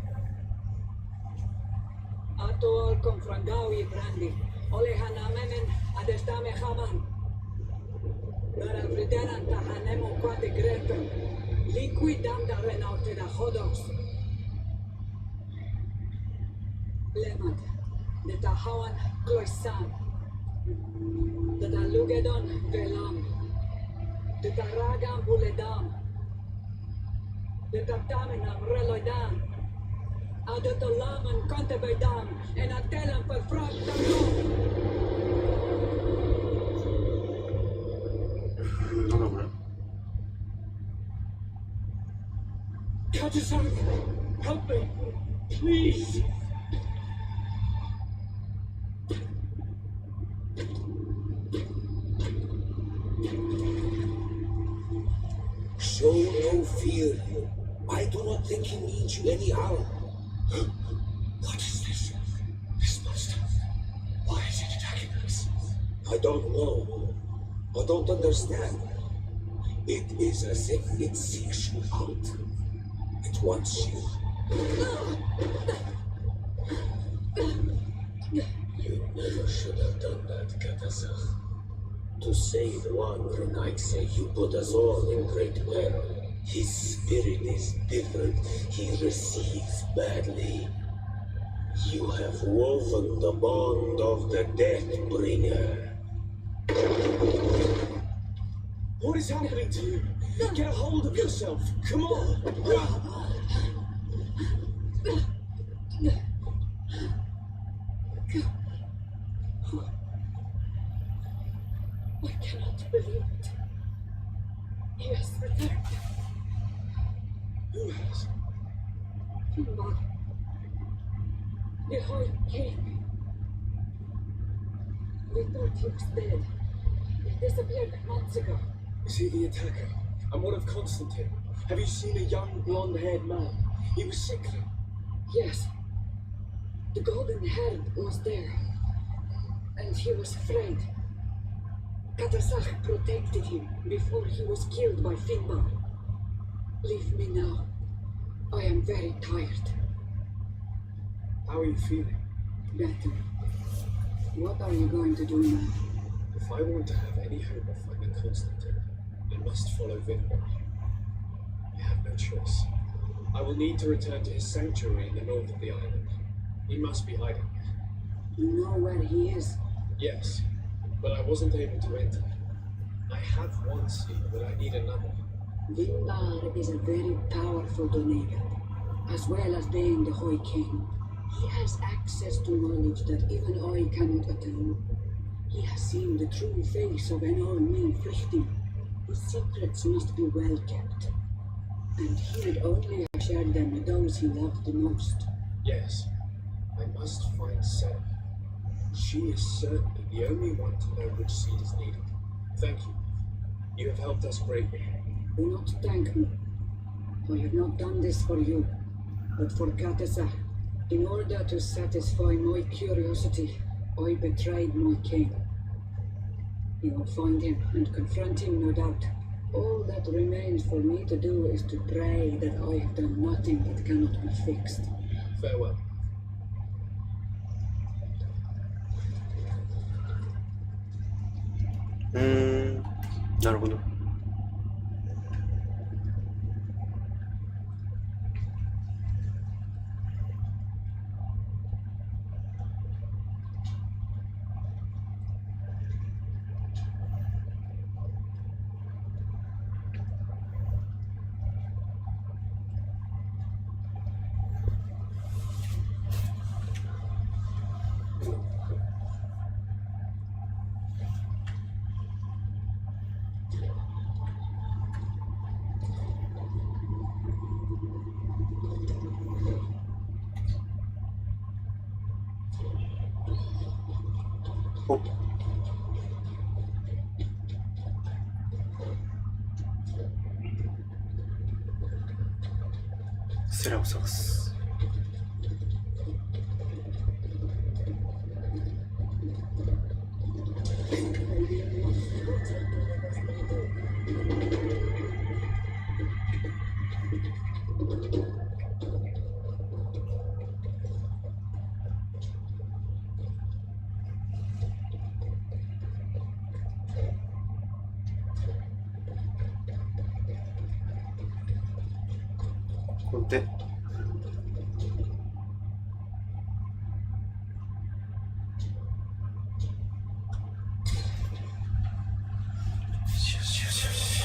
Atoal confrangawi brandi, olehan amemen adestame haman. Dara vriteran tahanemo quate gretem, liquidam da renaute da hodos. Lemad, de tahawan kloisan, de talugedon velam, de taragam buledam, de tataminam reloidam. Adotolaman contebeidam en atelam per fractam. Katasan, help me, please. Show no fear. I do not think he means you any harm. What is this? This monster. Why is it attacking us? I don't know. I don't understand. It is as if it seeks you out. It wants you. You never should have done that, Katasa. To save one, I'd say you put us all in great peril. His spirit is different. He receives badly. You have woven the bond of the Death Bringer. What is happening to you? Get a hold of yourself. Come on. I cannot believe it. He has returned. Who has? Finbar. The High King. We thought he was dead. He disappeared months ago. Is he the attacker? I'm one of Constantine. Have you seen a young blonde-haired man? He was sickly. Yes. The golden head was there. And he was afraid. Katasach protected him before he was killed by Finbar. Leave me now. I am very tired. How are you feeling? Better. What are you going to do now? If I want to have any hope of finding Constantine, I must follow Vinbar. I have no choice. I will need to return to his sanctuary in the north of the island. He must be hiding there. You know where he is? Yes, but I wasn't able to enter. I have one seal, but I need another. Vindar is a very powerful Donegan, as well as being the High King. He has access to knowledge that even I cannot attain. He has seen the true face of an all-mean Flüchting. His secrets must be well kept. And he would only have shared them with those he loved the most. Yes, I must find Sarah. She is certainly the only one to know which seed is needed. Thank you. You have helped us greatly. Do not thank me. I have not done this for you, but for Katasa. In order to satisfy my curiosity, I betrayed my king. You will find him and confront him, no doubt. All that remains for me to do is to pray that I have done nothing that cannot be fixed. Farewell. Hmm. なるほど。お、セラを探す。ここでよしよしよしよし。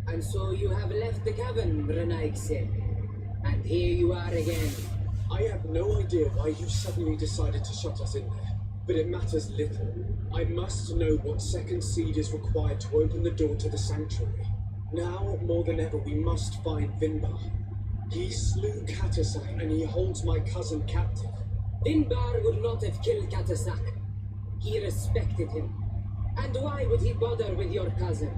And so you have left the cavern, Renaigse. And here you are again. I have no idea why you suddenly decided to shut us in there, but it matters little. I must know what second seed is required to open the door to the sanctuary. Now, more than ever, we must find Vinbar. He slew Katasak and he holds my cousin captive. Vinbar would not have killed Katasak. He respected him. And why would he bother with your cousin?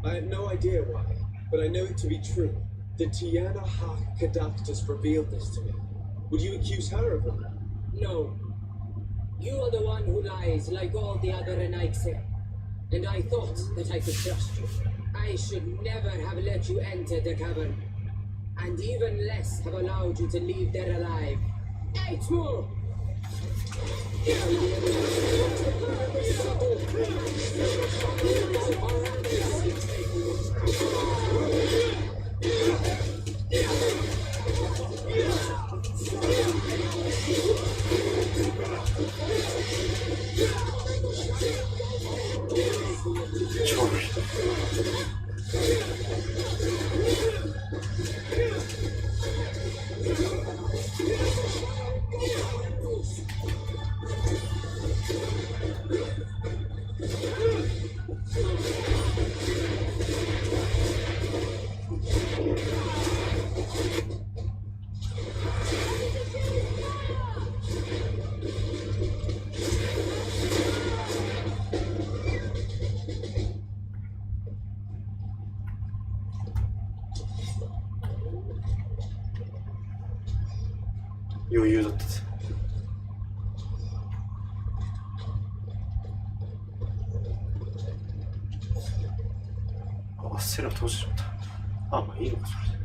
I have no idea why, but I know it to be true. The Tiana Hak Kadactus revealed this to me. Would you accuse her of it? No. You are the one who lies like all the other Renaigse. And I thought that I could trust you. I should never have let you enter the cavern. And even less have allowed you to leave there alive. 8 more!余裕だったぜ。あ、セラ通しちゃった。あ、まあいいのか、それで。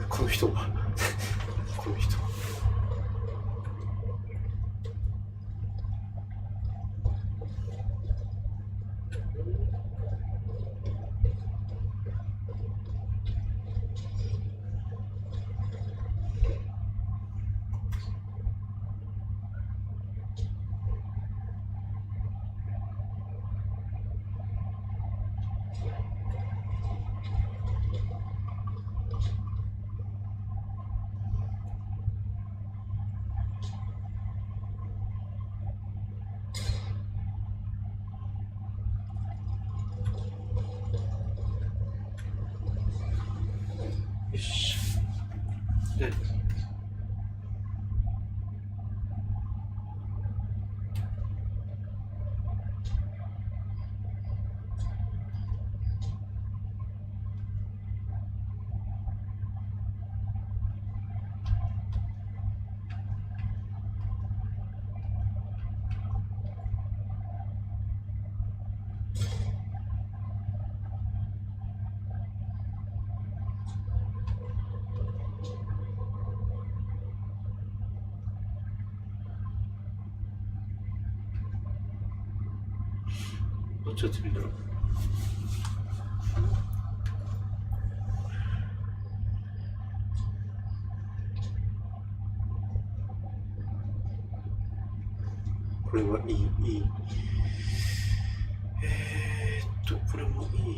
この人はこの人はよし。で、どっちが強いんだろう。これはいい、いい。これもいい。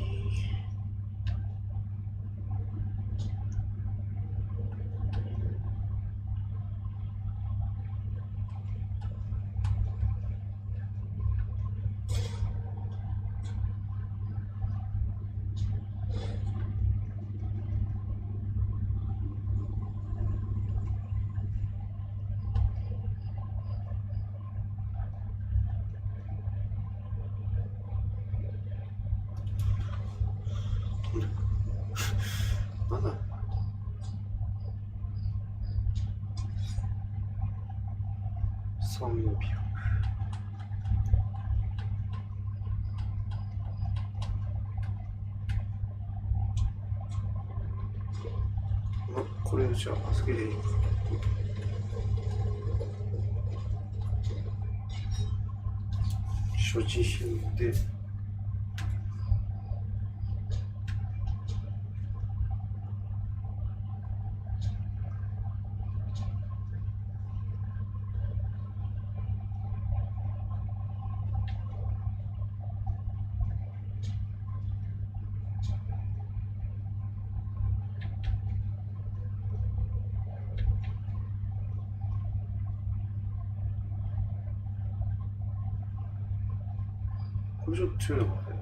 3秒。これじゃあすげえ所持品でこれちょっと強いのかね。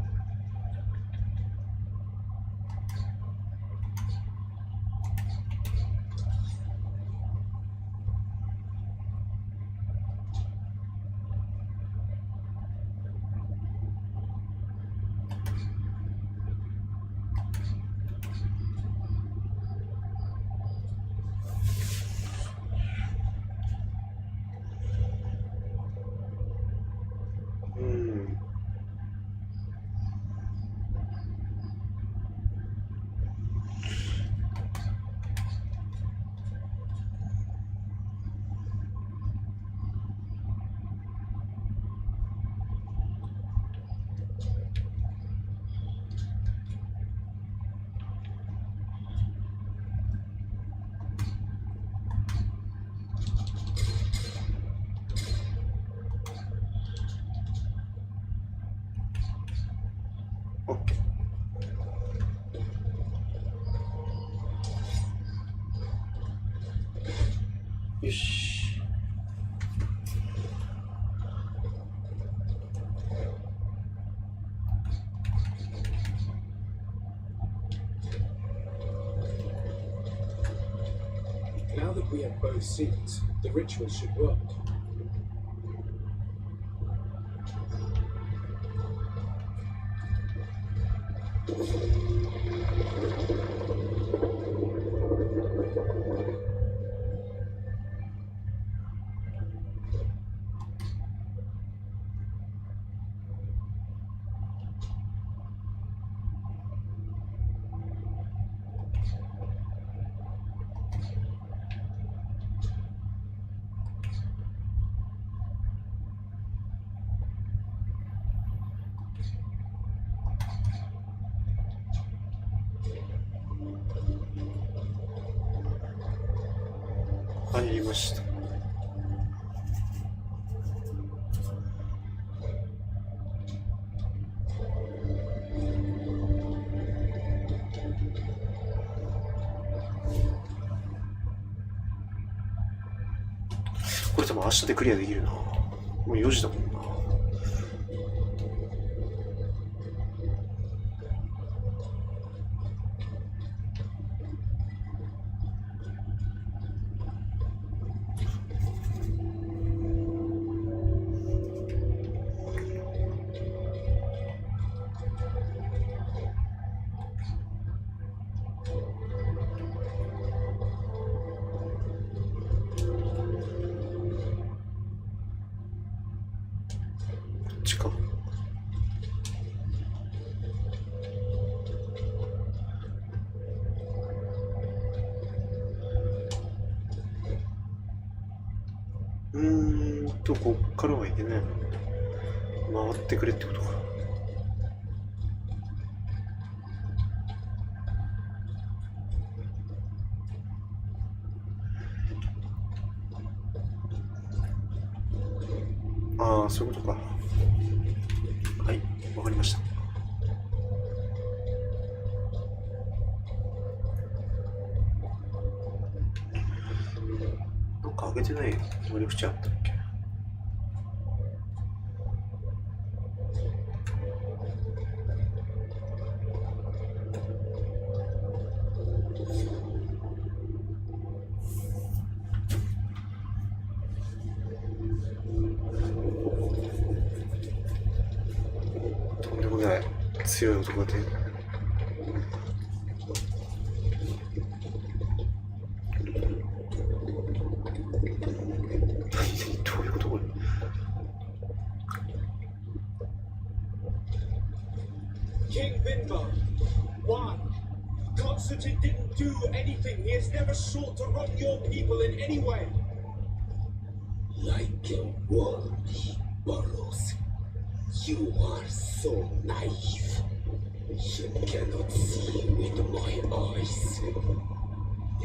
よし。Now that we have both seeds, the ritual should work.入りました。これ多分明日でクリアできるな。もう4時だもんな。こっからはいけないもんね。回ってくれってことか。ああ、そういうことか。はい、わかりました。なんか開けてない能力値あったっけ？とんでもない強い男が出る。どういうことこれ？ never sought to wrong your people in any way. Like a world he borrows. You are so naive. You cannot see with my eyes.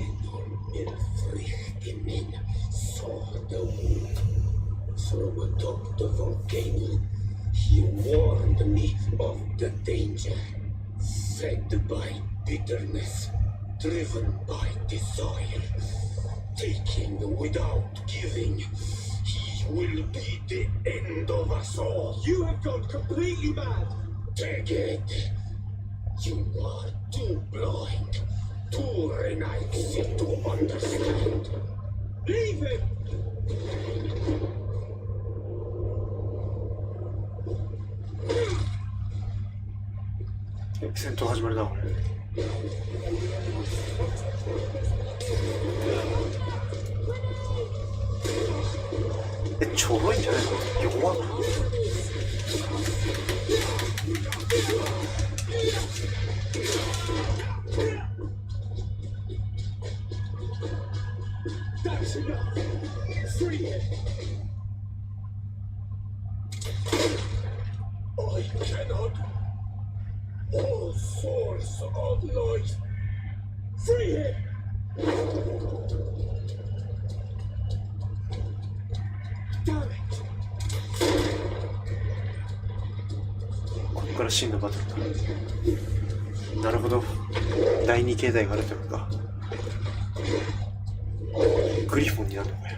Enorme Frichtemen saw the wound from atop the volcano. He warned me of the danger. Fed by bitterness, driven by desire, taking without giving. He will be the end of us all. You have gone completely mad. Take it. You are too blind, too renegade to understand. Leave him! 戦闘始まるな、これ。ちょろいんじゃないの？弱っ。That's enough. Free him. I cannot. All source of light. Free him! ここから真のバトルだ。なるほど。第二形態があるというか。グリフォンになるのかよ。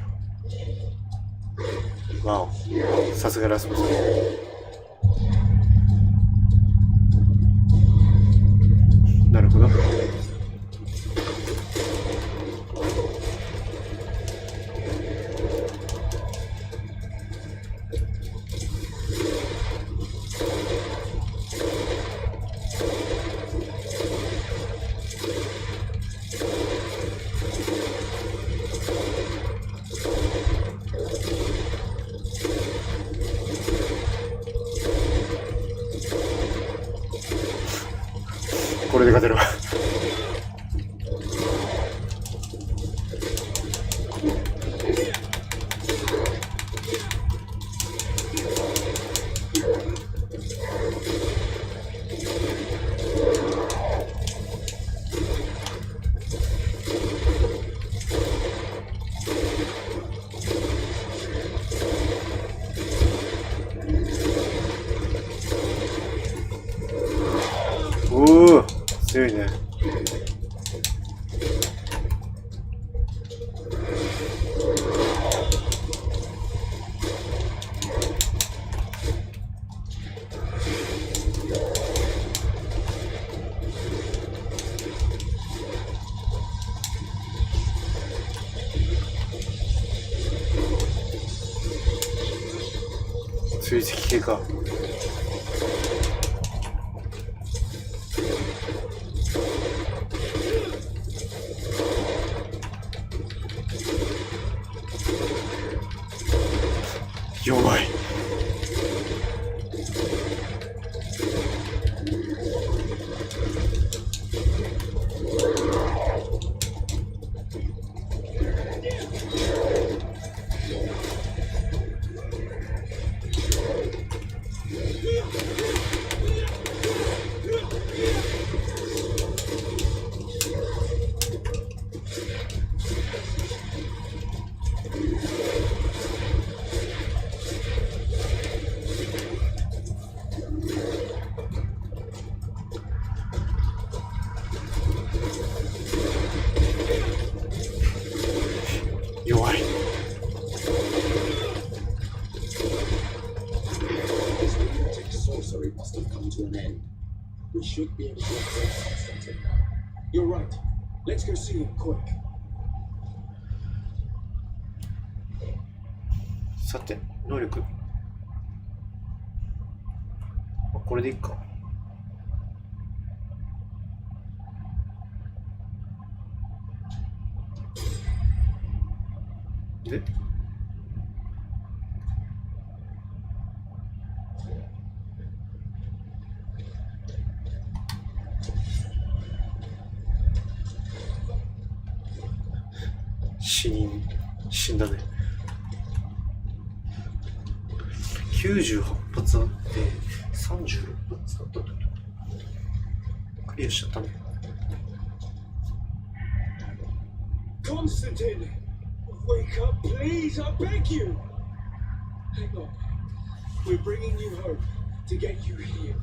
わお。さすがラスボス。なるほど。これで勝てるわ。おお、強いね。追跡系か。弱い。弱い。Sorcery must have come to an end. We should be able to access Constantine now. You're right. Let's go see him quick. さて、能力。これでいいか。で死んだね。98発あって36発だったってこと。クリアしちゃったね。Constantine! Wake up, please! I beg you! Hang on. We're bringing you home to get you healed.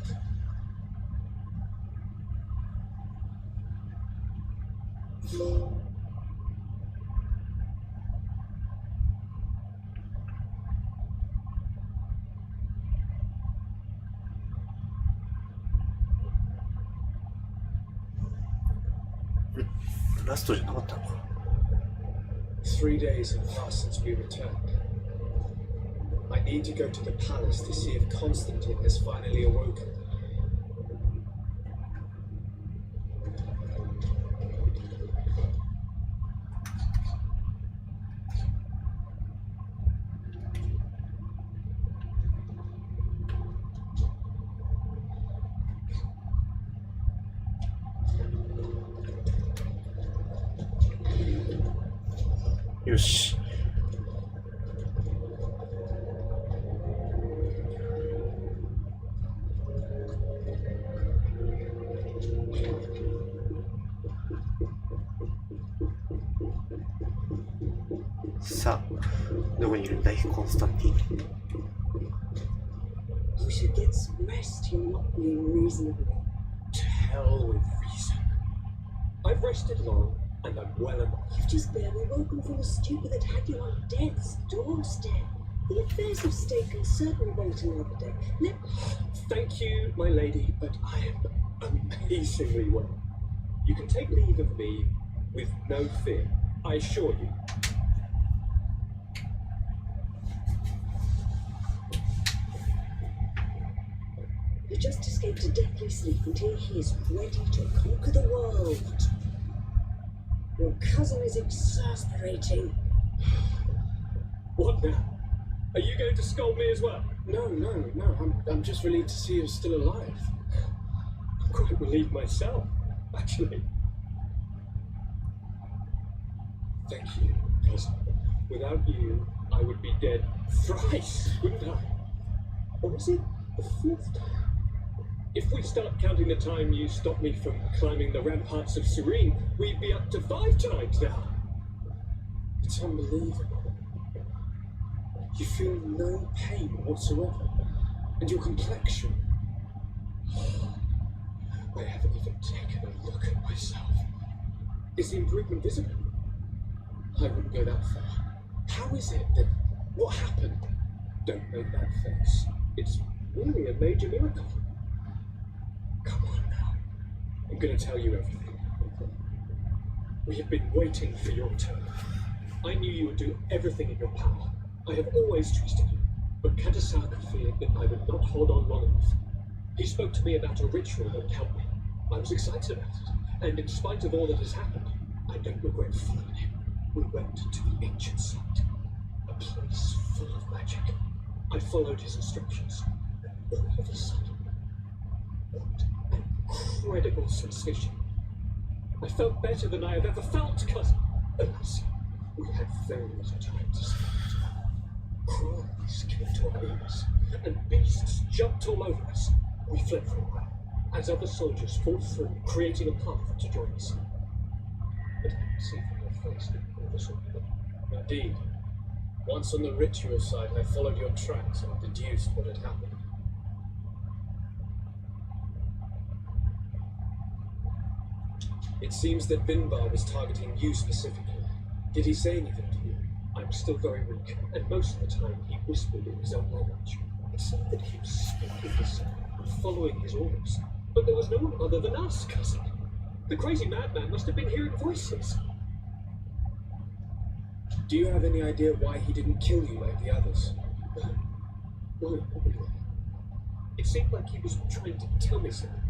Last じゃなかったのか。3 days have passed since we returned. I need to go to the palace to see if Constantine has finally awoken.よし。さあ、どこにいるんだい、コンスタンティン。You should get some rest. You're not being reasonable. To hell with reason. I've rested long, and I'm well enough. You've just barely woken from a stupor that had you on death's doorstep. The affairs of state can certainly wait another day. Thank you, my lady, but I am amazingly well. You can take leave of me with no fear, I assure you. You just escaped a deathly sleep until he is ready to conquer the world. Your cousin is exasperating. What now? Are you going to scold me as well? No. I'm just relieved to see you're still alive. I'm quite relieved myself, actually. Thank you, cousin. Without you, I would be dead thrice, wouldn't I? Or is it the 4th time? If we start counting the time you stopped me from climbing the ramparts of Serene, we'd be up to 5 times now. It's unbelievable. You feel no pain whatsoever. And your complexion. I haven't even taken a look at myself. Is the improvement visible? I wouldn't go that far. How is it that... What happened? Don't make that face. It's really a major miracle. Come on now. I'm going to tell you everything. We have been waiting for your turn. I knew you would do everything in your power. I have always trusted you, but Katasaka feared that I would not hold on long enough. He spoke to me about a ritual that would help me. I was excited about it, and in spite of all that has happened, I don't regret following him. We went to the ancient site, a place full of magic. I followed his instructions, and all of a sudden, what an incredible sensation. I felt better than I have ever felt, cousin. Alas, we had very little time to spend. Cries came to our ears, and beasts jumped all over us. We fled for a while, as other soldiers fought through, creating a path to join us. But I can see from your face that all this will be. Indeed. Once on the ritual site, I followed your tracks and deduced what had happened. It seems that Vinbar was targeting you specifically. Did he say anything to you? I'm still very weak, and most of the time he whispered in his own language. It seemed that he was speaking to someone, following his orders. But there was no one other than us, cousin. The crazy madman must have been hearing voices. Do you have any idea why he didn't kill you like the others? No, not really. It seemed like he was trying to tell me something.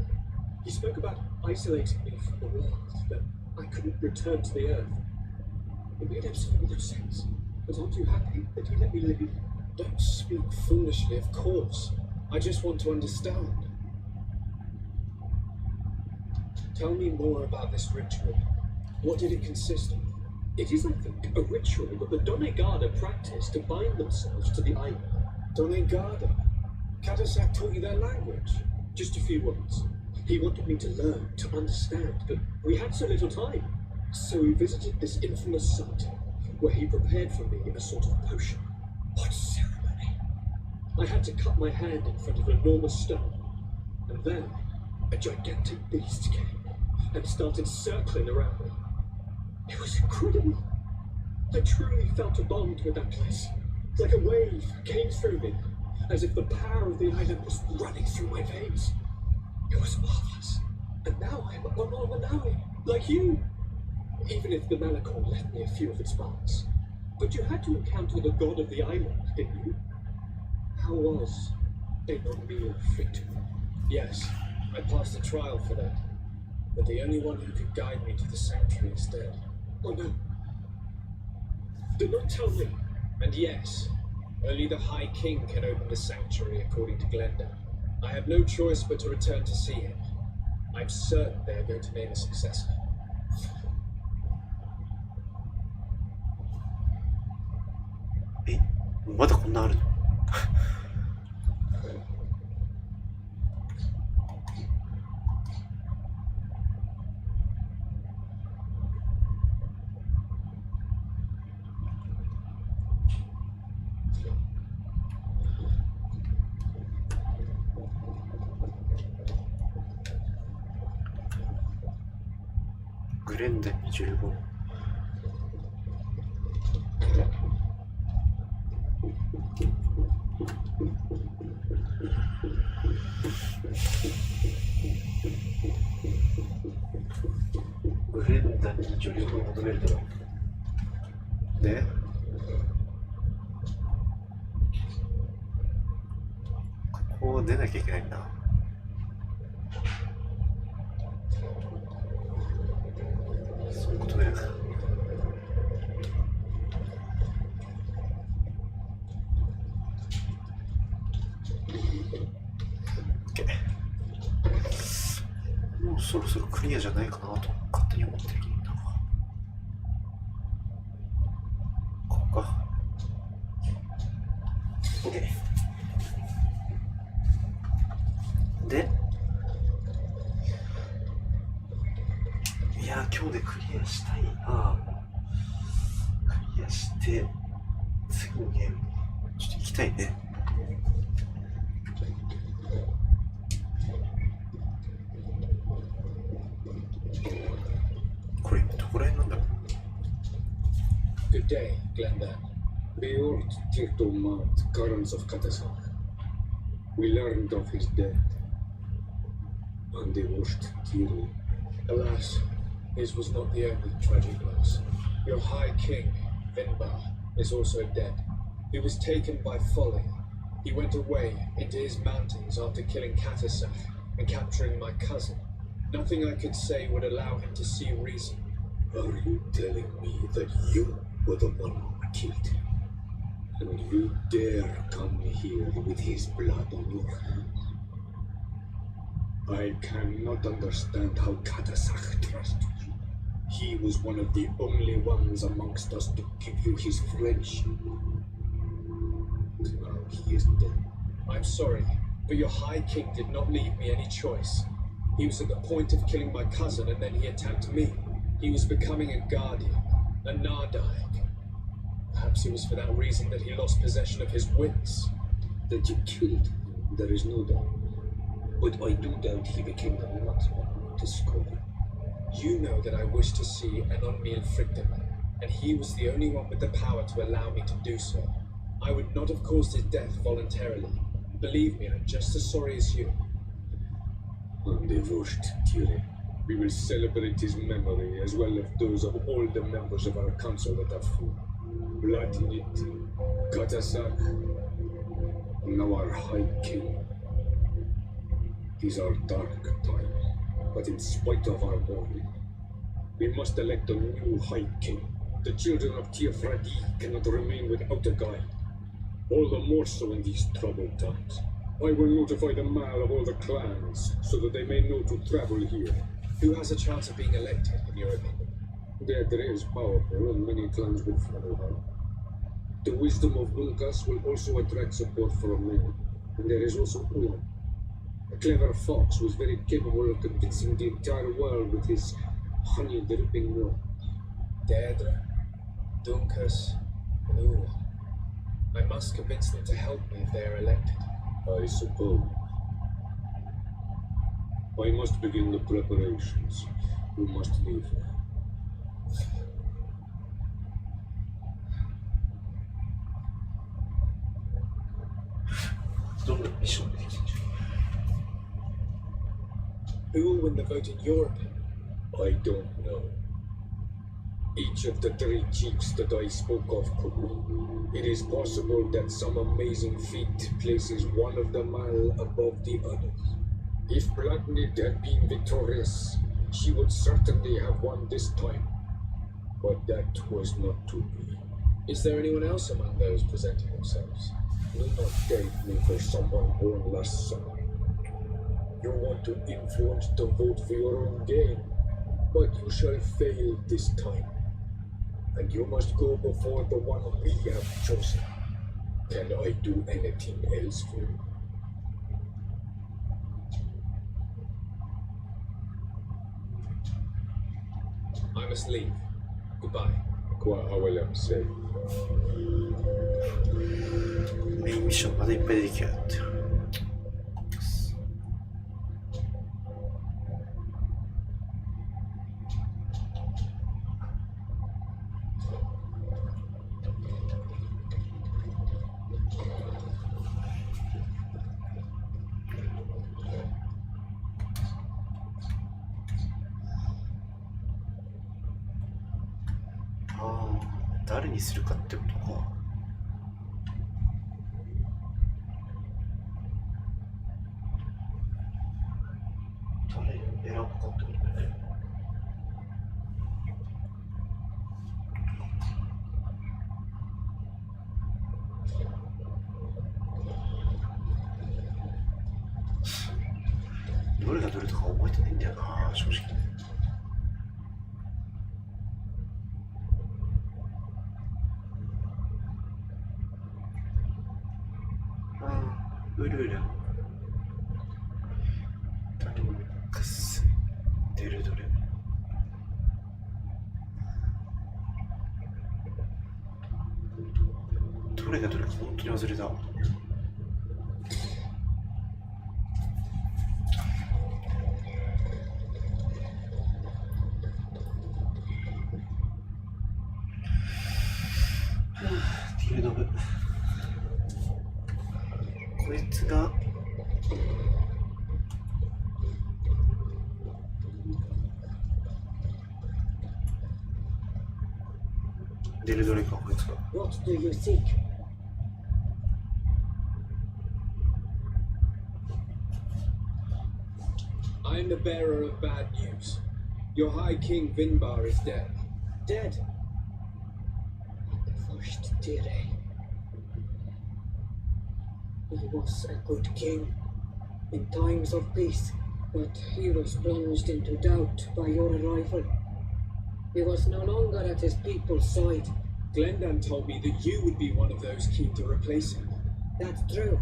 He spoke about isolating me from the world, that I couldn't return to the earth. It made absolutely no sense. But aren't you happy that he let me live? Don't speak foolishly, of course. I just want to understand. Tell me more about this ritual. What did it consist of? It is, I think, a ritual that the Donegada practice to bind themselves to the island. Donegada? Katasak taught you their language? Just a few words. He wanted me to learn, to understand, but we had so little time. So we visited this infamous site, where he prepared for me a sort of potion. What ceremony! I had to cut my hand in front of an enormous stone, and then a gigantic beast came and started circling around me. It was incredible. I truly felt a bond with that place. Like a wave came through me, as if the power of the island was running through my veins. It was marvelous. And now I'm a Manawi, like you. Even if the Malachor left me a few of its marks. But you had to encounter the god of the island, didn't you? How was a non-meal victim? Yes, I passed a trial for that. But the only one who could guide me to the sanctuary is dead. Oh no. Do not tell me. And yes, only the High King can open the sanctuary according to Glenda. I have no choice but to return to see him. I'm certain they are going to name a successor. まだこんなあるの？グレンデン25。グレンダに助力を求めるとで、ここを出なきゃいけないんだ。そういうことね。もうそろそろクリアじゃないかなと勝手に思ってるんだが、ここか。 OK で、いや今日でクリアしたいな。クリアして次のゲームちょっと行きたいね。これどこら辺なんだろう。 Good day, Glenda. Beort Tirtomat, currents of Katasak. We learned of his death. Undivoshed Tiri. Alas, his was not the only tragic loss. Your High King, Vinbar, is also dead. He was taken by folly. He went away into his mountains after killing Katasak and capturing my cousin. Nothing I could say would allow him to see reason. Are you telling me that you were the one who killed him? And you dare come here with his blood on your hands? I cannot understand how Katasak trusted you. He was one of the only ones amongst us to give you his friendship. Now he is dead. I'm sorry, but your High King did not leave me any choice. He was at the point of killing my cousin and then he attacked me. He was becoming a guardian, a Nardaik. Perhaps it was for that reason that he lost possession of his wits. That you killed him, there is no doubt. But I do doubt he became the marksman who discovered. You know that I wish to see an Unmeal victim, and he was the only one with the power to allow me to do so. I would not have caused his death voluntarily. Believe me, I'm just as sorry as you. Undivoshed Tiri. We will celebrate his memory as well as those of all the members of our council that have fallen. Vladimit, Katasak, now our High King. These are dark times, but in spite of our warning, we must elect a new High King. The children of Tiafradi cannot remain without a guide. All the more so in these troubled times. I will notify the Mal of all the clans so that they may know to travel here. Who has a chance of being elected, in your opinion? Deirdre is powerful and many clans will follow her. The wisdom of Unkas will also attract support from many. And there is also Ulan. A clever fox who is very capable of convincing the entire world with his honey-dripping milk. Deirdre, Dunkas, and Ulan. I must convince them to help me if they are elected. I suppose. I must begin the preparations. You must leave now. どんなミッションできてんじ Who will win the vote in your opinion? I don't know. Each of the three chiefs that I spoke of could win. It is possible that some amazing feat places one of them above the others. If Bloodnid had been victorious, she would certainly have won this time. But that was not to be. Is there anyone else among those presenting themselves? Do not take me for someone born last summer. You want to influence the vote for your own gain, but you shall fail this time. And you must go before the one we have chosen. Can I do anything else for you? I must leave. Goodbye. Qua hawalem say. メインミッションまだいっぱいできやがってる。誰にするかってことか。誰を選ぶかってことだね。どれがどれとか覚えてないんだよな、正直。ウルルン、タリックス、デルドレ。どれがどれか本当に忘れた。ティルドブ。こいつがデルドレかこいつが。What do you seek? I am the bearer of bad news. Your High King Vinbar is dead. Dead. First Dire. He was a good king in times of peace, but he was plunged into doubt by your arrival. He was no longer at his people's side. Glendan told me that you would be one of those keen to replace him. That's true.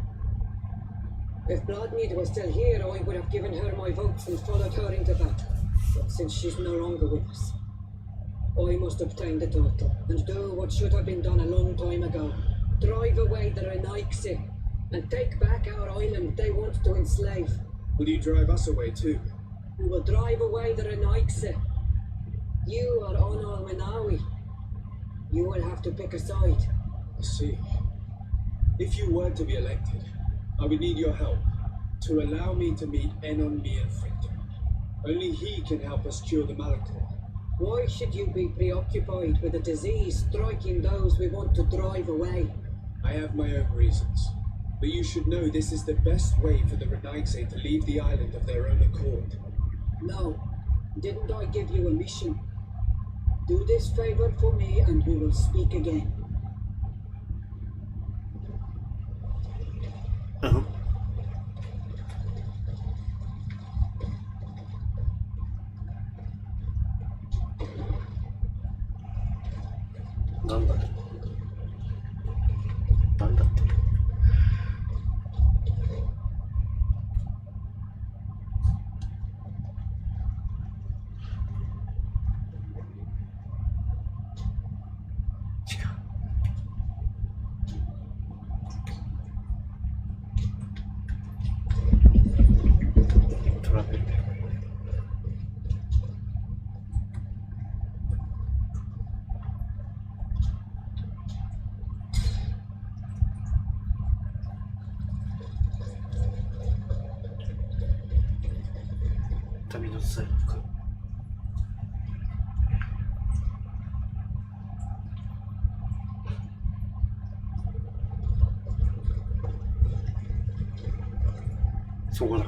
If Bloodmead was still here, I would have given her my votes and followed her into battle. But since she's no longer with us, I must obtain the title and do what should have been done a long time ago. Drive away the Renaixi and take back our island they want to enslave. Will you drive us away too? We will drive away the Renaixi. You are Onal Menawi. You will have to pick a side. I see. If you were to be elected, I would need your help to allow me to meet Enon Mianfrictor. Only he can help us cure the Malachor. Why should you be preoccupied with a disease striking those we want to drive away? I have my own reasons. But you should know this is the best way for the Renaixi to leave the island of their own accord. No. Didn't I give you a mission? Do this favor for me and we will speak again. つさん行く。そこだ。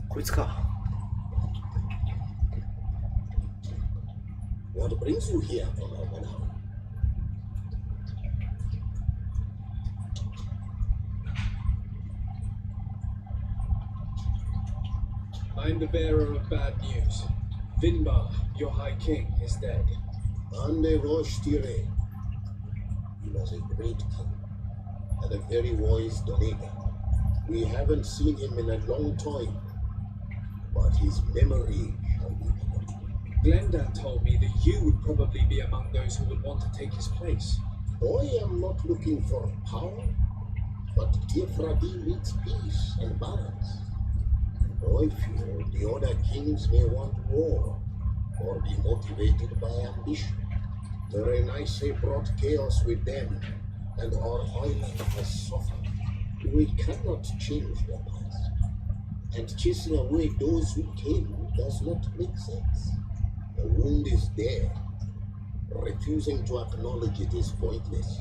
こいつか。What brings you here, Honorable? I'm the bearer of bad news. Vinbar, your High King, is dead. Ande Rosh-Tire. He was a great king and a very wise leader. We haven't seen him in a long time, but his memory shall be honored. Glendan told me that you would probably be among those who would want to take his place. I am not looking for power, but Tifradi needs peace and balance. I feel the other kings may want war or be motivated by ambition. The Renaissance brought chaos with them, and our island has suffered. We cannot change the past, and chasing away those who came does not make sense. The wound is there. Refusing to acknowledge it is pointless.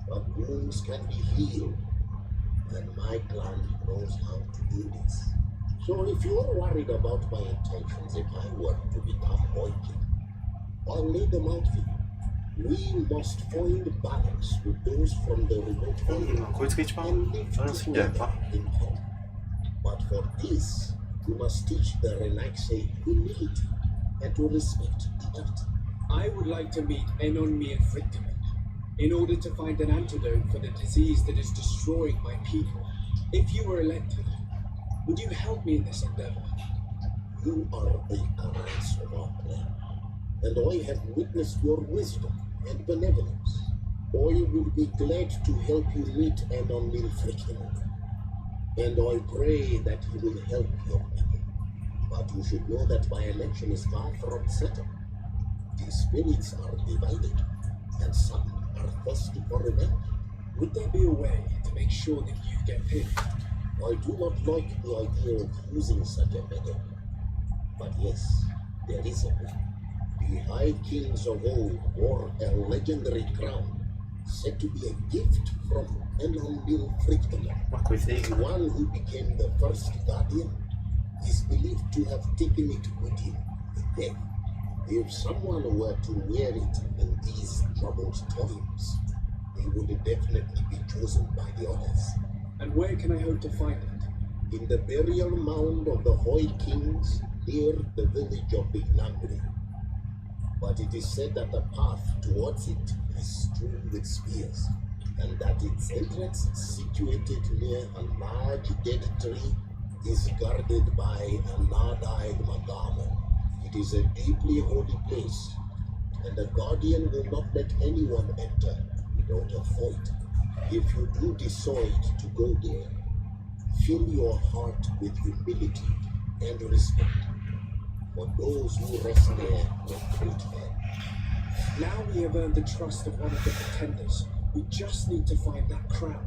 But wounds can be healed, and my clan knows how to do this. So if you're worried about my intentions, if I were to become High King, I'll lay them out for you. We must find balance with those from the remote island こいつが一番 and live バランスいいんじゃないか。 together in harmony. But for this, you must teach the Renaissance humility and to respect the earth. I would like to meet Enonmi and Frictimen in order to find an antidote for the disease that is destroying my people. If you were elected, would you help me in this endeavor? You are a current of our plan, and I have witnessed your wisdom and benevolence. I will be glad to help you meet Enonmi Frictimen, and I pray that he will help your people. But you should know that my election is far from settled. The spirits are divided, and some are thirsty for revenge. Would there be a way to make sure that you get picked? I do not like the idea of using such a method. But yes, there is a way. The High Kings of old wore a legendary crown, said to be a gift from Enonmi Frictimen. まあこいつでいい The か。 one who became the first guardian is believed to have taken it with him in death. If someone were to wear it in these troubled times, they would definitely be chosen by the others. And where can I hope to find it? In the burial mound of the Hoi Kings near the village of Bignangri. But it is said that the path towards it is strewn with spears, and that its entrance, situated near a large dead tree, is guarded by a Nard-eyed Madama. It is a deeply holy place, and the guardian will not let anyone enter without a fight. If you do decide to go there, fill your heart with humility and respect for those who rest there with great men. Now we have earned the trust of one of the pretenders. We just need to find that crown.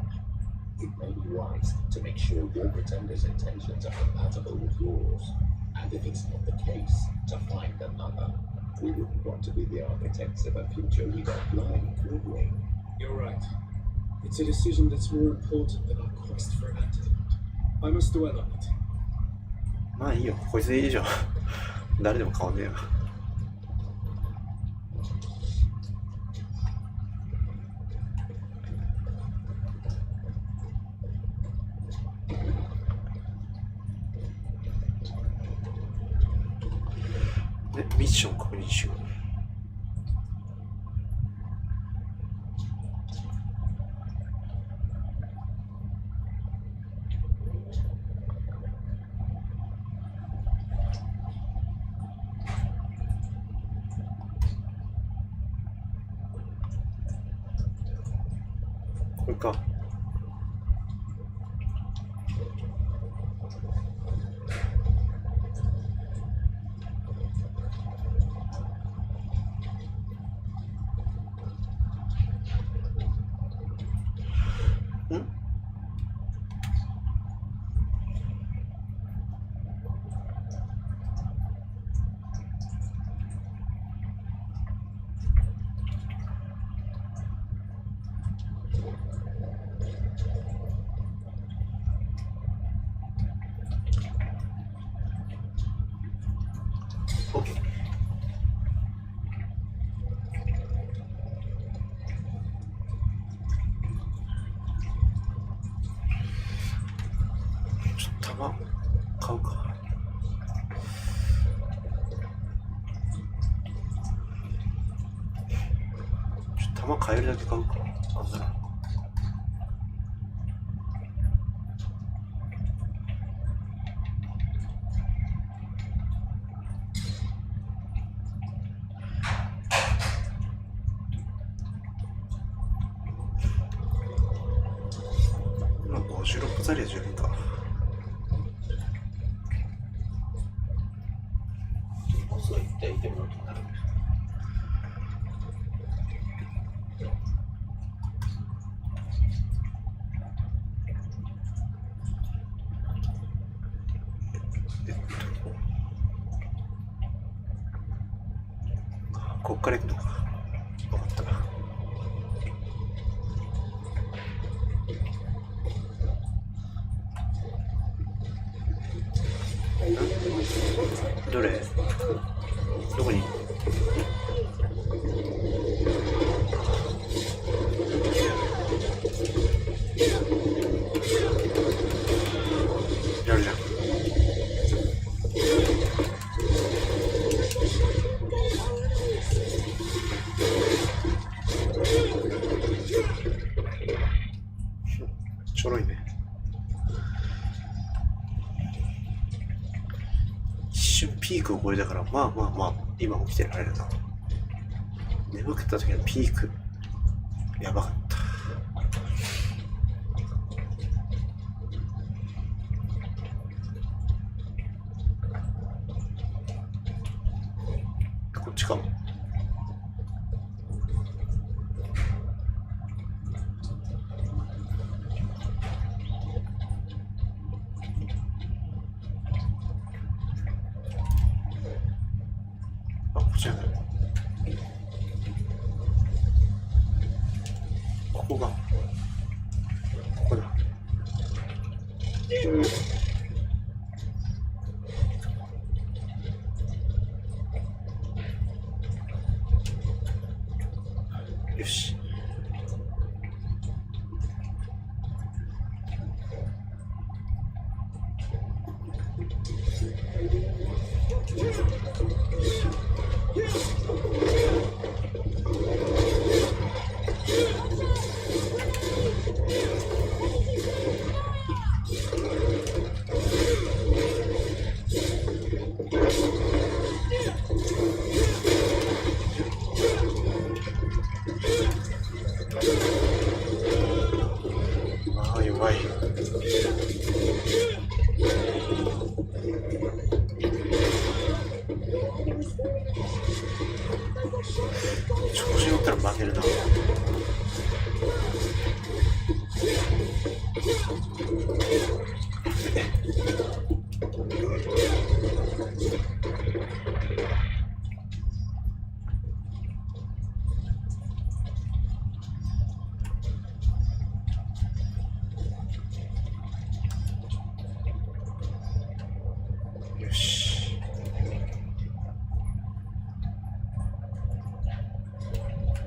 It may be wise to make sure your pretender's intentions are compatible with yours. And if it's not the case, to find another. We wouldn't want to be the architects of a future we don't like, would we? You're right. It's a decision that's more important than our quest for an antidote. I must dwell on it. まあいいよ。こいつでいいじゃん。誰でも変わんねえよ。で、ミッション確認しよう。これか。OK。ちょっと弾買うか。弾買えるだけ買うか。あんなの。56ザリは十分か。ボスが一体いてもらうとなる。こっから行くのか。分かったな。どれ？どこに？やるじゃん。ちょろいね。一瞬ピークを超えたから、まあ今起きてるあれだな。眠くった時のピークやばかった。こっちかも。あ、こっちじゃない。ここが。ここだ。よし。まあ弱い。調子乗ったら負けるな。よし。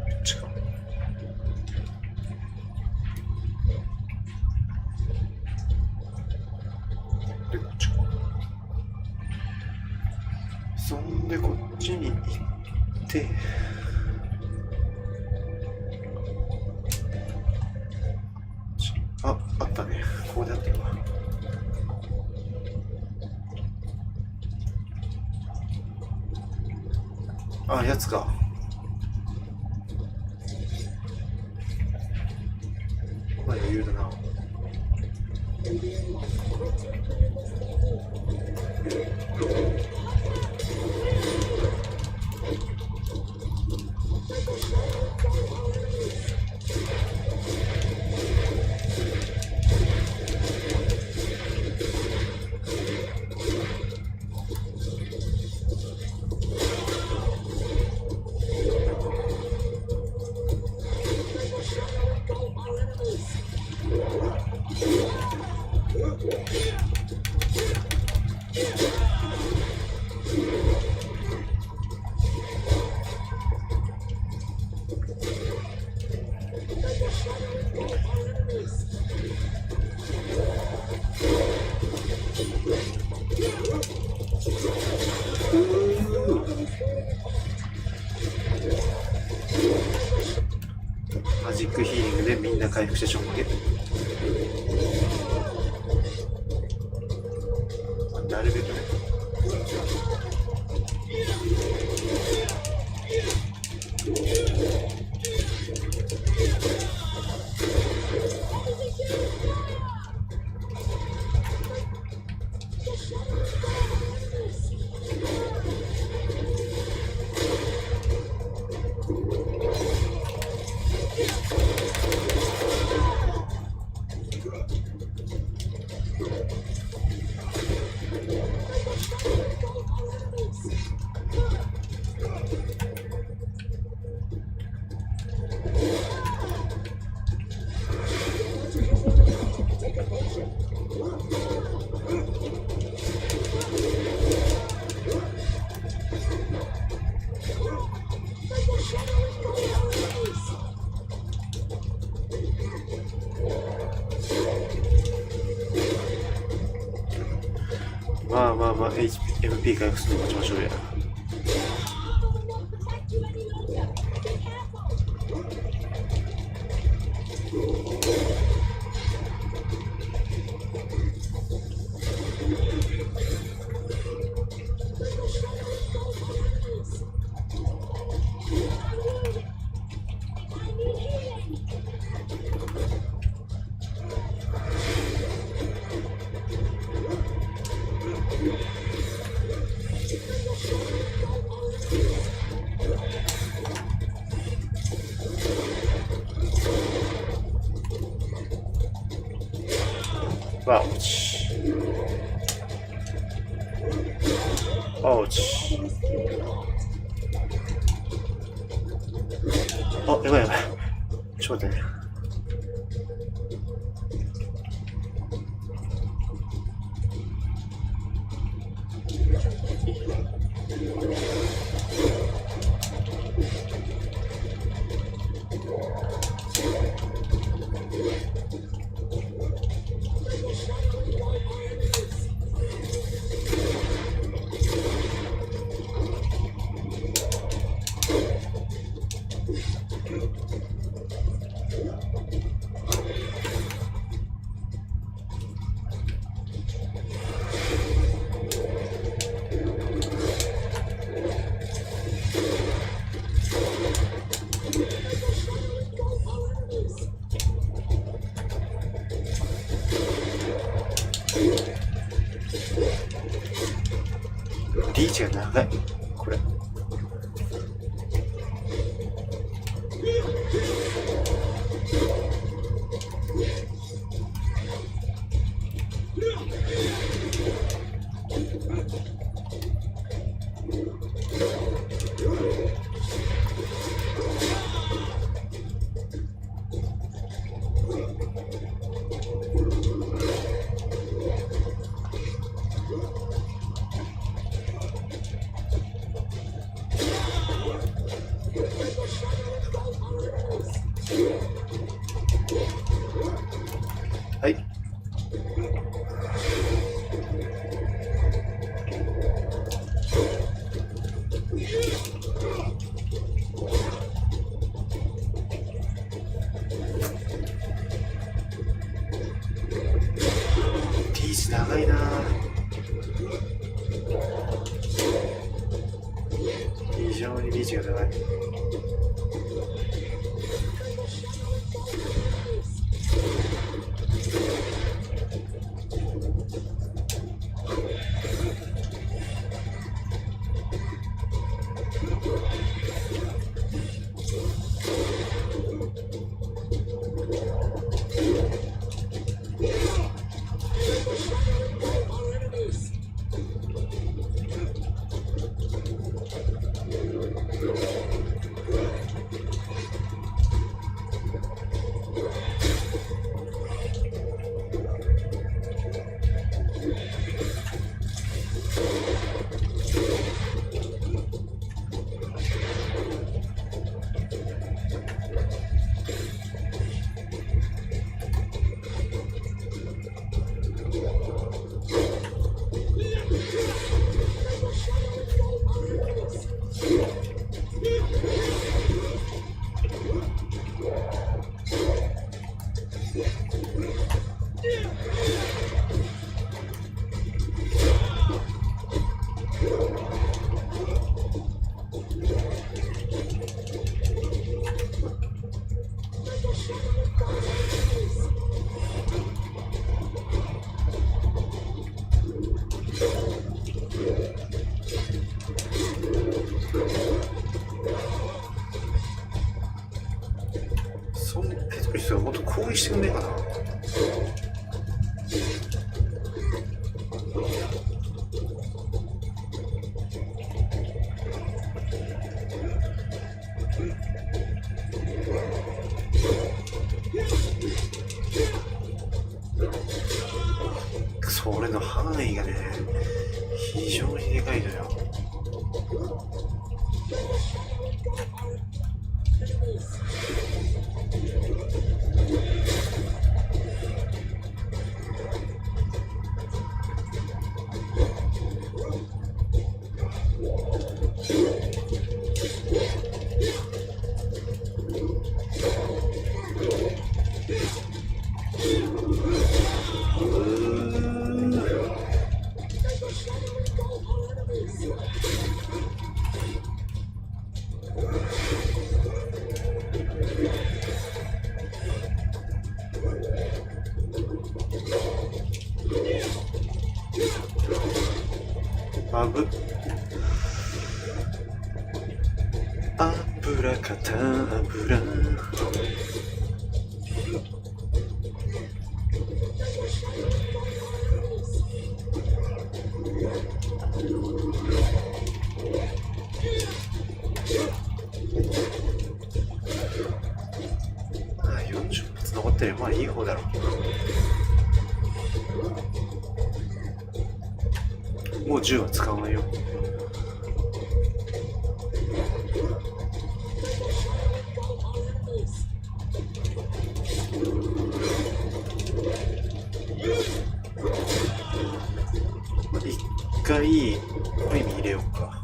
めっちゃで、こっちか。そんでこっちに行ってあったね。ここであったよな。あ、やつか。まあ余裕だな。回復してちょんまげ。なるべくね。まあ MP 回復するの待ちましょうや。Ouch. あ、やばいやばい。ちょっと待ってね。リーチが長い。これ。はい。リーチ長いな。非常にリーチが長い。そんなペトリスがもっと攻撃してくんねえかな。それの範囲がね、非常にでかいのよ。アブラカタブラ。40発残ってればまあいい方だろう。もう銃は使わないよ。一回コイン入れようか。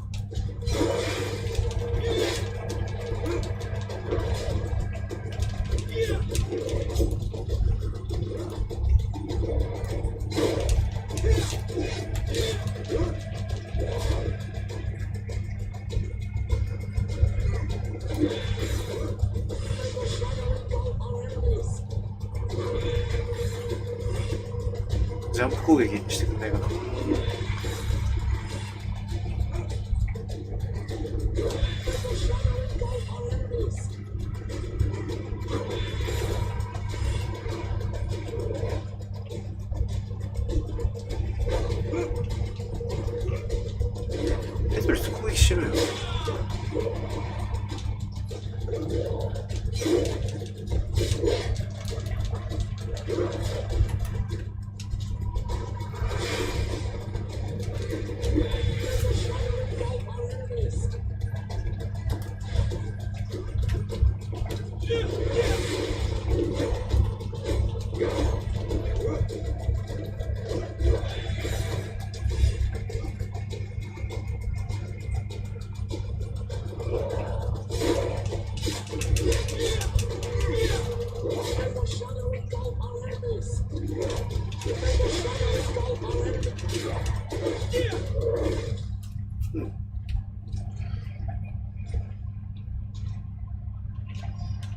ジャンプ攻撃にしてくんないかな。それ攻撃しろよ。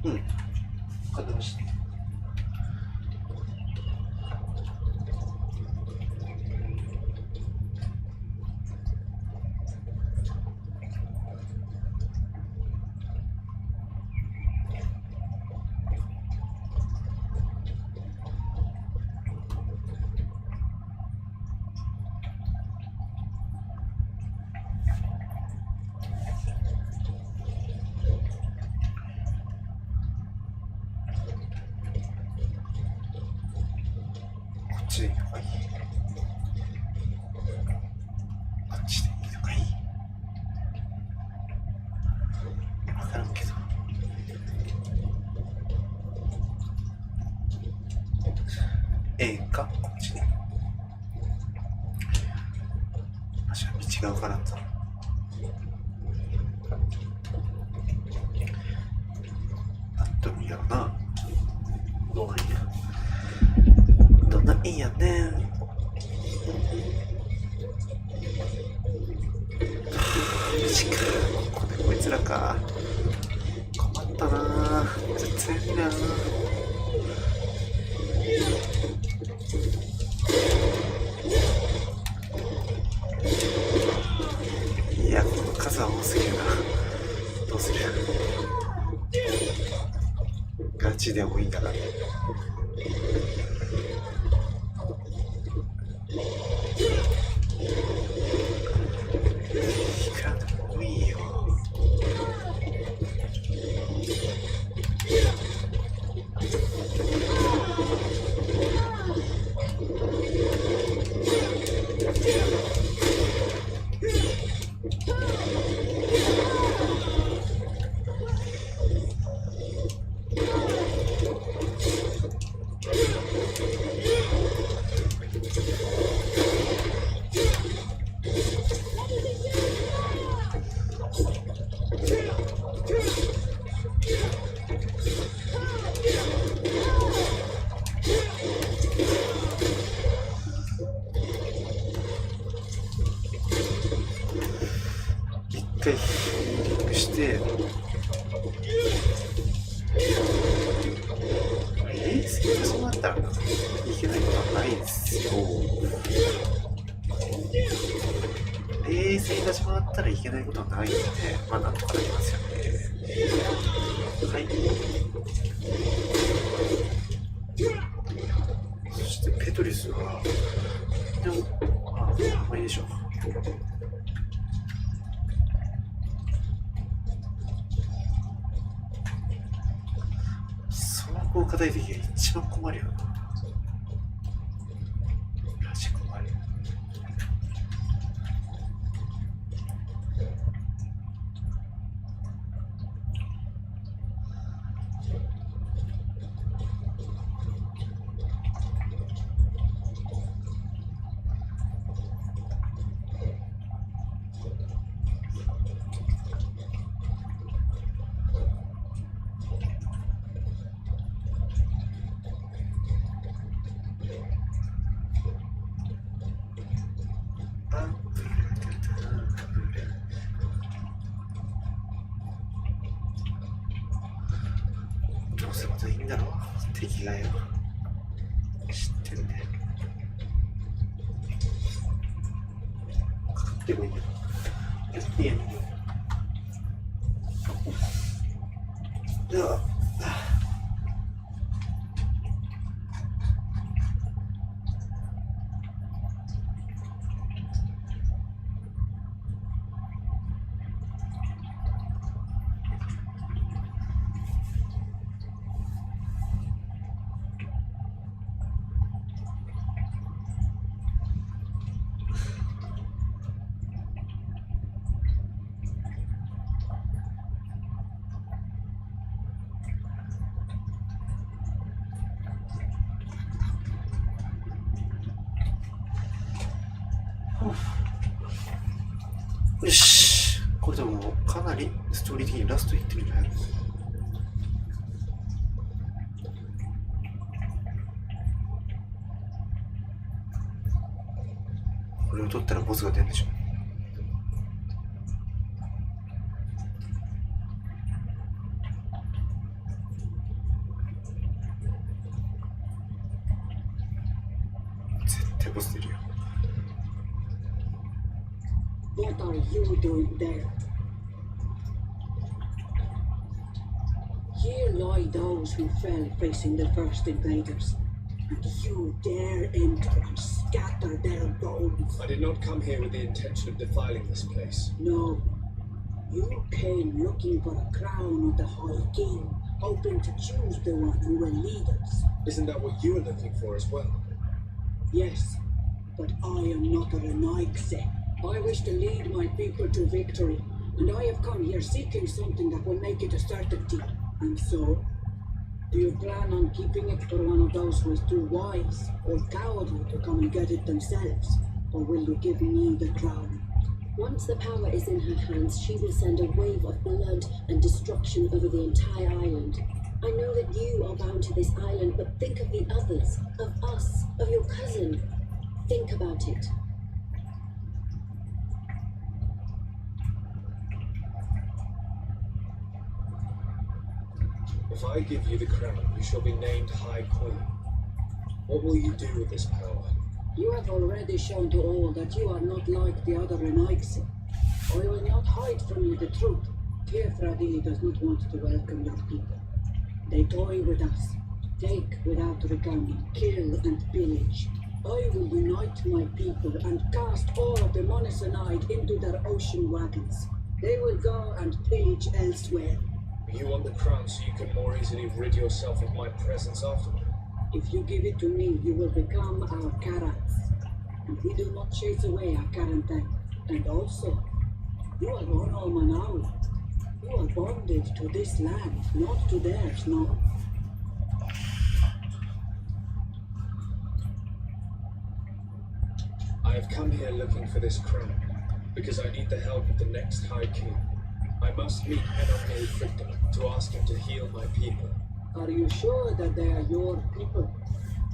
分かってました。こっちでいいのかい？こっちでいいのかい？分からんけど。ええかこっちで。私は道が分からんぞ。なんともいいやろな。どうなんや。どんないいやねん。マジか。ここつらか。困ったなぁ。絶対になぁ。いや、この数は多すぎるな。どうする？ガチでもいいんだな。いくらでもいいよ。一回ヒーリングして冷静にそうなったらいけないことはないですよ。冷静に始まったらいけないことはないので、まあなんとかなりますよね。はい。そしてペトリスはでもまあいいでしょう。総合課題的が一番困るよな。マジ困る。どうせまたいいんだろう、敵がよ。知ってるね。かかってもいいよ。やってやるよ。では、よし、これでもかなりストーリー的にラストいってるんじゃない？これを取ったらボスが出るんでしょ。絶対ボス出るよ。What are you doing there? Here lie those who fell facing the first invaders, and you dare enter and scatter their bones. I did not come here with the intention of defiling this place. No, you came looking for a crown of the High King, hoping to choose the one who will lead us. Isn't that what you are looking for as well? Yes, but I am not a Renaigse. I wish to lead my people to victory, and I have come here seeking something that will make it a certainty. And so, do you plan on keeping it for one of those who is too wise or cowardly to come and get it themselves? Or will you give me the crown? Once the power is in her hands, she will send a wave of blood and destruction over the entire island. I know that you are bound to this island, but think of the others, of us, of your cousin. Think about it. If I give you the crown, you shall be named High Queen. What will you do with this power? You have already shown to all that you are not like the other Renaixi. I will not hide from you the truth. Kefradi does not want to welcome your people. They toy with us, take without regarding, kill and pillage. I will unite my people and cast all of the Monosanide into their ocean wagons. They will go and pillage elsewhere. You want the crown so you can more easily rid yourself of my presence afterward. If you give it to me, you will become our Karats. And we do not chase away our quarantine. And also, you are Ono Manau. You are bonded to this land, not to theirs, no. I have come here looking for this crown, because I need the help of the next High King. I must meet Enon Frictum to ask him to heal my people. Are you sure that they are your people?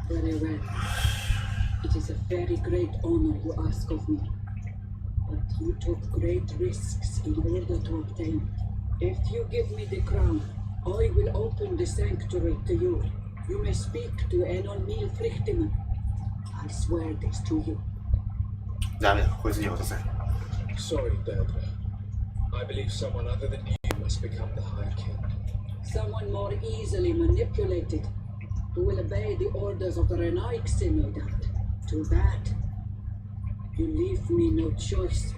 Very well. It is a very great honor you ask of me. But you took great risks in order to obtain it. If you give me the crown, I will open the sanctuary to you. You may speak to Enon Frictum. I swear this to you. ダメだ、こいつには渡せん。 Sorry, Deirdre. I believe someone other than you must become the High King. Someone more easily manipulated, who will obey the orders of the Renaixi, no doubt. Too bad. You leave me no choice.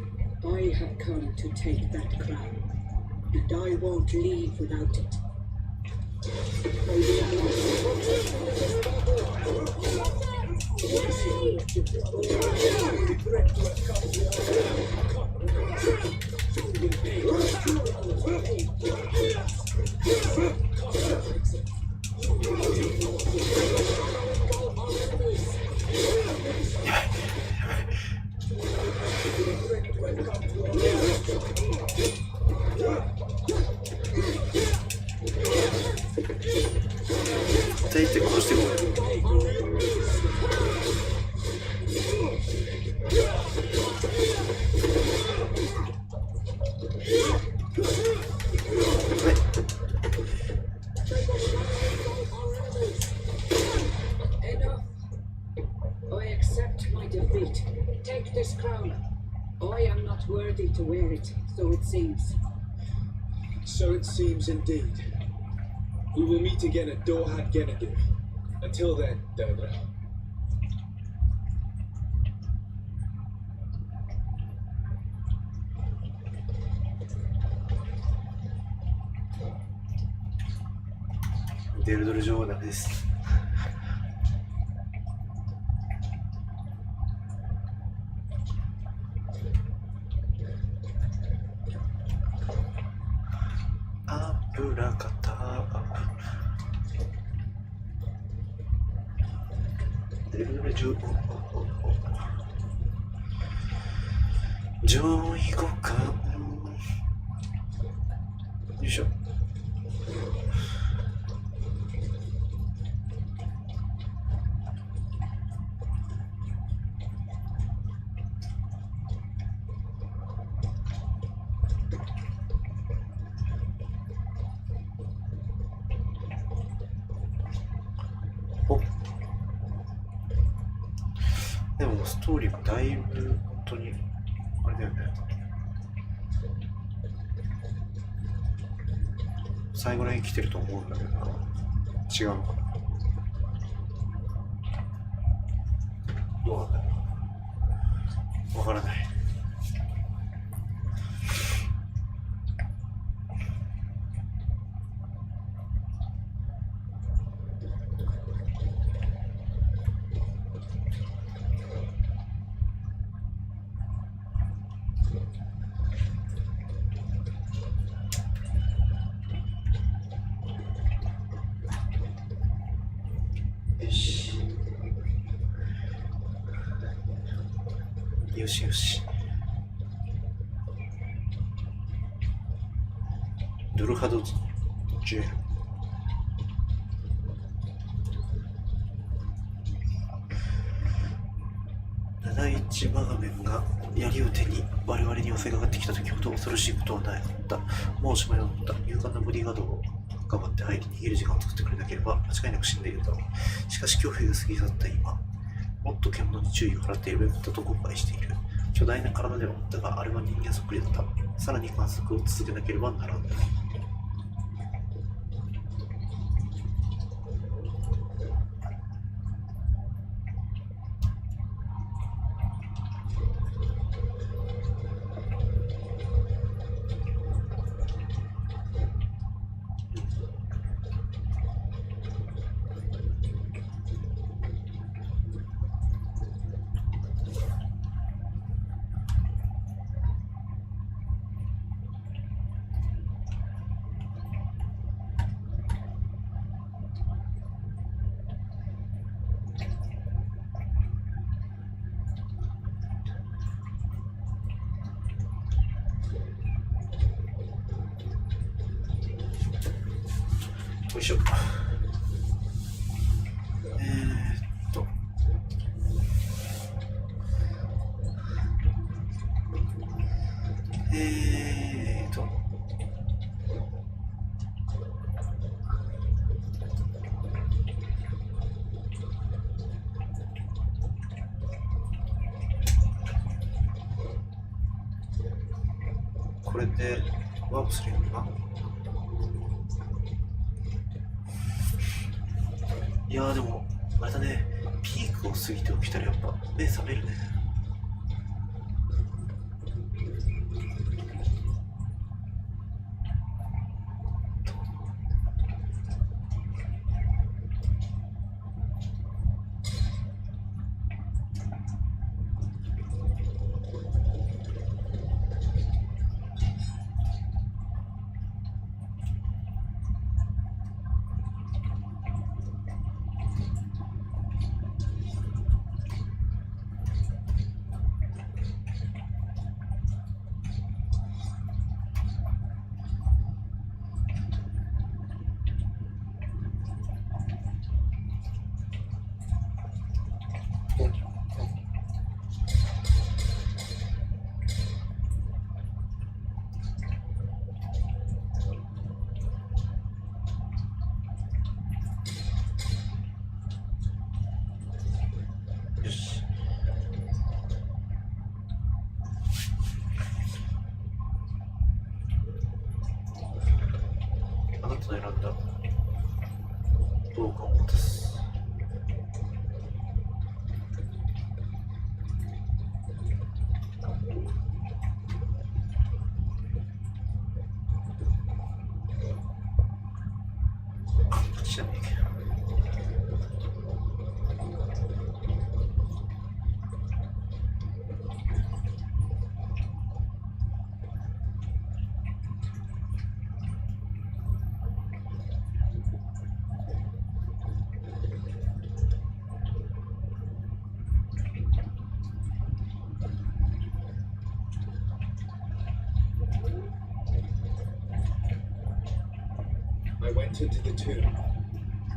I have come to take that crown, and I won't leave without it. I accept my defeat. Take this crown. I am not worthy to wear it, so it seems. So it seems indeed. We will meet again at Dorhat Genadu. Until then, Deirdre. デルドル女王はダメです。アブラカタデルドル女王上位互換よいしょ。でもストーリーもだいぶ本当にあれだよね。最後らへん来てると思うんだけどな。違うのかな。どうなんだろう。わからない。よしよし。ドルハドジェル。71マガメンが槍を手に我々に襲いかかってきた時ほど恐ろしいことはなかった。もうしまいだった。勇敢なボディーガードを頑張って入り逃げる時間を作ってくれなければ間違いなく死んでいるだろう。しかし恐怖が過ぎ去った今、もっと獣に注意を払っていればよかったと後悔している。巨大な体ではあったが、あれは人間そっくりだった。さらに観測を続けなければならない。よいしょ。これでワープするよな。いやーでもあれだね、ピークを過ぎて起きたらやっぱ目覚めるね。よし。あなたの選んだ動画を渡す。知らないけど。I went into the tomb.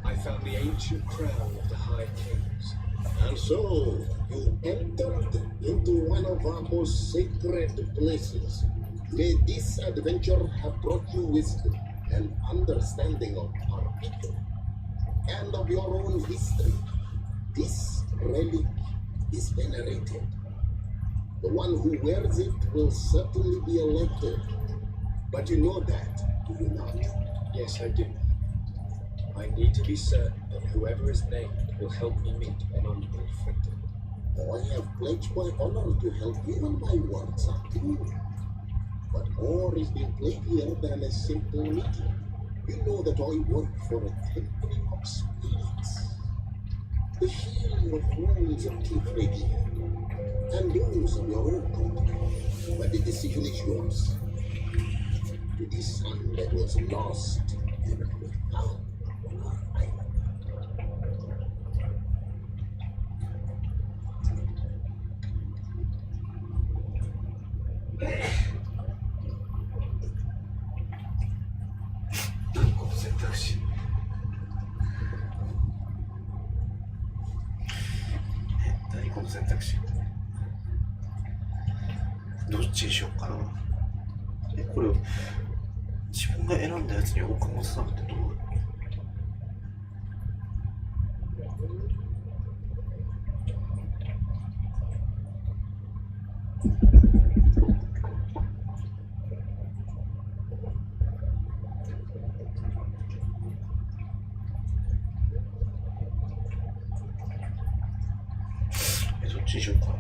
I found the ancient crown of the High Kings. And so, you entered into one of our most sacred places. May this adventure have brought you wisdom and understanding of our people and of your own history. This relic is venerated. The one who wears it will certainly be elected. But you know that, do you not? Yes, I do. I need to be certain that whoever is named will help me meet an honorable victim. I have pledged my honor to help you, and my words are true. But more is being played here than a simple meeting. You know that I work for a tempering of spirits, the healing of wounds of Tifredi, and those of your own country. But the decision is yours. To this son that was lost and found on our island. 何個の選択肢。何個の選択肢。どっちにしようかな。これを自分が選んだやつにお金持たなくてどうなの？どっちにしようかな。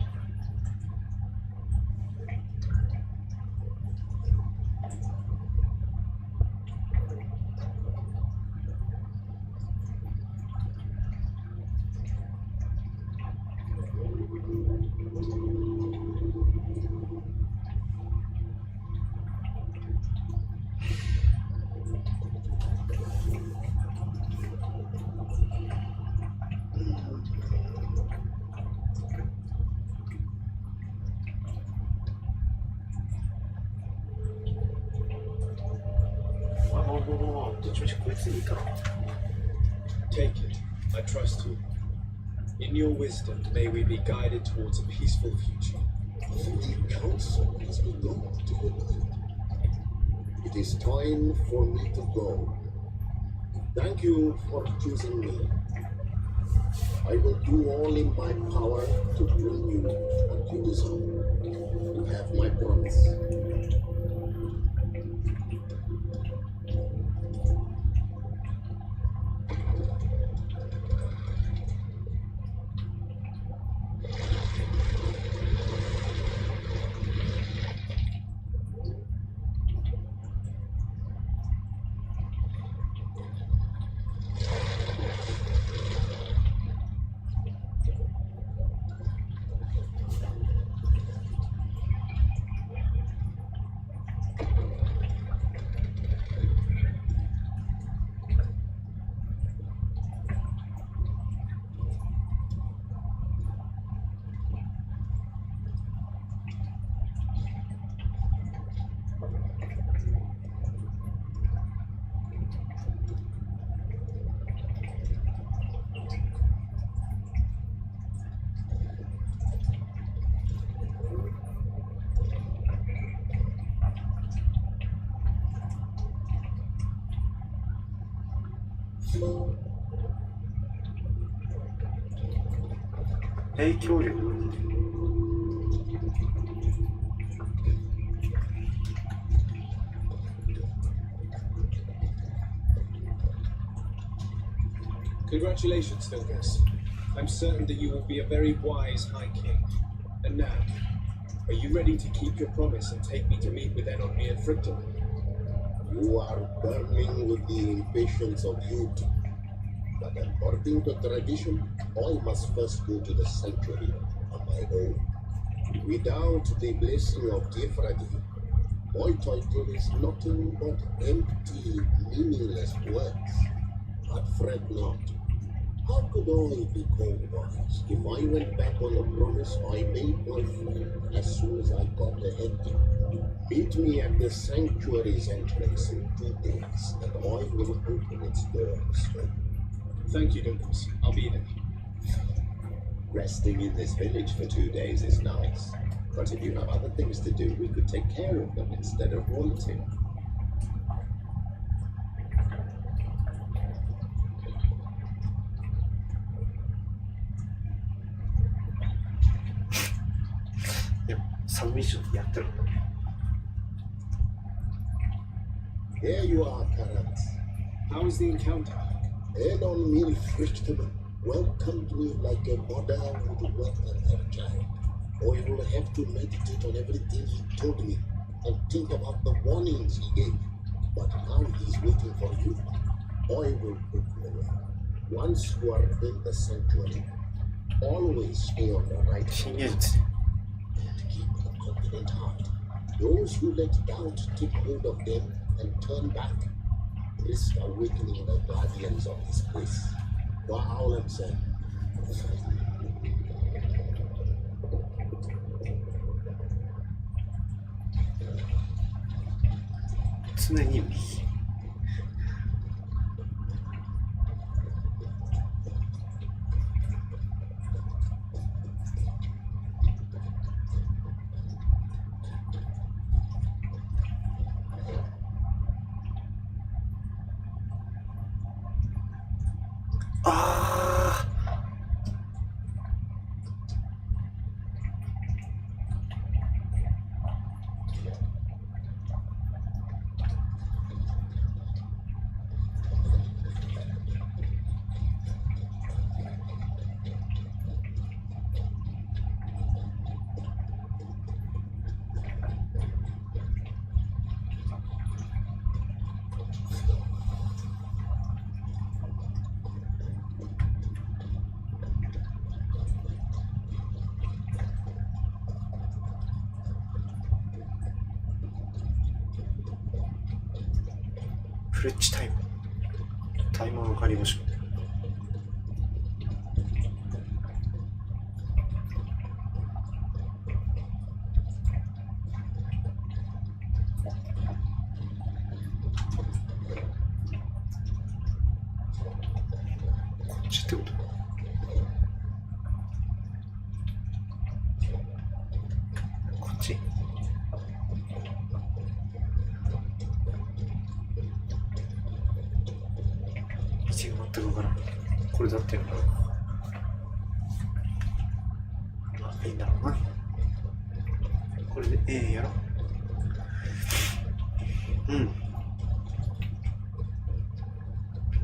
どっちみちこいついいかな。 Take it. I trust you. In your wisdom, may we be guided towards a peaceful future. The council has begun to unite. It is time for me to go. Thank you for choosing me. I will do all in my power to bring you what you deserve. You have my promise. 影響力。Congratulations, Vilgas. I'm certain that you will be a very wise High King. And now, are you ready to keep your promise and take me to meet with Enormi and Fricton? You are burning with the impatience of youth. But according to tradition, I must first go to the sanctuary on my own. Without the blessing of Tifradi, my title is nothing but empty, meaningless words. But fret not. How could I be called wise if I went back on the promise I made my friend as soon as I got the heading? Meet me at the sanctuary's entrance in 2 days, and I will open its doors for you. Thank you, Vilgas. I'll be there. Resting in this village for 2 days is nice, but if you have other things to do, we could take care of them instead of waiting. Here you are, Karat. How was the encounter? Enormi Frichtman welcomed me like a mother would welcome her child. I will have to meditate on everything he told me and think about the warnings he gave. But now he's waiting for you. I will put you away. Once you are in the sanctuary, always stay on the right path and keep a confident heart. Those who let doubt take hold of them and turn back risk awakening the guardians of this place. Wow, I'm saying. 常に右。あフレッチタイム。タイマーを借りましょう。こっちってこと？こっち？全く分からん。これだってるのかな。まあいいんだろうな。これでやろう。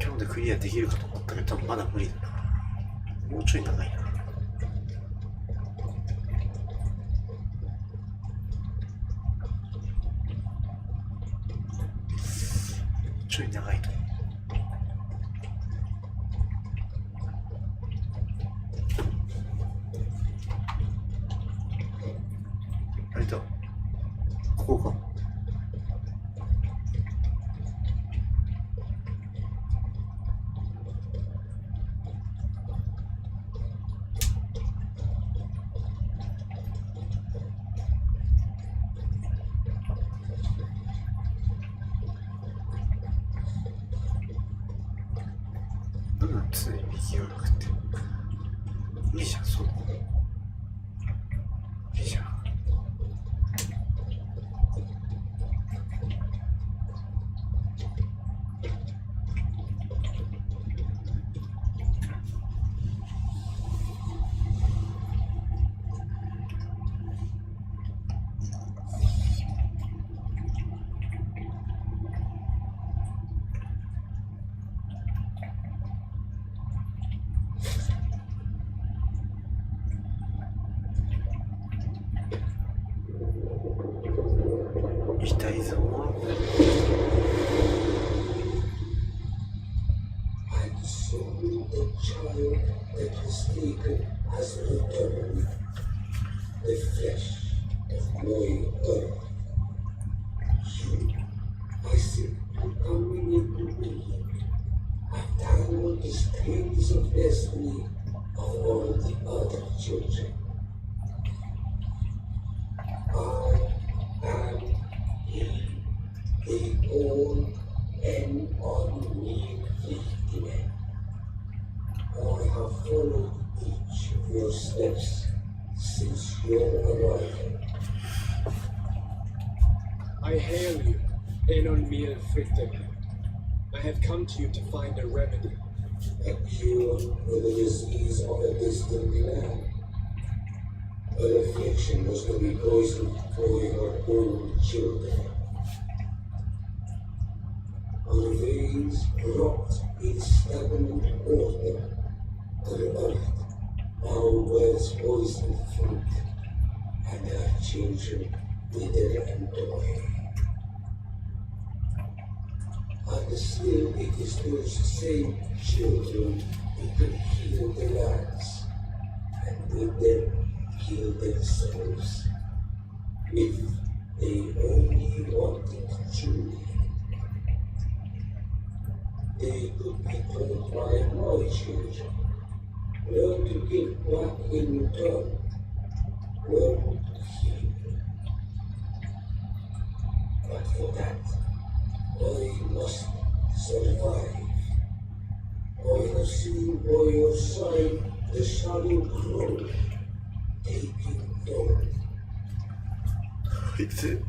今日でクリアできるかと思ったけど、多分まだ無理だな。もうちょい長いな。もうちょい長いと。こうか。常に右がなくて。いいじゃん、そう。いいじゃん。痛いぞ。And soon the child that was taken has returned, the flesh of my earth. You, I see you coming into me, a tangled the strings of destiny of all the other children. I am he, the old and unmeet victim. I have followed each of your steps since your arrival. I hail you, Enon Miel Frithim. I have come to you to find a remedy. A cure for the disease of a distant land. An affliction was to be poisoned for your own children. Our veins dropped in stagnant water, unearthed, bound by its poisoned fruit, and our children wither and die. And still it is those same children who can heal the lands, and with them heal themselves, if they only wanted truly. They could be taught by my children, learn to give back in return, learn to heal. But for that, I must survive. I have seen by your side the shadow grow, taking form. Fed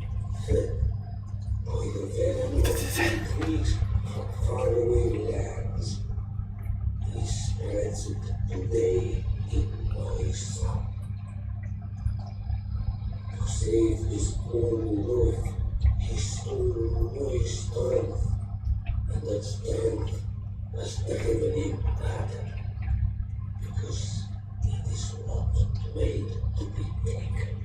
by the venom of the trees from faraway lands, he Today, in my son, to save his own life, he stole my strength, and that strength has driven him mad, because it is not made to be taken.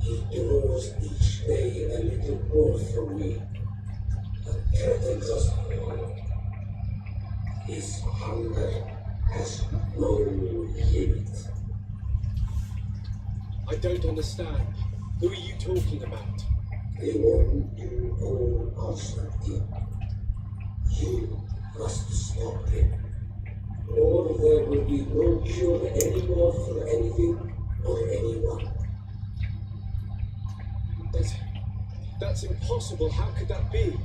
He draws each day a little more from me, and threatens us all. His hunger has no limit. I don't understand. Who are you talking about? The one you call Constantine. You must stop him, or there will be no cure anymore for anything or anyone. That's impossible. How could that be?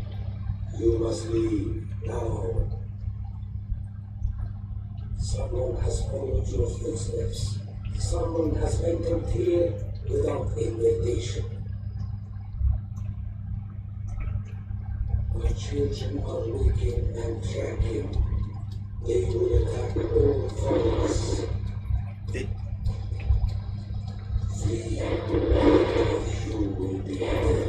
You must leave now. Someone has followed your footsteps. Someone has entered here without invitation. My children are looking and tracking. They will attack all followers. Flee, or you will be dead.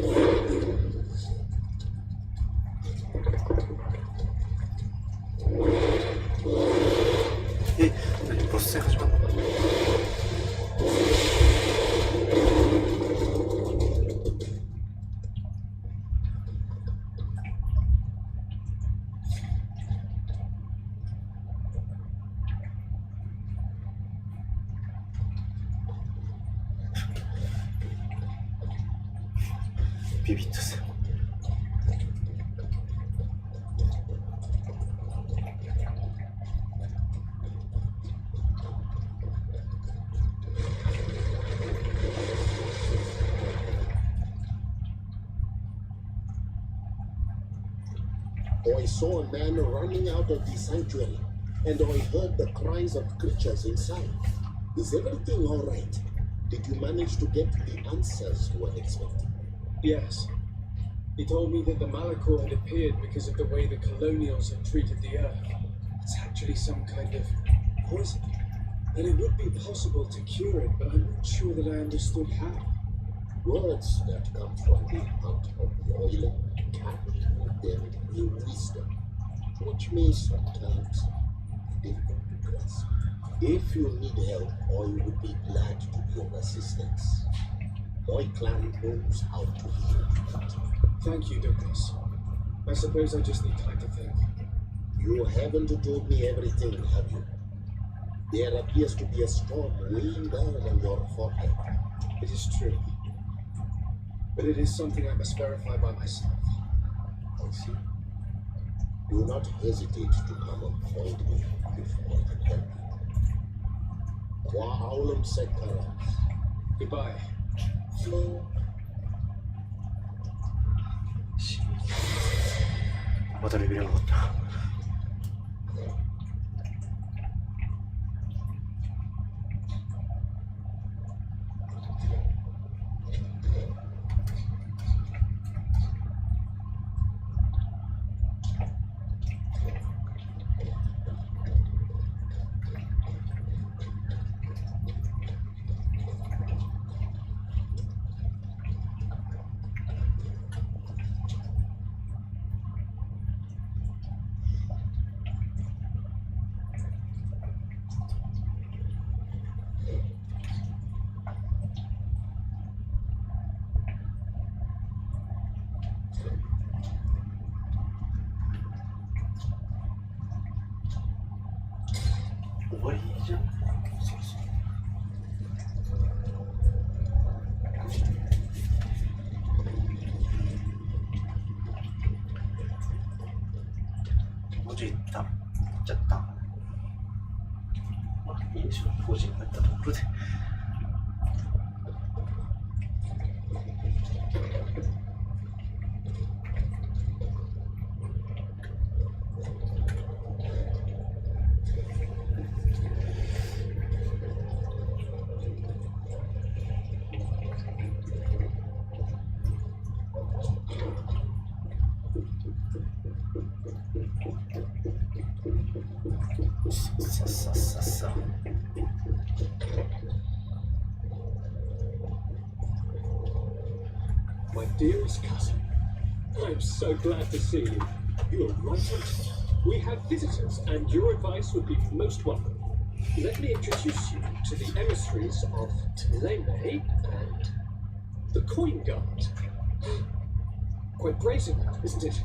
何ボス戦始まるの？ビビッとする。I saw a man running out of the sanctuary, and I heard the cries of creatures inside. Is everything all right? Did you manage to get the answers you were expecting? Yes. He told me that the Malachor had appeared because of the way the colonials had treated the Earth. It's actually some kind of poison. And it would be possible to cure it, but I'm not sure that I understood how. Words that come from the heart of the oil carry with them new wisdom, which may sometimes be difficult to grasp. If you need help, I would be glad to be of assistance. My clan knows how to heal. Thank you, Douglas. I suppose I just need time to think. You haven't told me everything, have you? There appears to be a storm weighing down on your forehead. It is true. But it is something I must verify by myself. I see. Do not hesitate to come and find me if I can help you. Qua aulum sectaras. Goodbye. またレベルが上がった。終わりじゃん。そうそう。文字いった。いっちゃった。まあいいでしょう。文字になったところで。ささささ。My dearest cousin, I am so glad to see you. You are right on time. We have visitors, and your advice would be most welcome. Let me introduce you to the emissaries of Tleme and the Coin Guard. Quite brazen, isn't it?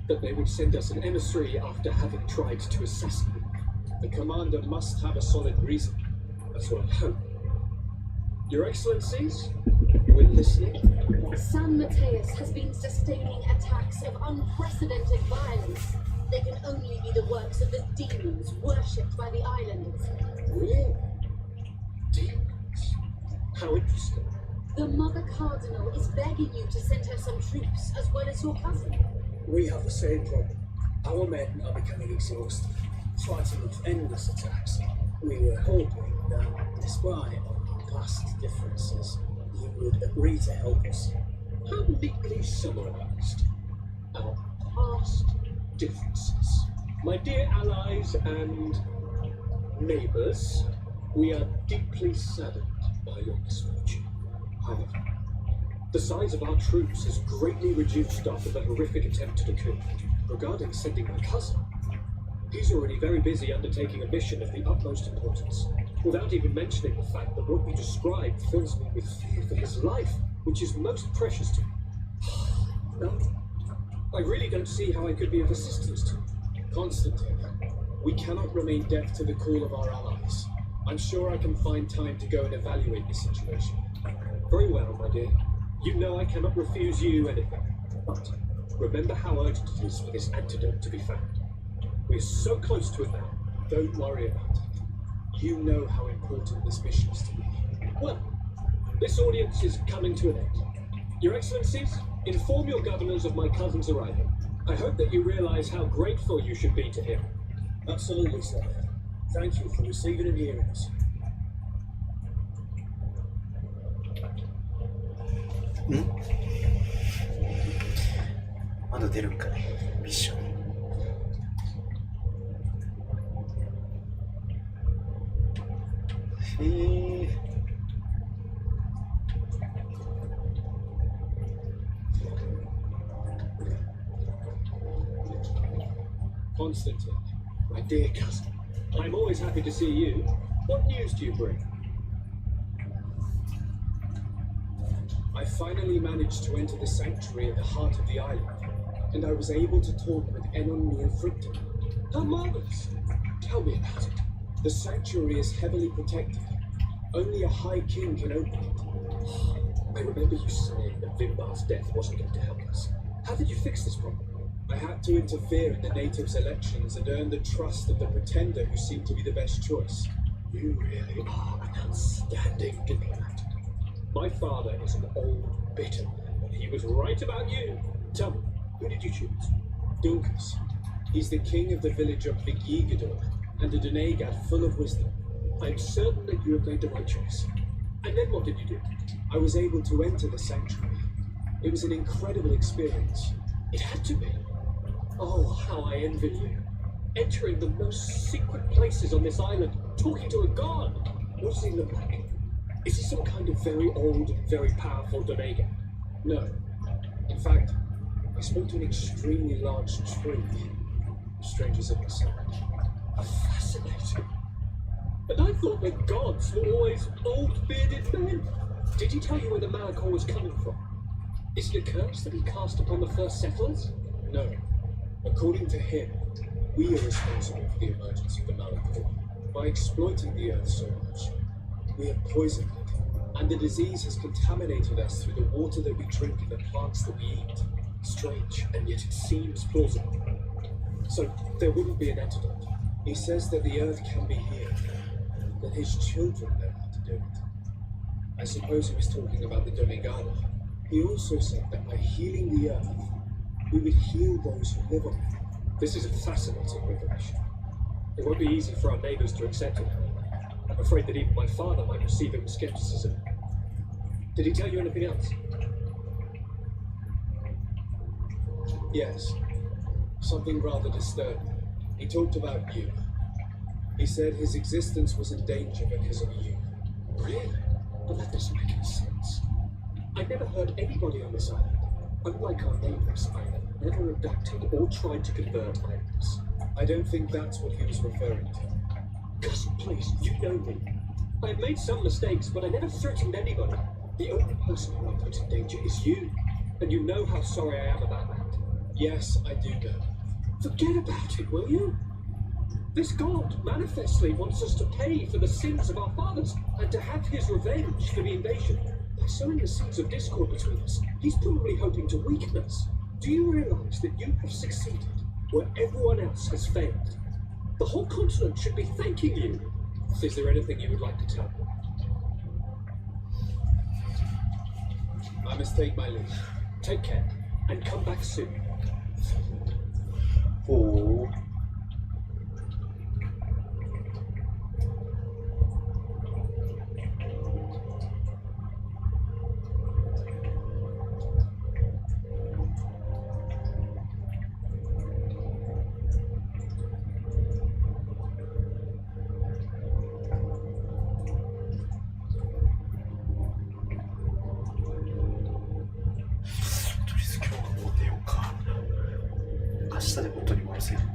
That they would send us an emissary after having tried to assassinate. The commander must have a solid reason. That's what I hope. Your Excellencies, we're listening. San Mateus has been sustaining attacks of unprecedented violence. They can only be the works of the demons worshipped by the islanders. Really? Demons? How interesting. The Mother Cardinal is begging you to send her some troops, as well as your cousin. We have the same problem. Our men are becoming exhausted, fighting off endless attacks. We were hoping that, despite our past differences, you would agree to help us. How neatly summarized. Our past differences. My dear allies and neighbors, we are deeply saddened by your misfortune. However, the size of our troops has greatly reduced after the horrific attempt at a coup. Regarding sending my cousin, he's already very busy undertaking a mission of the utmost importance, without even mentioning the fact that what you described fills me with fear for his life, which is most precious to me. No, I really don't see how I could be of assistance to you. Constantine, we cannot remain deaf to the call of our allies. I'm sure I can find time to go and evaluate the situation. Very well, my dear. You know I cannot refuse you anything. But remember how urgent it is for this antidote to be found. We're so close to it now. Don't worry about it. You know how important this mission is to me. Well, this audience is coming to an end. Your Excellencies, inform your governors of my cousin's arrival. I hope that you realize how grateful you should be to him. Absolutely, sir. Thank you for receiving and hearing us. まだ出るんかね、ミッション。へえ。Constantine, my dear cousin, I'm always happy to see you. What news do you bring? I finally managed to enter the sanctuary at the heart of the island, and I was able to talk with Enon Neofricton. How marvelous! Tell me about it. The sanctuary is heavily protected. Only a high king can open it. I remember you saying that Vimbar's death wasn't going to help us. How did you fix this problem? I had to interfere in the natives' elections and earn the trust of the pretender who seemed to be the best choice. You really are an outstanding diplomat. My father is an old, bitter man, but he was right about you. Tell me, who did you choose? Dunkus. He's the king of the village of Vigigador, and a Donegad full of wisdom. I'm certain that you have made the right choice. And then what did you do? I was able to enter the sanctuary. It was an incredible experience. It had to be. Oh, how I envy you. Entering the most secret places on this island, talking to a god. What does he look like? Is he some kind of very old and very powerful Donegad? No. In fact, I spoke to an extremely large tree. Strangers at my side. Fascinating. And I thought the gods were always old bearded men. Did he tell you where the Malachor was coming from? Is it a curse that he cast upon the first settlers? No. According to him, we are responsible for the emergence of the Malachor. By exploiting the earth so much, we have poisoned it, and the disease has contaminated us through the water that we drink and the plants that we eat. Strange, and yet it seems plausible. So, there wouldn't be an antidote. He says that the earth can be healed, that his children know how to do it. I suppose he was talking about the Donegada. He also said that by healing the earth, we would heal those who live on it. This is a fascinating revelation. It won't be easy for our neighbors to accept it. I'm afraid that even my father might receive it with skepticism. Did he tell you anything else? Yes. Something rather disturbing. He talked about you. He said his existence was in danger because of you. Really? But that doesn't make any sense. I never heard anybody on this island. Unlike our neighbors, I have never abducted or tried to convert islanders. I don't think that's what he was referring to. Cousin, please, you know me. I have made some mistakes, but I never threatened anybody. The only person who I put in danger is you. And you know how sorry I am about that. Yes, I do know. Forget about it, will you? This god manifestly wants us to pay for the sins of our fathers and to have his revenge for the invasion. By sowing the seeds of discord between us, he's probably hoping to weaken us. Do you realize that you have succeeded where everyone else has failed? The whole continent should be thanking you. Is there anything you would like to tell me? I must take my leave. Take care and come back soon. おー。とりあえず今日はもう寝ようか。明日で本当に終わらせる。よ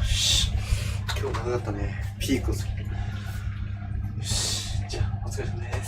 し、今日長かったね。ピークをする。よし、じゃあお疲れ様です。